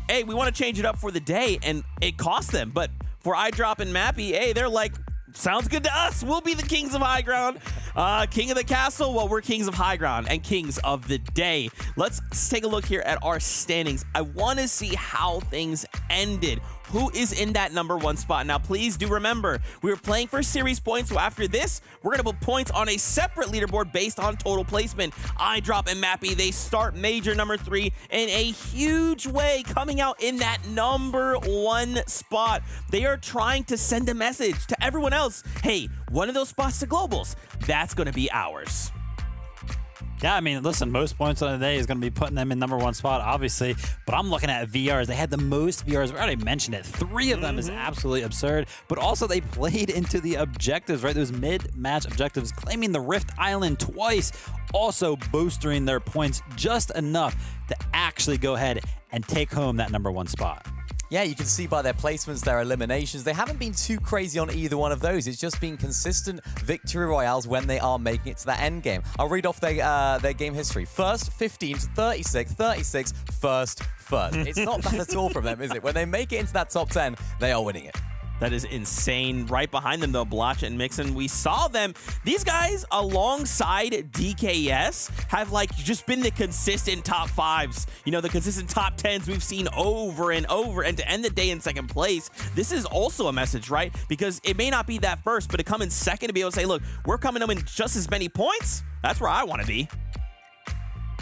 hey, we want to change it up for the day, and it cost them. But for iDrop and Mappy, hey, they're like, sounds good to us. We'll be the kings of high ground. King of the castle, well, we're kings of high ground and kings of the day. Let's take a look here at our standings. I want to see how things ended. Who is in that #1 spot? Now, please do remember, we were playing for series points, so after this, we're going to put points on a separate leaderboard based on total placement. iDrop and Mappy, they start major #3 in a huge way, coming out in that #1 spot. They are trying to send a message to everyone else. Hey, one of those spots to globals, that's going to be ours. Yeah, I mean, listen, most points on the day is going to be putting them in #1 spot, obviously. But I'm looking at VRs. They had the most VRs. We already mentioned it. 3 of them is absolutely absurd. But also, they played into the objectives, right? Those mid-match objectives, claiming the Rift Island twice, also boosting their points just enough to actually go ahead and take home that #1 spot. Yeah, you can see by their placements, their eliminations, they haven't been too crazy on either one of those. It's just been consistent victory royales when they are making it to that end game. I'll read off their game history. First, 15 to 36, 36, first. It's not bad at all from them, is it? When they make it into that top 10, they are winning it. That is insane. Right behind them, though, Blotch and Mixon, we saw them. These guys, alongside DKS, have like just been the consistent top 5s. You know, the consistent top 10s we've seen over and over. And to end the day in second place, this is also a message, right? Because it may not be that first, but to come in second, to be able to say, look, we're coming up in just as many points. That's where I want to be.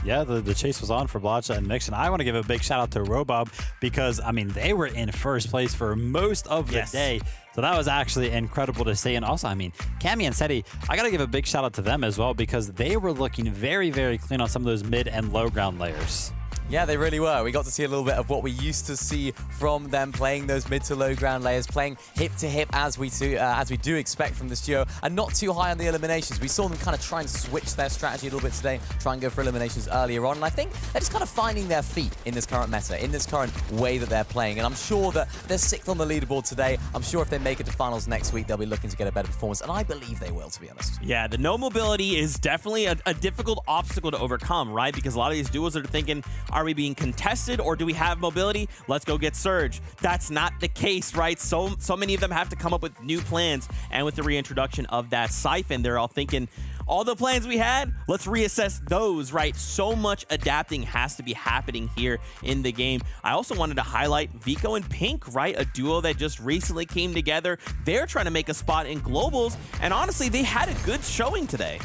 Yeah, the chase was on for Blotcha and Mixon. I want to give a big shout out to Robob because, I mean, they were in first place for most of the day. So that was actually incredible to see. And also, I mean, Cammy and Seti, I got to give a big shout out to them as well because they were looking very, very clean on some of those mid and low ground layers. Yeah, they really were. We got to see a little bit of what we used to see from them playing those mid to low ground layers, playing hip to hip as we do expect from this duo, and not too high on the eliminations. We saw them kind of try and switch their strategy a little bit today, try and go for eliminations earlier on, and I think they're just kind of finding their feet in this current meta, in this current way that they're playing, and I'm sure that they're 6th on the leaderboard today. I'm sure if they make it to finals next week, they'll be looking to get a better performance, and I believe they will, to be honest. Yeah, the no mobility is definitely a difficult obstacle to overcome, right? Because a lot of these duos are thinking, are we being contested or do we have mobility? Let's go get Surge. That's not the case, right? So many of them have to come up with new plans, and with the reintroduction of that Siphon, they're all thinking, all the plans we had, let's reassess those, right? So much adapting has to be happening here in the game. I also wanted to highlight Vico and Pink, right? A duo that just recently came together. They're trying to make a spot in Globals, and honestly, they had a good showing today.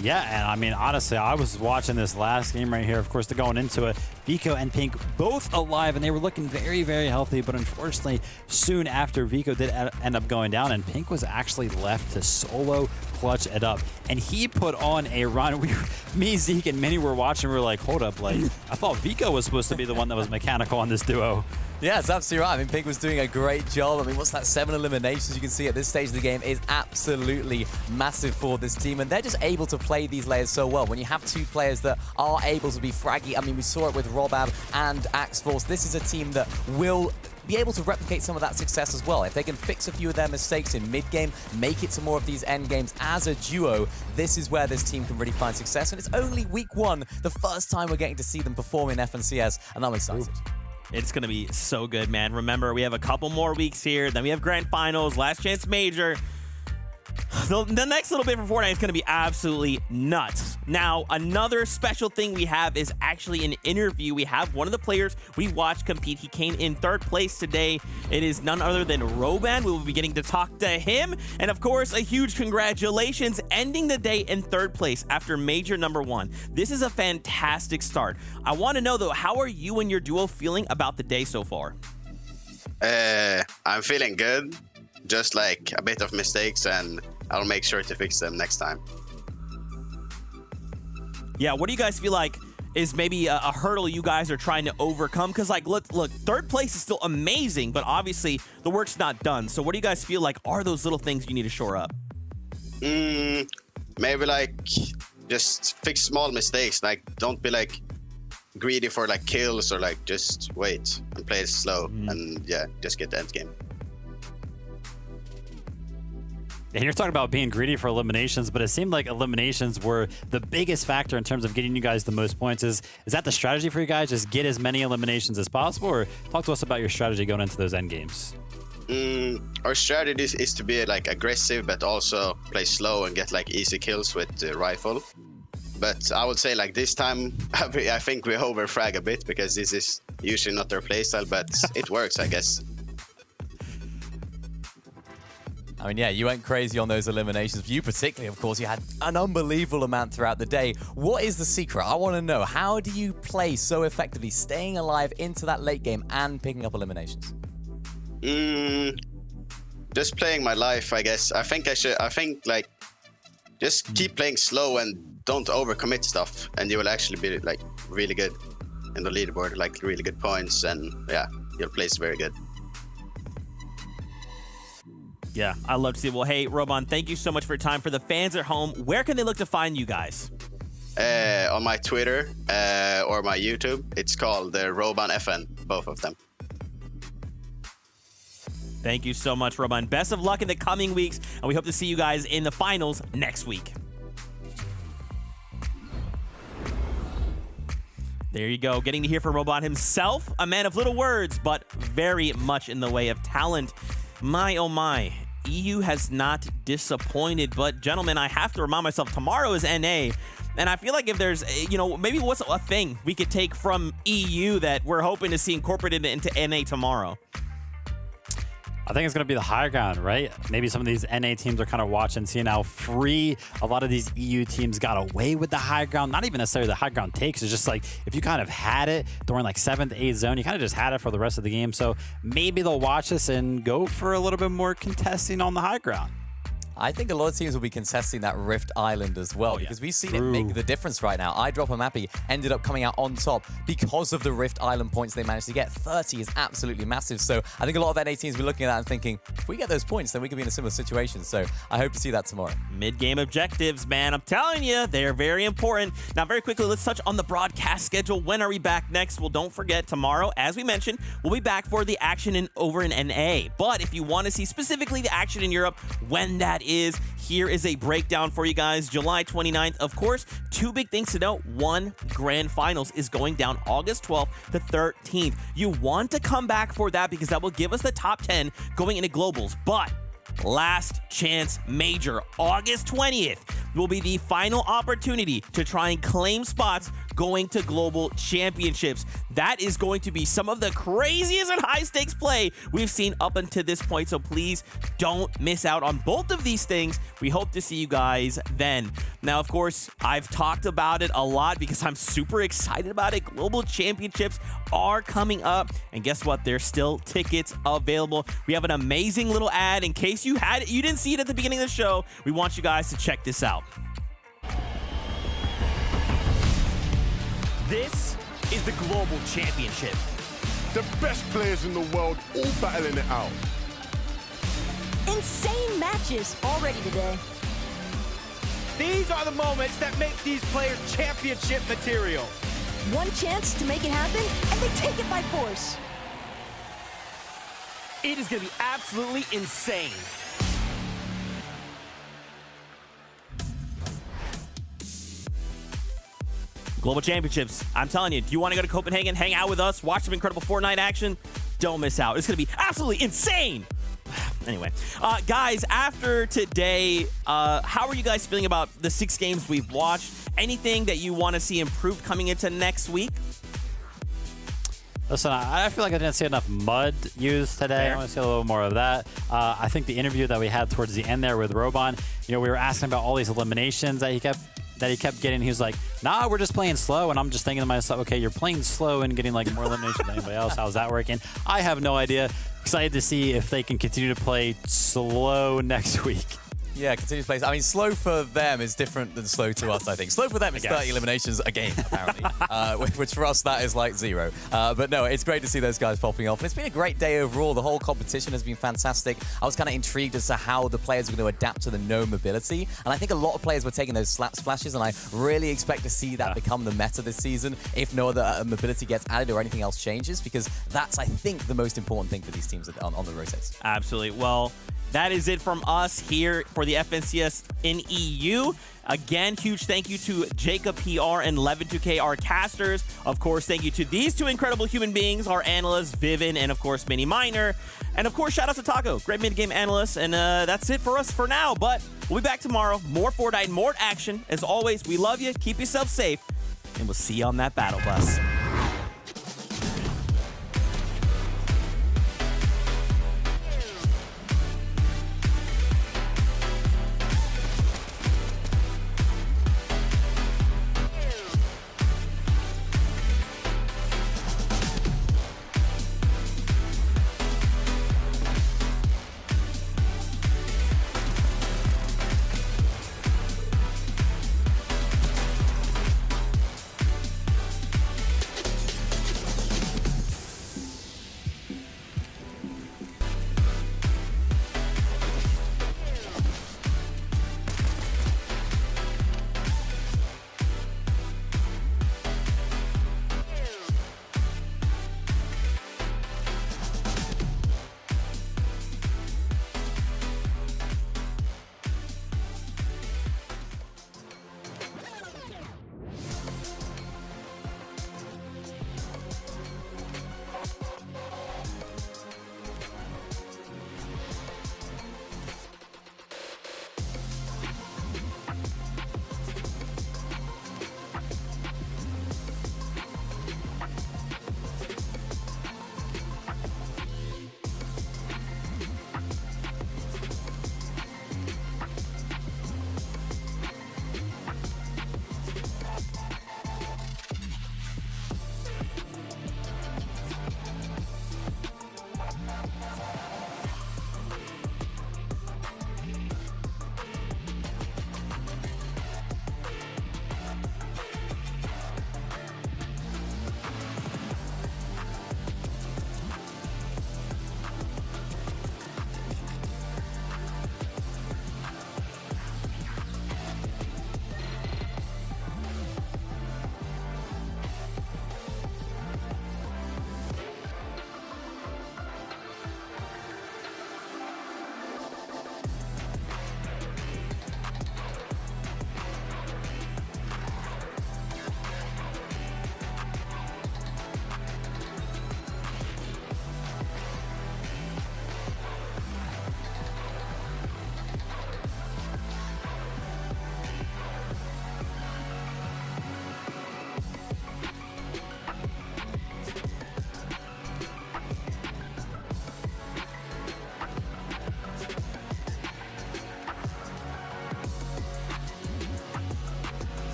Yeah, and I mean, honestly, I was watching this last game right here. Of course, they're going into it. Vico and Pink both alive, and they were looking very, very healthy. But unfortunately, soon after, Vico did end up going down, and Pink was actually left to solo clutch it up. And he put on a run. Me, Zeke, and Minnie were watching. We were like, hold up, like, I thought Vico was supposed to be the one that was mechanical on this duo. Yeah, it's absolutely right. I mean, Pink was doing a great job. I mean, what's that? 7 eliminations you can see at this stage of the game is absolutely massive for this team. And they're just able to play these layers so well. When you have 2 players that are able to be fraggy, I mean, we saw it with Robab and Axforce. This is a team that will be able to replicate some of that success as well. If they can fix a few of their mistakes in mid-game, make it to more of these end games as a duo, this is where this team can really find success. And it's only week 1, the first time we're getting to see them perform in FNCS, and I'm excited. It's going to be so good, man. Remember, we have a couple more weeks here. Then we have Grand Finals, Last Chance Major. The next little bit for Fortnite is going to be absolutely nuts. Now, another special thing we have is actually an interview. We have one of the players we watched compete. He came in 3rd place today. It is none other than Roban. We will be getting to talk to him. And of course, a huge congratulations, ending the day in 3rd place after Major #1. This is a fantastic start. I want to know, though, how are you and your duo feeling about the day so far? I'm feeling good. Just like a bit of mistakes, and I'll make sure to fix them next time. Yeah, what do you guys feel like is maybe a hurdle you guys are trying to overcome? Because, like, look, 3rd place is still amazing, but obviously the work's not done. So what do you guys feel like are those little things you need to shore up? Maybe, like, just fix small mistakes. Like, don't be, like, greedy for, like, kills, or, like, just wait and play it slow. And, yeah, just get the end game. And you're talking about being greedy for eliminations, but it seemed like eliminations were the biggest factor in terms of getting you guys the most points. Is that the strategy for you guys? Just get as many eliminations as possible? Or talk to us about your strategy going into those end games. Our strategy is to be like aggressive, but also play slow and get like easy kills with the rifle. But I would say like this time, I think we overfrag a bit because this is usually not their playstyle, but it works, I guess. I mean, yeah, you went crazy on those eliminations. For you particularly, of course, you had an unbelievable amount throughout the day. What is the secret? I want to know. How do you play so effectively, staying alive into that late game and picking up eliminations? Just playing my life, I guess. I think like, just keep playing slow and don't overcommit stuff, and you will actually be like really good in the leaderboard, like really good points, and yeah, your place is very good. Yeah, I love to see it. Well, hey, Robon, thank you so much for your time. For the fans at home, where can they look to find you guys? On my Twitter or my YouTube, it's called Robon FN, both of them. Thank you so much, Robon. Best of luck in the coming weeks, and we hope to see you guys in the finals next week. There you go, getting to hear from Robon himself, a man of little words, but very much in the way of talent. My, oh my, EU has not disappointed, but gentlemen, I have to remind myself, tomorrow is NA, and I feel like if there's, maybe what's a thing we could take from EU that we're hoping to see incorporated into NA tomorrow? I think it's going to be the high ground, right? Maybe some of these NA teams are kind of watching, seeing how free a lot of these EU teams got away with the high ground. Not even necessarily the high ground takes. It's just like if you kind of had it during like 7th, 8th zone, you kind of just had it for the rest of the game. So maybe they'll watch this and go for a little bit more contesting on the high ground. I think a lot of teams will be contesting that Rift Island as well, because we've seen it make the difference right now. iDrop and Mappy ended up coming out on top because of the Rift Island points they managed to get. 30 is absolutely massive. So I think a lot of NA teams will be looking at that and thinking, if we get those points, then we could be in a similar situation. So I hope to see that tomorrow. Mid-game objectives, man. I'm telling you, they're very important. Now, very quickly, let's touch on the broadcast schedule. When are we back next? Well, don't forget, tomorrow, as we mentioned, we'll be back for the action over in NA. But if you want to see specifically the action in Europe, when that is, here is a breakdown for you guys. July 29th, of course, 2 big things to note. One, Grand Finals is going down August 12th to 13th. You want to come back for that because that will give us the top 10 going into Globals. But Last Chance Major, August 20th, will be the final opportunity to try and claim spots going to Global Championships. That is going to be some of the craziest and high-stakes play we've seen up until this point, so please don't miss out on both of these things. We hope to see you guys then. Now, of course, I've talked about it a lot because I'm super excited about it. Global Championships are coming up, and guess what? There's still tickets available. We have an amazing little ad. In case you didn't see it at the beginning of the show, we want you guys to check this out. This is the Global Championship. The best players in the world all battling it out. Insane matches already today. These are the moments that make these players championship material. One chance to make it happen, and they take it by force. It is going to be absolutely insane. Global Championships, I'm telling you, do you want to go to Copenhagen, hang out with us, watch some incredible Fortnite action? Don't miss out. It's going to be absolutely insane. Anyway, guys, after today, how are you guys feeling about the 6 games we've watched? Anything that you want to see improved coming into next week? Listen, I feel like I didn't see enough mud used today. Fair. I want to see a little more of that. I think the interview that we had towards the end there with Robon, we were asking about all these eliminations that he kept getting. He was like, nah, we're just playing slow. And I'm just thinking to myself, okay, you're playing slow and getting like more eliminations than anybody else. How's that working? I have no idea. Excited to see if they can continue to play slow next week. Yeah, continuous plays. I mean, slow for them is different than slow to us, I think. Slow for them is 30 eliminations a game, apparently, which for us, that is like 0. But no, it's great to see those guys popping off. And it's been a great day overall. The whole competition has been fantastic. I was kind of intrigued as to how the players were going to adapt to the no mobility. And I think a lot of players were taking those slap splashes, and I really expect to see that become the meta this season if no other mobility gets added or anything else changes, because that's, I think, the most important thing for these teams on the rotates. Absolutely. Well, that is it from us here for the FNCS in EU. Again, huge thank you to Jacob PR and Levin2K, our casters. Of course, thank you to these 2 incredible human beings, our analysts, Vivin, and of course, Mini Miner. And of course, shout out to Taco, great mid-game analyst. And that's it for us for now, but we'll be back tomorrow. More Fortnite, more action. As always, we love you. Keep yourself safe, and we'll see you on that battle bus.